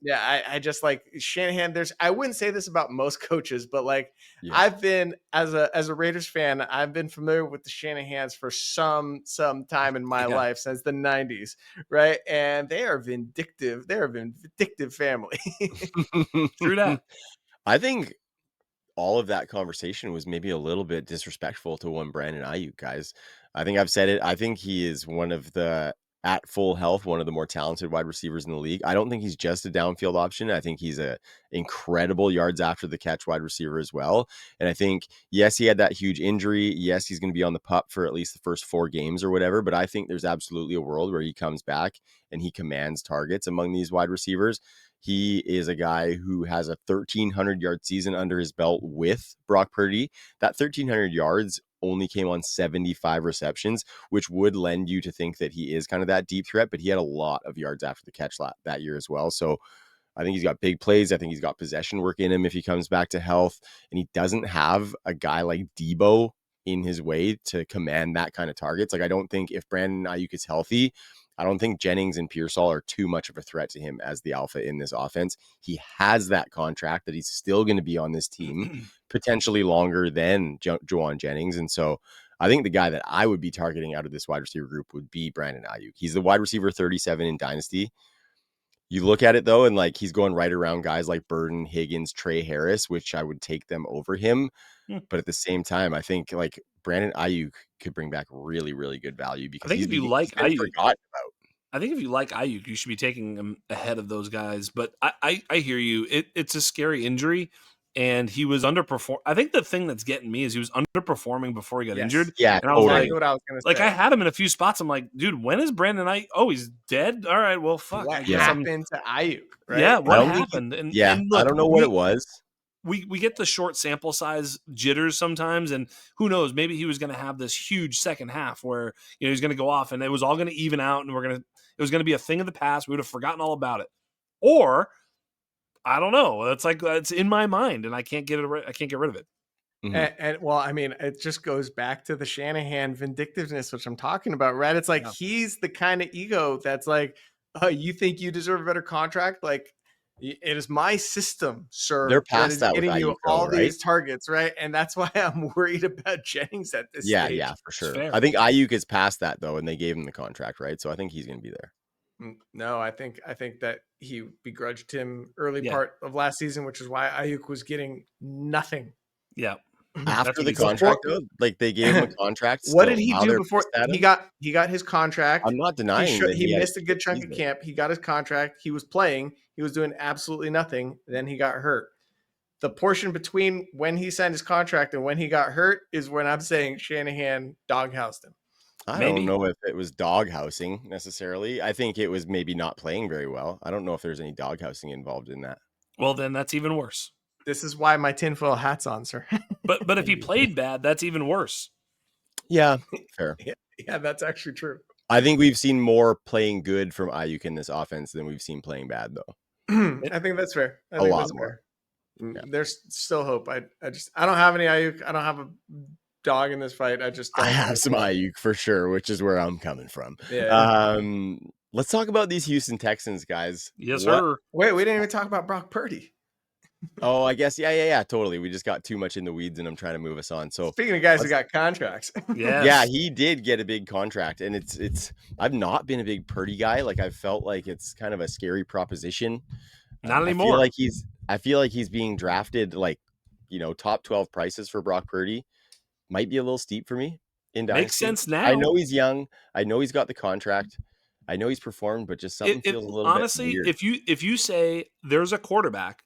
Yeah, I just like Shanahan. I wouldn't say this about most coaches, but like I've been as a Raiders fan, I've been familiar with the Shanahans for some time in my life since the 90s, right? And they are vindictive. They're a vindictive family. True that. I think all of that conversation was maybe a little bit disrespectful to one Brandon Ayuk, guys. I think I've said it. I think he is one of the, at full health, one of the more talented wide receivers in the league. I don't think he's just a downfield option. I think he's a incredible yards after the catch wide receiver as well. And I think, yes, he had that huge injury. Yes, he's going to be on the pup for at least the first 4 games or whatever. But I think there's absolutely a world where he comes back and he commands targets among these wide receivers. He is a guy who has a 1,300-yard season under his belt with Brock Purdy. That 1,300 yards only came on 75 receptions, which would lend you to think that he is kind of that deep threat, but he had a lot of yards after the catch that year as well. So I think he's got big plays. I think he's got possession work in him if he comes back to health, and he doesn't have a guy like Debo in his way to command that kind of targets. Like I don't think if Brandon Ayuk is healthy, I don't think Jennings and Pearsall are too much of a threat to him as the alpha in this offense. He has that contract that he's still going to be on this team, potentially longer than Juwan Jennings. And so I think the guy that I would be targeting out of this wide receiver group would be Brandon Ayuk. He's the wide receiver 37 in Dynasty. You look at it though, and like he's going right around guys like Burden, Higgins, Trey Harris, which I would take them over him. But at the same time, I think like Brandon Ayuk could bring back really, really good value because if you like Ayuk, forgotten about. I think if you like Ayuk, you should be taking him ahead of those guys. But I hear you. It's a scary injury, and he was underperforming. I think the thing that's getting me is he was underperforming before he got injured. Yeah, and I was like, what I was gonna say. I had him in a few spots. I'm like, dude, when is Brandon Ayuk? Oh, he's dead. All right, well, fuck. What happened to Ayuk? Right? Yeah, what happened? And look, I don't know what it was. We get the short sample size jitters sometimes, and who knows, maybe he was going to have this huge second half where he's going to go off and it was all going to even out, and it was going to be a thing of the past. We would have forgotten all about it, or I don't know. It's in my mind, and I can't get it. I can't get rid of it. Mm-hmm. And well, I mean, it just goes back to the Shanahan vindictiveness, which I'm talking about, right? It's like he's the kind of ego that's like, you think you deserve a better contract, like. It is my system, sir. They're past that getting you all right? these targets, right? And that's why I'm worried about Jennings at this stage. Yeah, for sure. I think Ayuk is past that though, and they gave him the contract, right? So I think he's going to be there. No, I think that he begrudged him early part of last season, which is why Ayuk was getting nothing. Yeah. After the contract, though, like they gave him a contract. What did he do before he got his contract? I'm not denying that he missed a good chunk of camp. He got his contract. He was playing. He was doing absolutely nothing. Then he got hurt. The portion between when he signed his contract and when he got hurt is when I'm saying Shanahan doghoused him. I don't know if it was doghousing necessarily. I think it was maybe not playing very well. I don't know if there's any doghousing involved in that. Well, then that's even worse. This is why my tinfoil hat's on, sir. but if he played bad, that's even worse. Yeah, fair. Yeah, that's actually true. I think we've seen more playing good from Ayuk in this offense than we've seen playing bad, though. I think that's fair. A lot more. Yeah. There's still hope. I don't have any Ayuk. I don't have a dog in this fight. I have some Ayuk for sure, which is where I'm coming from. Yeah. Let's talk about these Houston Texans, guys. Yes, sir. Wait, we didn't even talk about Brock Purdy. Oh, I guess. Yeah. Totally. We just got too much in the weeds and I'm trying to move us on. So Speaking of guys who got contracts. yeah, Yes. he did get a big contract. And it's I've not been a big Purdy guy. Like I've felt like it's kind of a scary proposition. Not I anymore. feel like he's being drafted like, top 12 prices for Brock Purdy. Might be a little steep for me in Makes Dynasty. sense now. I know he's young. I know he's got the contract. I know he's performed, but just something feels a little honestly, bit weird. if you say there's a quarterback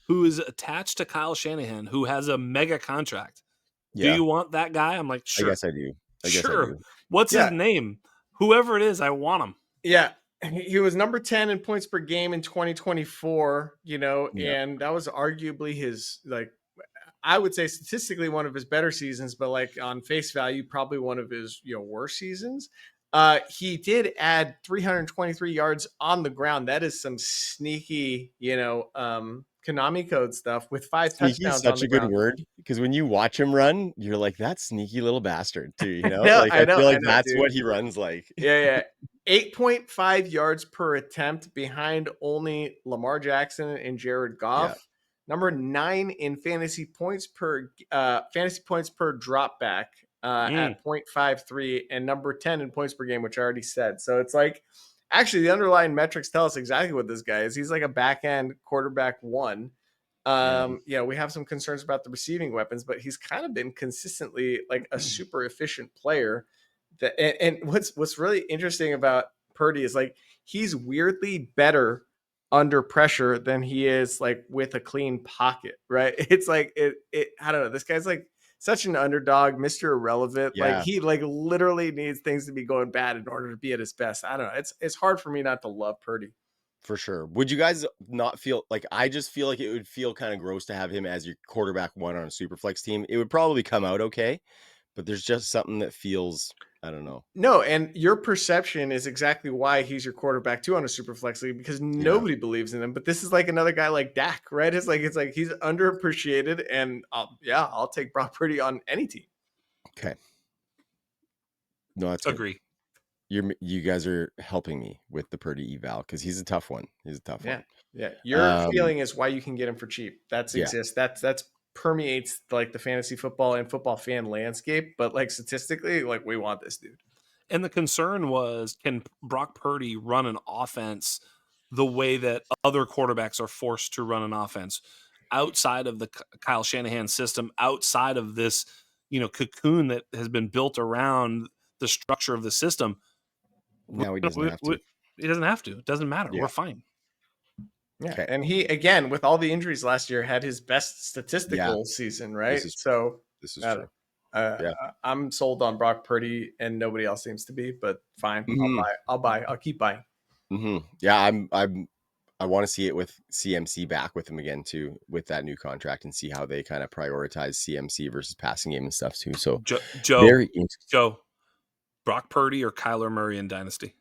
who is attached to Kyle Shanahan who has a mega contract, do Yeah, you want that guy? I'm like, I sure. guess I do. Sure. What's Yeah. his name? Whoever it is, I want him. Yeah. He was number 10 in points per game in 2024, Yeah. and that was arguably his, like, I would say statistically one of his better seasons, but like on face value, probably one of his worst seasons. He did add 323 yards on the ground. That is some sneaky, Konami code stuff with 5 Sneaky is touchdowns on such the a good ground. word because when you watch him run, you're like, that sneaky little bastard too, Yeah, Like I I know, feel like I know, that's dude. what he runs like. Yeah. 8.5 yards per attempt behind only Lamar Jackson and Jared Goff. Yeah. Number 9 in fantasy points per drop back at 0.53, and number 10 in points per game, which I already said. So it's like, actually, the underlying metrics tell us exactly what this guy is. He's like a back end quarterback one. We have some concerns about the receiving weapons, but he's kind of been consistently like a super efficient player. And what's really interesting about Purdy is like he's weirdly better under pressure than he is like with a clean pocket, right? It's like it I don't know. This guy's like such an underdog, Mr. Irrelevant. Like Yeah. he like literally needs things to be going bad in order to be at his best. I don't know. It's hard for me not to love Purdy. For sure. Would you guys not feel like I just feel like it would feel kind of gross to have him as your quarterback one on a super flex team? It would probably come out okay, but there's just something that feels, I don't know. No, and your perception is exactly why he's your quarterback too on a super flex league because nobody believes in him. But this is like another guy like Dak, right? It's like he's underappreciated, and I'll take Brock Purdy on any team. Okay. No, that's good. Agree. You guys are helping me with the Purdy eval because he's a tough one. He's a tough one. Yeah. Your feeling is why you can get him for cheap. That's permeates like the fantasy football and football fan landscape. But like statistically, like we want this dude. And the concern was, can Brock Purdy run an offense the way that other quarterbacks are forced to run an offense outside of the Kyle Shanahan system, outside of this, cocoon that has been built around the structure of the system? No, he doesn't have to. He doesn't have to. It doesn't matter. Yeah. We're fine. Yeah. Okay. And he, again, with all the injuries last year, had his best statistical season, right? This is true. I'm sold on Brock Purdy, and nobody else seems to be, but fine. Mm-hmm. I'll keep buying. Mm-hmm. Yeah, I want to see it with CMC back with him again too, with that new contract, and see how they kind of prioritize CMC versus passing game and stuff too. So Joe, Brock Purdy or Kyler Murray in Dynasty?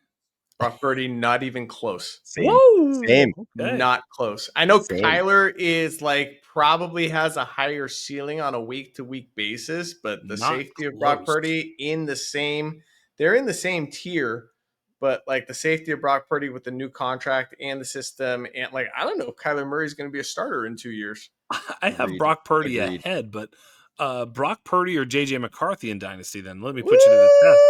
Brock Purdy, not even close. Same. Okay. Not close. I know Same. Kyler is like probably has a higher ceiling on a week-to-week basis, but the safety of Brock Purdy they're in the same tier, but like the safety of Brock Purdy with the new contract and the system, and like I don't know if Kyler Murray is going to be a starter in 2 years. I have Brock Purdy ahead, but Brock Purdy or JJ McCarthy in Dynasty. Then let me put you to the test.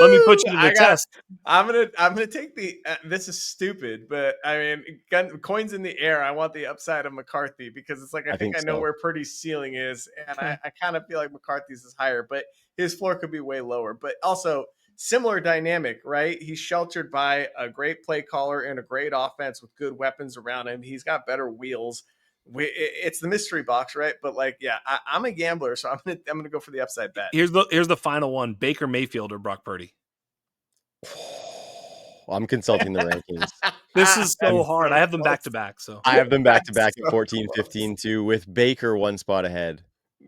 Let me put you to the test. I'm gonna take the. This is stupid, but I mean, coins in the air. I want the upside of McCarthy because it's like I think I know where Purdy's ceiling is, and I kind of feel like McCarthy's is higher, but his floor could be way lower. But also similar dynamic, right? He's sheltered by a great play caller and a great offense with good weapons around him. He's got better wheels. It's the mystery box, right? But like, yeah, I'm a gambler, so I'm gonna go for the upside bet. Here's the final one: Baker Mayfield or Brock Purdy. I'm consulting the rankings. This is so hard. I have them back to back. So I have them back to back at 14, 15 too, with Baker one spot ahead.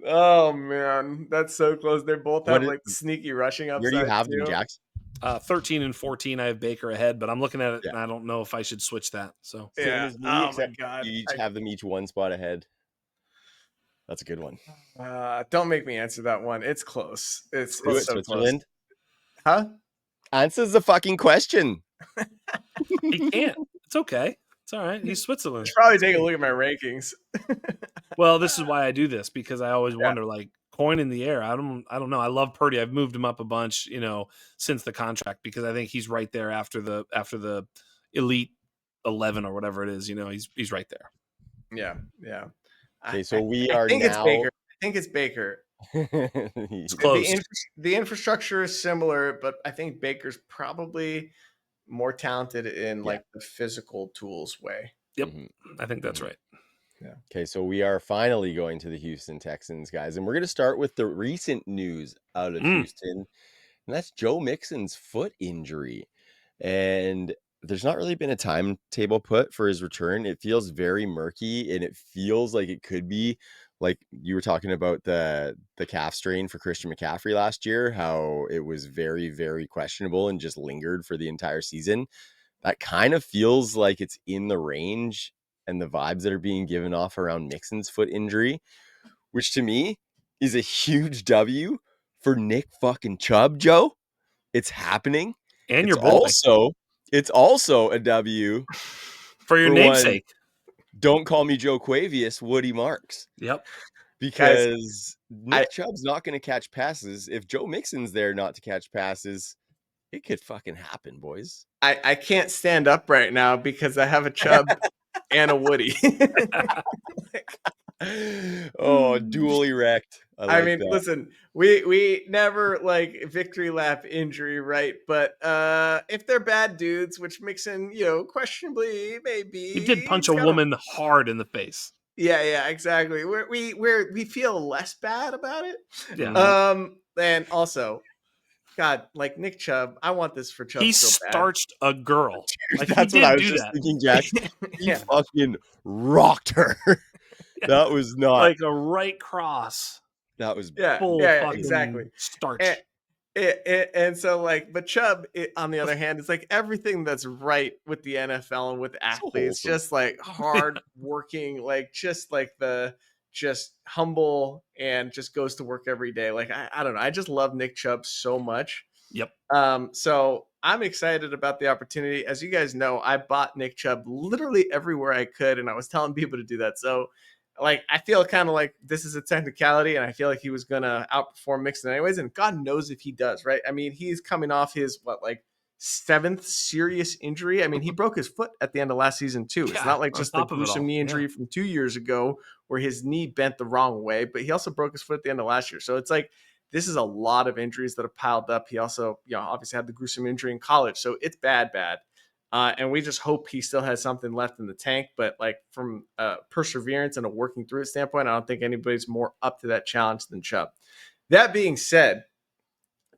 Oh man, that's so close. They both have like sneaky rushing upside. Where do you have them, Jax? 13 and 14, I have Baker ahead, but I'm looking at it and I don't know if I should switch that. So yeah. Oh my god. You each have them each one spot ahead. That's a good one. Don't make me answer that one. It's close. It's so Switzerland. Close. Huh? Answers the fucking question. He can't. It's okay. It's all right. He's Switzerland. should probably take a look at my rankings. Well, this is why I do this, because I always wonder, like, coin in the air. I don't know. I love Purdy. I've moved him up a bunch, since the contract, because I think he's right there after the elite 11 or whatever it is. He's right there. Yeah. Okay, so we I are think now. I think it's Baker. It's close. The infrastructure is similar, but I think Baker's probably more talented in like the physical tools way. Yep, I think that's right. Yeah. Okay, so we are finally going to the Houston Texans, guys, and we're going to start with the recent news out of Houston, and that's Joe Mixon's foot injury. And there's not really been a timetable put for his return. It feels very murky, and it feels like it could be like you were talking about the calf strain for Christian McCaffrey last year, how it was very, very questionable and just lingered for the entire season. That kind of feels like it's in the range and the vibes that are being given off around Mixon's foot injury, which to me is a huge W for Nick fucking Chubb, Joe. It's happening. And it's your boy. It's also a W for your namesake. Don't call me Joe Quavius, Woody Marks. Yep. Because Nick Chubb's not going to catch passes. If Joe Mixon's there not to catch passes, it could fucking happen, boys. I can't stand up right now because I have a Chubb and a Woody. Dual erect. I mean, listen, we never like victory lap injury, right? But if they're bad dudes, which Mixon, questionably maybe, he did punch a woman hard in the face. Yeah, exactly. We feel less bad about it. Yeah. And also, God, like Nick Chubb, I want this for Chubb. He starched a girl. Like, that's what I was just thinking, Jack. He fucking rocked her. That was not like a right cross. That was full fucking exactly starch. And so like, but Chubb, on the other hand, is like everything that's right with the NFL and with athletes, just like hard working, like just humble and just goes to work every day. Like, I don't know. I just love Nick Chubb so much. Yep. So I'm excited about the opportunity. As you guys know, I bought Nick Chubb literally everywhere I could, and I was telling people to do that. So like, I feel kind of like this is a technicality, and I feel like he was going to outperform Mixon anyways, and God knows if he does, right? I mean, he's coming off his, 7th serious injury. I mean, he broke his foot at the end of last season too. It's not like just the gruesome knee injury from 2 years ago where his knee bent the wrong way, but he also broke his foot at the end of last year. So it's like, this is a lot of injuries that have piled up. He also, obviously had the gruesome injury in college. So it's bad. And we just hope he still has something left in the tank. But like from perseverance and a working through it standpoint, I don't think anybody's more up to that challenge than Chubb. That being said,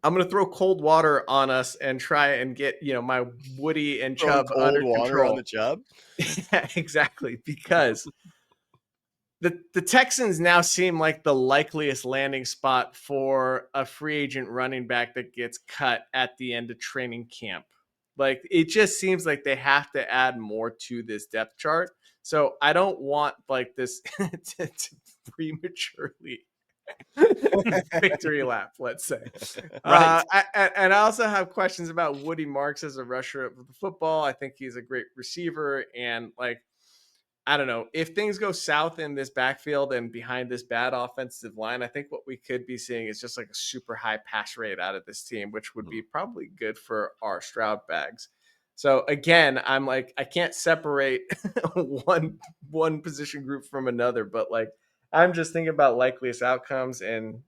I'm going to throw cold water on us and try and get, my Woody and Chubb under control. On the Chubb? Yeah, exactly. Because the Texans now seem like the likeliest landing spot for a free agent running back that gets cut at the end of training camp. Like, it just seems like they have to add more to this depth chart. So I don't want like this to prematurely victory lap, let's say. Right. And I also have questions about Woody Marks as a rusher of the football. I think he's a great receiver. And like, I don't know, if things go south in this backfield and behind this bad offensive line, I think what we could be seeing is just like a super high pass rate out of this team, which would be probably good for our Stroud bags. So again, I'm like, I can't separate one position group from another, but like, I'm just thinking about likeliest outcomes, and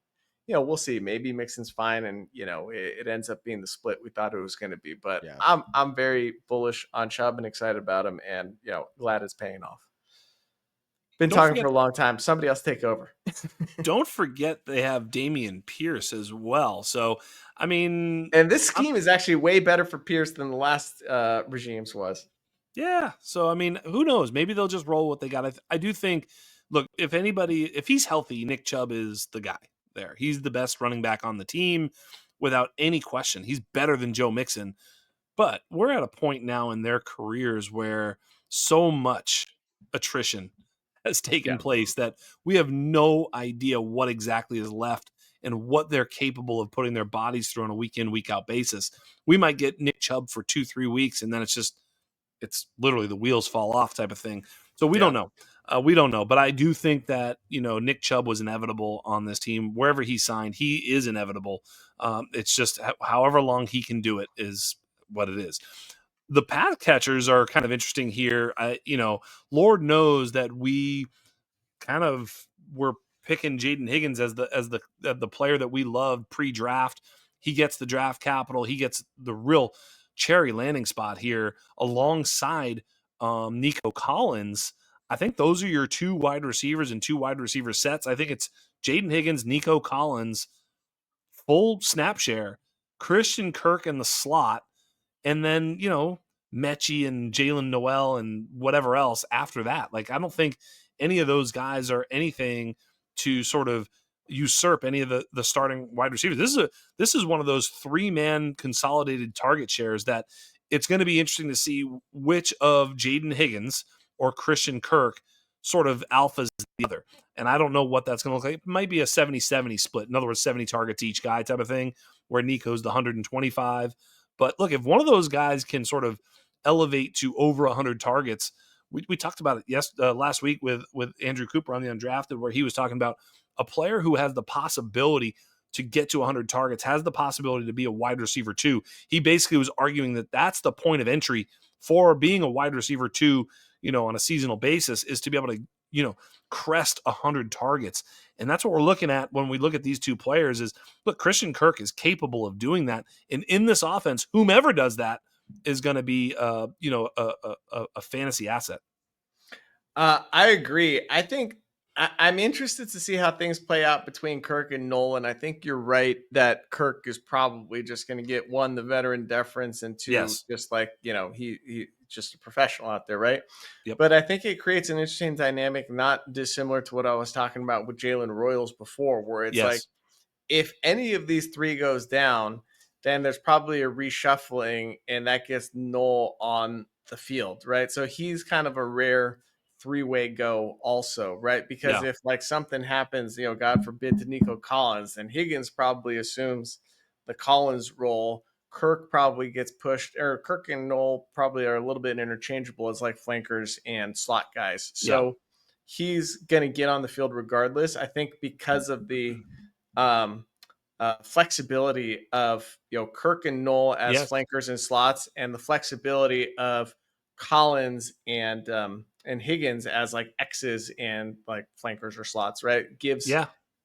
we'll see. Maybe Mixon's fine, and it ends up being the split we thought it was going to be. But I'm very bullish on Chubb and excited about him, and glad it's paying off. Been talking for a long time. Somebody else take over. Don't forget they have Damian Pierce as well. So, I mean... And this scheme is actually way better for Pierce than the last regime's was. Yeah. So, I mean, who knows? Maybe they'll just roll what they got. I do think, look, if he's healthy, Nick Chubb is the guy there. He's the best running back on the team without any question. He's better than Joe Mixon. But we're at a point now in their careers where so much attrition has taken place that we have no idea what exactly is left and what they're capable of putting their bodies through on a week in, week out basis. We might get Nick Chubb for 2-3 weeks, and then it's just it's literally the wheels fall off type of thing. So we don't know. We don't know. But I do think that, Nick Chubb was inevitable on this team. Wherever he signed, he is inevitable. It's just however long he can do it is what it is. The pass catchers are kind of interesting here. Lord knows that we kind of were picking Jaden Higgins as the player that we loved pre-draft. He gets the draft capital. He gets the real cherry landing spot here alongside Nico Collins. I think those are your two wide receivers and two wide receiver sets. I think it's Jaden Higgins, Nico Collins, full snap share, Christian Kirk in the slot, and then, Mechie and Jalen Noel and whatever else after that. Like, I don't think any of those guys are anything to sort of usurp any of the starting wide receivers. This is one of those 3-man consolidated target shares that it's going to be interesting to see which of Jaden Higgins or Christian Kirk sort of alphas the other. And I don't know what that's going to look like. It might be a 70-70 split. In other words, 70 targets each guy type of thing, where Nico's the 125. But look, if one of those guys can sort of elevate to over 100 targets, we talked about it last week with Andrew Cooper on the Undrafted, where he was talking about a player who has the possibility to get to 100 targets, has the possibility to be a wide receiver too. He basically was arguing that that's the point of entry for being a wide receiver too, on a seasonal basis, is to be able to, crest 100 targets. And that's what we're looking at when we look at these two players is, look, Christian Kirk is capable of doing that. And in this offense, whomever does that is going to be, a fantasy asset. I agree. I think I'm interested to see how things play out between Kirk and Nolan. I think you're right that Kirk is probably just going to get, one, the veteran deference, and two, Yes. just like, he just a professional out there, right? Yep. But I think it creates an interesting dynamic, not dissimilar to what I was talking about with Jalen Royals before, where it's like, if any of these three goes down, then there's probably a reshuffling, and that gets Noel on the field, right? So he's kind of a rare three-way go also, right? Because if like something happens, God forbid, to Nico Collins, then Higgins probably assumes the Collins role. Kirk probably gets pushed, or Kirk and Noel probably are a little bit interchangeable as like flankers and slot guys. So he's going to get on the field regardless. I think because of the flexibility of Kirk and Noel as flankers and slots, and the flexibility of Collins and Higgins as like X's and like flankers or slots, right? Gives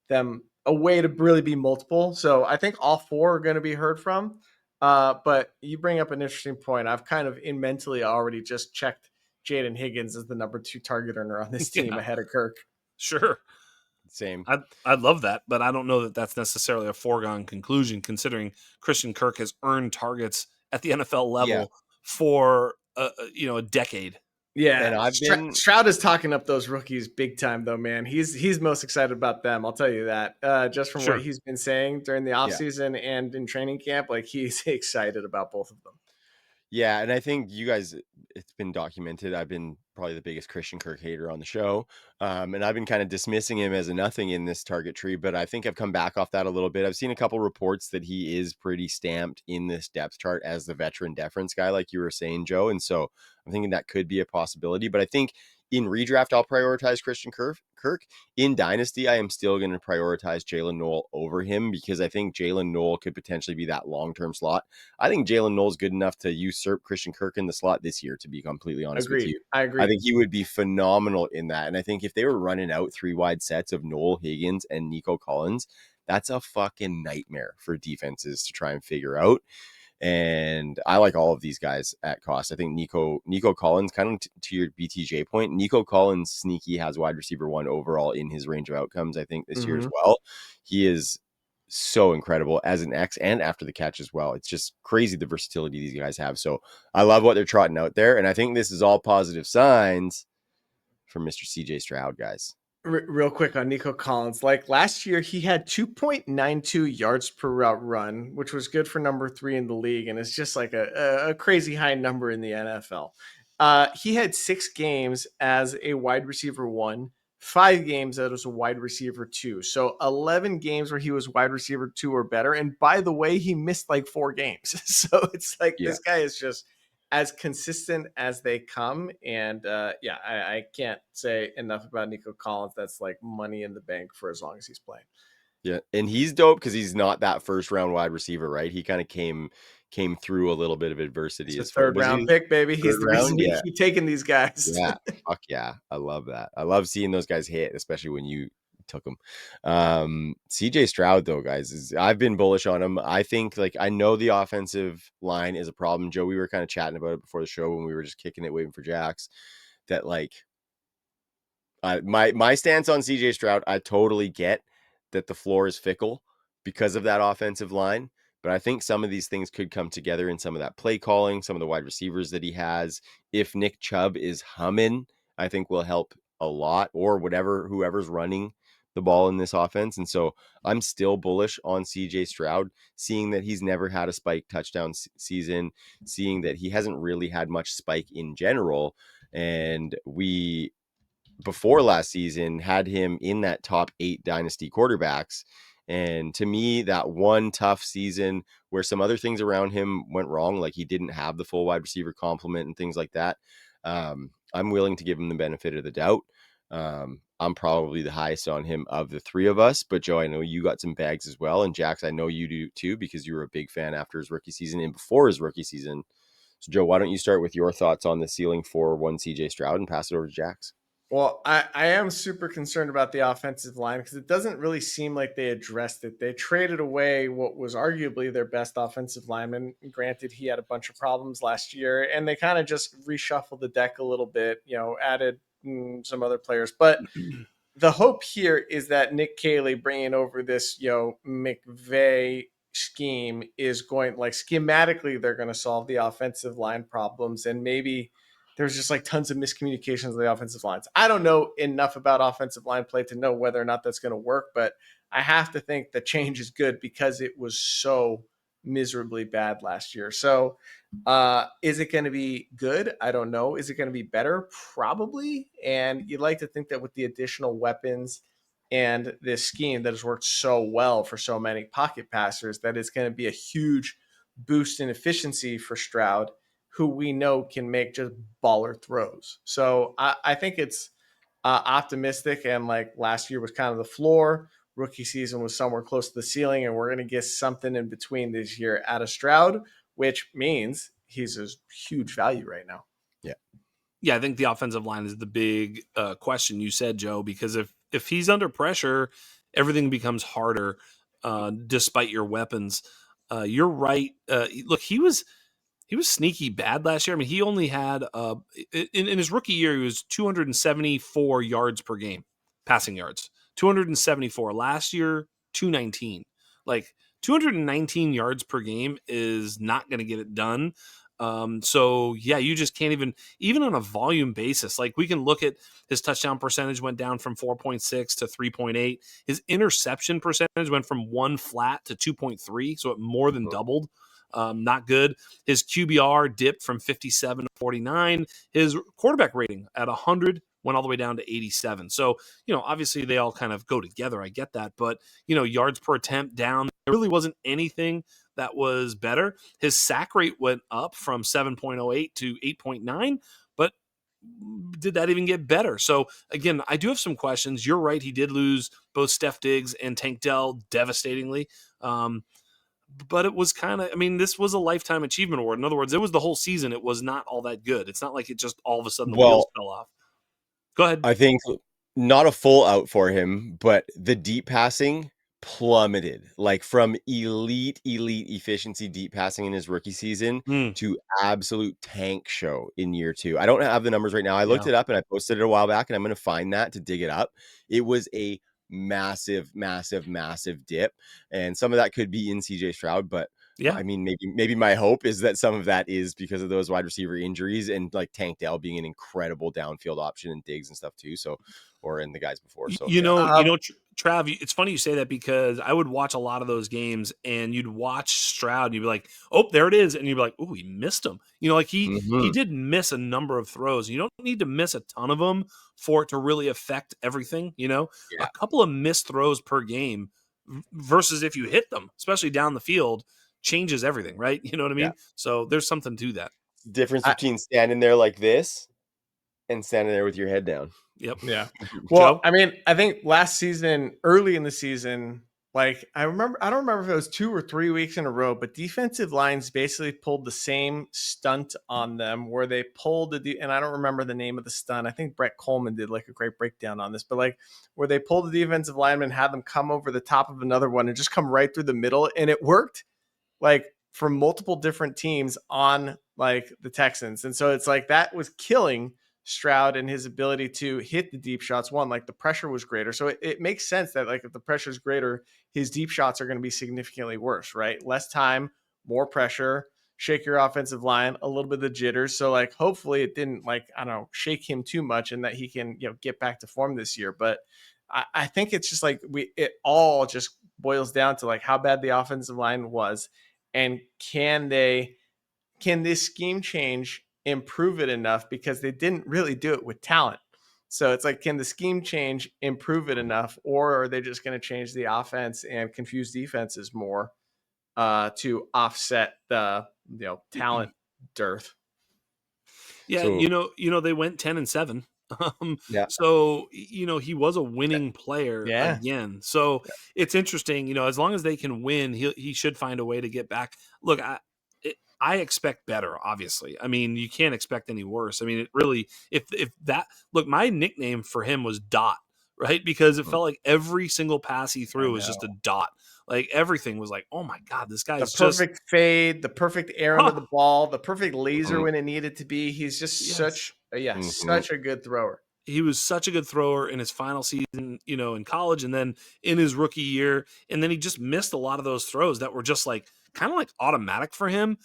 them a way to really be multiple. So I think all four are going to be heard from. But you bring up an interesting point. I've kind of mentally already just checked Jaden Higgins as the number 2 target earner on this team ahead of Kirk. Sure. Same. I'd love that, but I don't know that that's necessarily a foregone conclusion, considering Christian Kirk has earned targets at the NFL level for a decade. Yeah, and I've been Stroud is talking up those rookies big time, though, man. He's most excited about them. I'll tell you that. Just from what he's been saying during the offseason and in training camp, like, he's excited about both of them. Yeah, and I think you guys, it's been documented. I've been probably the biggest Christian Kirk hater on the show. And I've been kind of dismissing him as a nothing in this target tree, but I think I've come back off that a little bit. I've seen a couple reports that he is pretty stamped in this depth chart as the veteran deference guy, like you were saying, Joe. And so I'm thinking that could be a possibility. But I think in redraft, I'll prioritize Christian Kirk. In Dynasty, I am still going to prioritize Jalen Noel over him, because I think Jalen Noel could potentially be that long-term slot. I think Jalen Noel's good enough to usurp Christian Kirk in the slot this year, to be completely honest with you. I agree. I think he would be phenomenal in that. And I think if they were running out 3 wide sets of Noel, Higgins, and Nico Collins, that's a fucking nightmare for defenses to try and figure out. And I like all of these guys at cost. I think Nico Collins, kind of to your BTJ point, Nico Collins sneaky has wide receiver 1 overall in his range of outcomes, I think, this year as well. He is so incredible as an X and after the catch as well. It's just crazy the versatility these guys have. So I love what they're trotting out there. And I think this is all positive signs from Mr. CJ Stroud, guys. Real quick on Nico Collins, like last year, he had 2.92 yards per route run, which was good for number 3 in the league. And it's just like a crazy high number in the NFL. He had 6 games as a wide receiver 1, 5 games as a wide receiver 2. So 11 games where he was wide receiver 2 or better. And by the way, he missed like 4 games. So it's like, this guy is just as consistent as they come. And I can't say enough about Nico Collins. That's like money in the bank for as long as he's playing. Yeah, and he's dope because he's not that first round wide receiver, right? He kind of came through a little bit of adversity. It's As a far third was round he pick, baby. He's third the reason round? we Yeah, keep taking these guys. yeah, fuck yeah, I love that. I love seeing those guys hit, especially when you took them. CJ Stroud, though, guys, I've been bullish on him. I think, like, I know the offensive line is a problem. Joe, we were kind of chatting about it before the show when we were just kicking it, waiting for Jax. That, like, my stance on CJ Stroud, I totally get that the floor is fickle because of that offensive line. But I think some of these things could come together in some of that play calling, some of the wide receivers that he has. If Nick Chubb is humming, I think will help a lot, or whoever's running the ball in this offense. And so I'm still bullish on CJ Stroud, seeing that he's never had a spike touchdown season, seeing that he hasn't really had much spike in general. And we, before last season, had him in that top 8 dynasty quarterbacks. And to me, that one tough season where some other things around him went wrong, like he didn't have the full wide receiver complement and things like that, I'm willing to give him the benefit of the doubt. I'm probably the highest on him of the three of us, but Joe, I know you got some bags as well. And Jax, I know you do too, because you were a big fan after his rookie season and before his rookie season. So Joe, why don't you start with your thoughts on the ceiling for one CJ Stroud and pass it over to Jax? Well, I am super concerned about the offensive line because it doesn't really seem like they addressed it. They traded away what was arguably their best offensive lineman. Granted, he had a bunch of problems last year, and they kind of just reshuffled the deck a little bit, added some other players. But the hope here is that Nick Caley bringing over this, McVay scheme is going, like, schematically, they're going to solve the offensive line problems. And maybe there's just like tons of miscommunications on the offensive lines. I don't know enough about offensive line play to know whether or not that's going to work, but I have to think the change is good because it was so miserably bad last year. So is it going to be good? I don't know. Is it going to be better? Probably. And you'd like to think that with the additional weapons and this scheme that has worked so well for so many pocket passers, that it's going to be a huge boost in efficiency for Stroud, who we know can make just baller throws. So I think it's optimistic. And like last year was kind of the floor. Rookie season was somewhere close to the ceiling, and we're going to get something in between this year out of Stroud, which means he's a huge value right now. Yeah, I think the offensive line is the big question you said, Joe, because if he's under pressure, everything becomes harder despite your weapons. You're right. Look, he was sneaky bad last year. I mean, he only had in his rookie year, he was 274 yards per game, passing yards, 274. Last year, 219. Like 219 yards per game is not going to get it done. So yeah, you just can't even on a volume basis. Like we can look at his touchdown percentage went down from 4.6 to 3.8. His interception percentage went from 1 flat to 2.3. So it more than doubled. Not good. His QBR dipped from 57 to 49. His quarterback rating at 100 went all the way down to 87. So, obviously they all kind of go together. I get that. But, yards per attempt down. There really wasn't anything that was better. His sack rate went up from 7.08 to 8.9. But did that even get better? So, again, I do have some questions. You're right. He did lose both Steph Diggs and Tank Dell devastatingly. But it was kind of, this was a lifetime achievement award. In other words, it was the whole season. It was not all that good. It's not like it just all of a sudden the wheels fell off. Go ahead. I think not a full out for him, but the deep passing plummeted, like from elite efficiency deep passing in his rookie season to absolute tank show in year 2. I don't have the numbers right now. I looked it up and I posted it a while back, and I'm going to find that to dig it up. It was a massive dip, and some of that could be in CJ Stroud, but yeah, I mean, maybe my hope is that some of that is because of those wide receiver injuries and like Tank Dell being an incredible downfield option and Diggs and stuff too. So, or in the guys before. So, Trav, it's funny you say that because I would watch a lot of those games and you'd watch Stroud and you'd be like, oh, there it is. And you'd be like, oh, he missed him. He did miss a number of throws. You don't need to miss a ton of them for it to really affect everything. A couple of missed throws per game versus if you hit them, especially down the field, changes everything, right? You know what I mean? Yeah. So there's something to that. Difference I- between standing there like this and standing there with your head down. Yep. Yeah. Well, Joe? I mean, I think last season, early in the season, like I don't remember if it was 2 or 3 weeks in a row, but defensive lines basically pulled the same stunt on them where they pulled and I don't remember the name of the stunt. I think Brett Coleman did like a great breakdown on this, but like where they pulled the defensive lineman, had them come over the top of another one and just come right through the middle. And it worked like for multiple different teams on like the Texans. And so it's like that was killing Stroud and his ability to hit the deep shots. One, like the pressure was greater. So it makes sense that like if the pressure is greater, his deep shots are going to be significantly worse, right? Less time, more pressure, shake your offensive line, a little bit of the jitters. So like hopefully it didn't like, I don't know, shake him too much and that he can, get back to form this year. But I think it's just like it all just boils down to like how bad the offensive line was and can this scheme change improve it enough, because they didn't really do it with talent. So it's like, can the scheme change improve it enough, or are they just going to change the offense and confuse defenses more to offset the talent dearth? Yeah, So- they went 10-7. Yeah. So he was a winning player Yeah. again. So it's interesting. As long as they can win, he should find a way to get back. Look, I expect better. Obviously, I mean you can't expect any worse. I mean it really. If that look, my nickname for him was Dot, right? Because it felt like every single pass he threw was just a dot. Like everything was like, oh my god, this The guy's perfect fade, the perfect air under Huh. the ball, the perfect laser Mhm. when it needed to be. He's just Yes. such a good thrower. He was such a good thrower in his final season, in college and then in his rookie year. And then he just missed a lot of those throws that were just like kind of like automatic for him.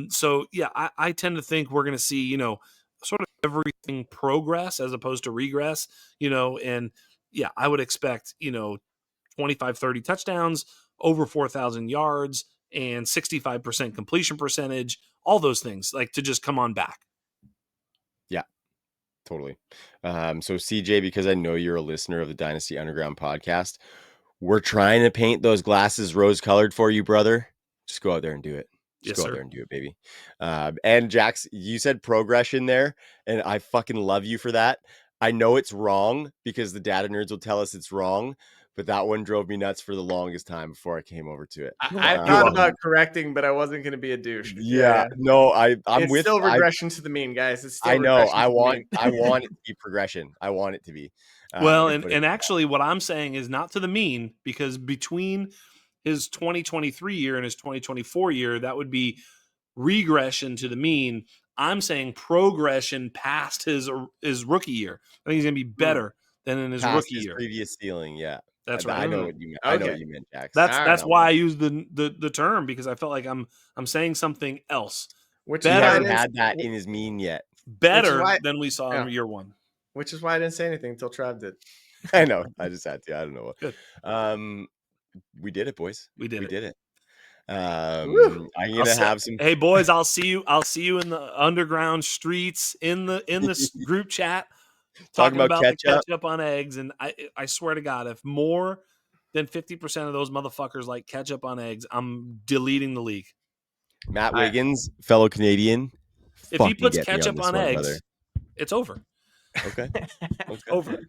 So yeah, I tend to think we're going to see, sort of everything progress as opposed to regress, and yeah, I would expect, 25, 30 touchdowns, over 4,000 yards and 65% completion percentage, all those things like to just come on back. Yeah, totally. So CJ, because I know you're a listener of the Dynasty Underground podcast, we're trying to paint those glasses rose colored for you, brother. Just go out there and do it. Just Yes, go sir. out there and do it, baby. And Jax, you said progression there, and I fucking love you for that. I know it's wrong because the data nerds will tell us it's wrong, but that one drove me nuts for the longest time before I came over to it. I thought about correcting, but I wasn't going to be a douche. Yeah, no, I'm it's with. still regression to the mean, guys. It's still I know. regression I to the want. mean. I want it to be progression. I want it to be. Well, but and actually what I'm saying is not to the mean, because between his 2023 year and his 2024 year, that would be regression to the mean. I'm saying progression past his rookie year. I think he's going to be better than in his past rookie his year. previous ceiling. Yeah, That's I right. know what you meant. I know Okay. what you meant, Jax. That's All right. why I used the term, because I felt like I'm saying something else. Which He is why I Better, hasn't didn't- had that in his mean yet. better why- than we saw in year one. Which is why I didn't say anything until Trav did. I know. I just had to. I don't know what. Good. We did it, boys. We did it. I'm Woo. gonna have some. Hey boys, I'll see you in the underground streets in the group chat talking about the ketchup on eggs. And I swear to God, if more than 50% of those motherfuckers like ketchup on eggs, I'm deleting the league. Matt Wiggins, fellow Canadian. If he fucking puts get me ketchup this on one, eggs, brother. it's over. Okay. Over.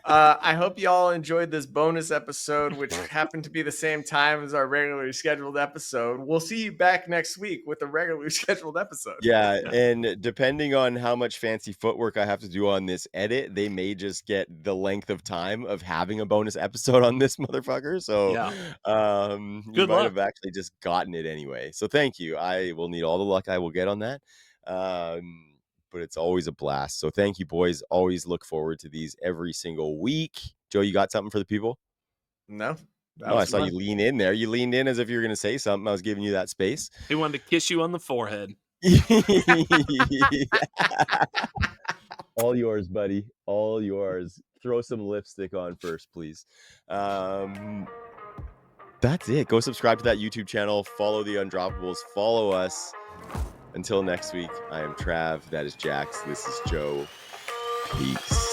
I hope you all enjoyed this bonus episode, which happened to be the same time as our regularly scheduled episode. We'll see you back next week with a regularly scheduled episode. Yeah, and depending on how much fancy footwork I have to do on this edit, they may just get the length of time of having a bonus episode on this motherfucker. So you Good might luck. have actually just gotten it anyway. So thank you. I will need all the luck I will get on that. But it's always a blast. So thank you, boys. Always look forward to these every single week. Joe, you got something for the people? No. No, I saw you lean in there. You leaned in as if you were going to say something. I was giving you that space. He wanted to kiss you on the forehead. All yours, buddy. All yours. Throw some lipstick on first, please. That's it. Go subscribe to that YouTube channel. Follow the Undroppables. Follow us. Until next week, I am Trav. That is Jax. This is Joe. Peace.